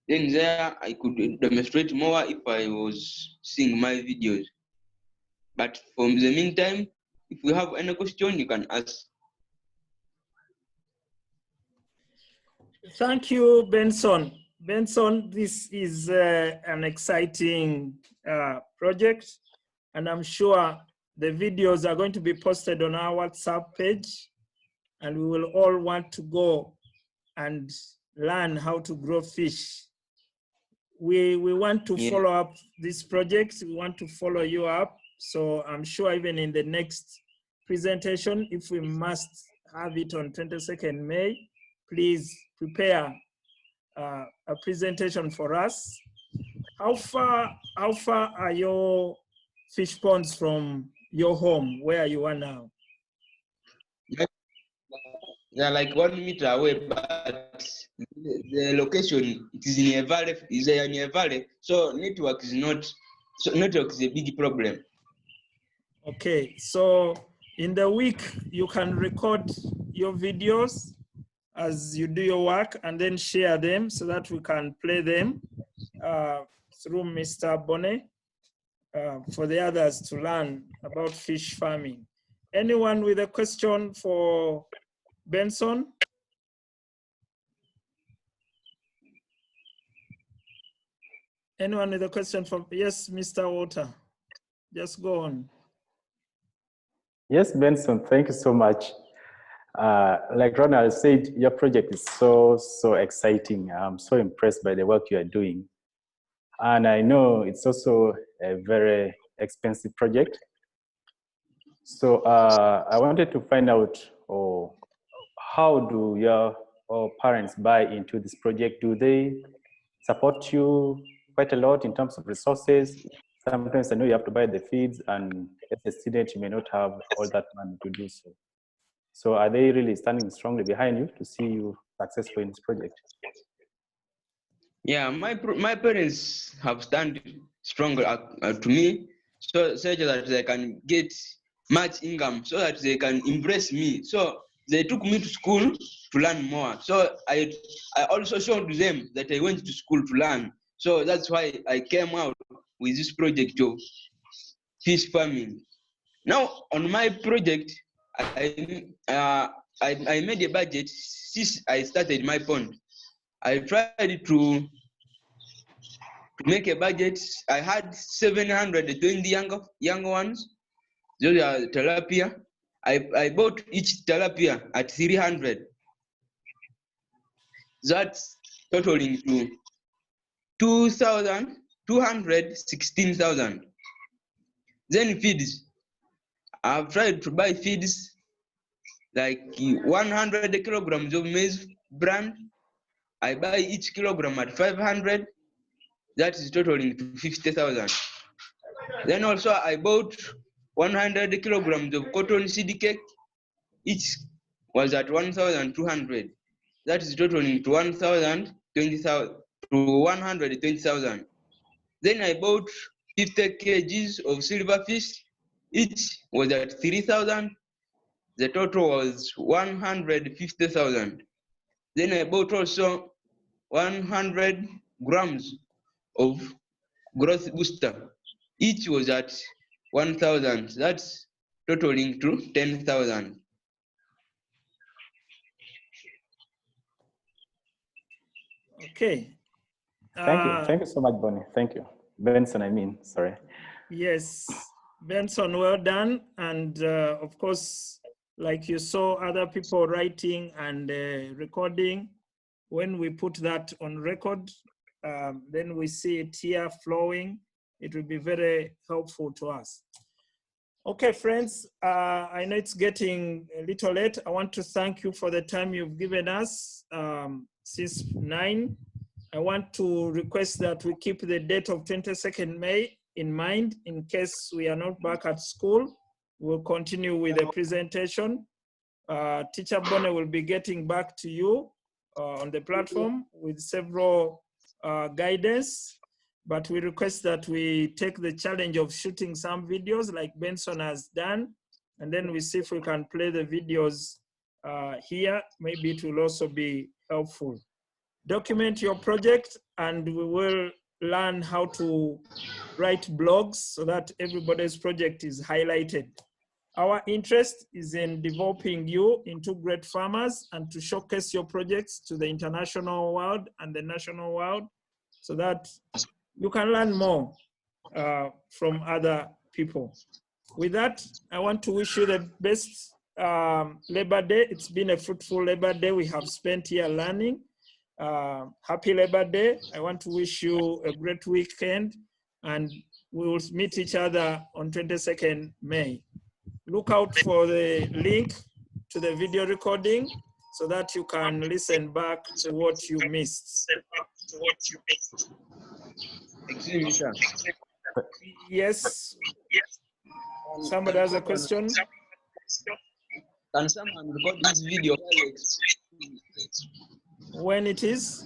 Then there I could demonstrate more if I was seeing my videos. But for the meantime, if you have any question, you can ask. Thank you, Benson. Benson, this is an exciting project, and I'm sure the videos are going to be posted on our WhatsApp page, and we will all want to go and learn how to grow fish. We want to follow up this project. We want to follow you up. So I'm sure even in the next presentation, if we must have it on 22nd May, please prepare a presentation for us. How far are your fish ponds from your home, where you are now? They're like 1 meter away, but the location, it is in a valley, is in a valley, so network is a big problem. Okay, so in the week, you can record your videos as you do your work and then share them so that we can play them through Mr. Bonnet for the others to learn about fish farming. Anyone with a question for Benson? Anyone with a question for, yes, Mr. Walter, just go on. Yes, Benson, thank you so much. Like Ronald said, your project is so exciting. I'm so impressed by the work you are doing. And I know it's also a very expensive project. So I wanted to find out how do your parents buy into this project? Do they support you quite a lot in terms of resources? Sometimes I know you have to buy the feeds, and as a student, you may not have all that money to do so. So are they really standing strongly behind you to see you successful in this project? Yeah, my parents have stand strong to me, so that they can get much income, so that they can embrace me. So they took me to school to learn more. So I also showed them that I went to school to learn. So that's why I came out with this project of fish farming. Now on my project, I made a budget since I started my pond. I tried to make a budget. I had 720 young ones. Those are tilapia. I bought each tilapia at 300. That's totaling to 216,000. Then feeds. I've tried to buy feeds like 100 kilograms of maize bran. I buy each kilogram at 500. That is totaling to 50,000. Then also I bought 100 kilograms of cotton seed cake. Each was at 1,200. That is totaling to 120,000. Then I bought 50 kgs of silverfish. Each was at 3,000. The total was 150,000. Then I bought also 100 grams of growth booster. Each was at 1,000. That's totaling to 10,000. Okay. Thank you so much, Bonnie. Thank you. Benson, I mean, sorry. Yes, Benson, well done. And of course, like you saw other people writing and recording, when we put that on record, then we see it here flowing. It will be very helpful to us. Okay, friends, I know it's getting a little late. I want to thank you for the time you've given us since 9. I want to request that we keep the date of 22nd May in mind in case we are not back at school. We'll continue with the presentation. Teacher Bonner will be getting back to you on the platform with several guidance, but we request that we take the challenge of shooting some videos like Benson has done, and then we see if we can play the videos here. Maybe it will also be helpful. Document your project, and we will learn how to write blogs so that everybody's project is highlighted. Our interest is in developing you into great farmers and to showcase your projects to the international world and the national world so that you can learn more from other people. With that, I want to wish you the best Labor Day. It's been a fruitful Labor Day we have spent here learning. Happy Labor Day. I want to wish you a great weekend, and we will meet each other on 22nd May. Look out for the link to the video recording so that you can listen back to what you missed. Excuse me, sir. Yes. Somebody has a question? Can someone record this video? When it is?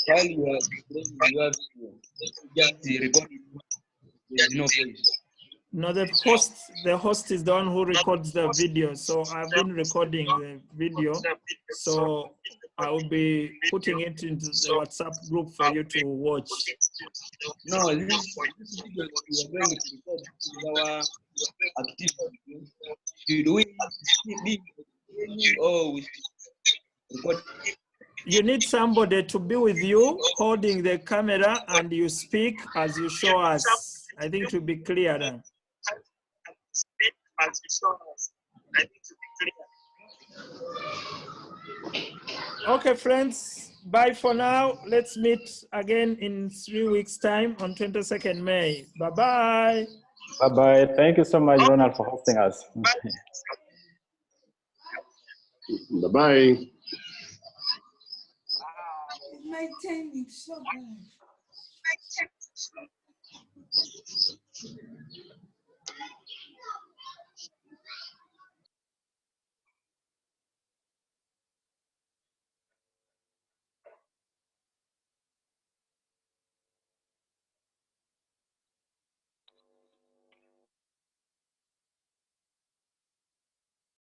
While you are playing your video, just record it. There's no voice. No, the host is the one who records the video. So I've been recording the video. So I will be putting it into the WhatsApp group for you to watch. No, this video we are going to record is our activity. Should we be or we record? You need somebody to be with you holding the camera and you speak as you show us. I think to be clear then. Okay, friends, bye for now. Let's meet again in 3 weeks' time on 22nd May. Bye-bye. Bye-bye. Thank you so much, Ronald, for hosting us. Bye-bye. My timing so bad.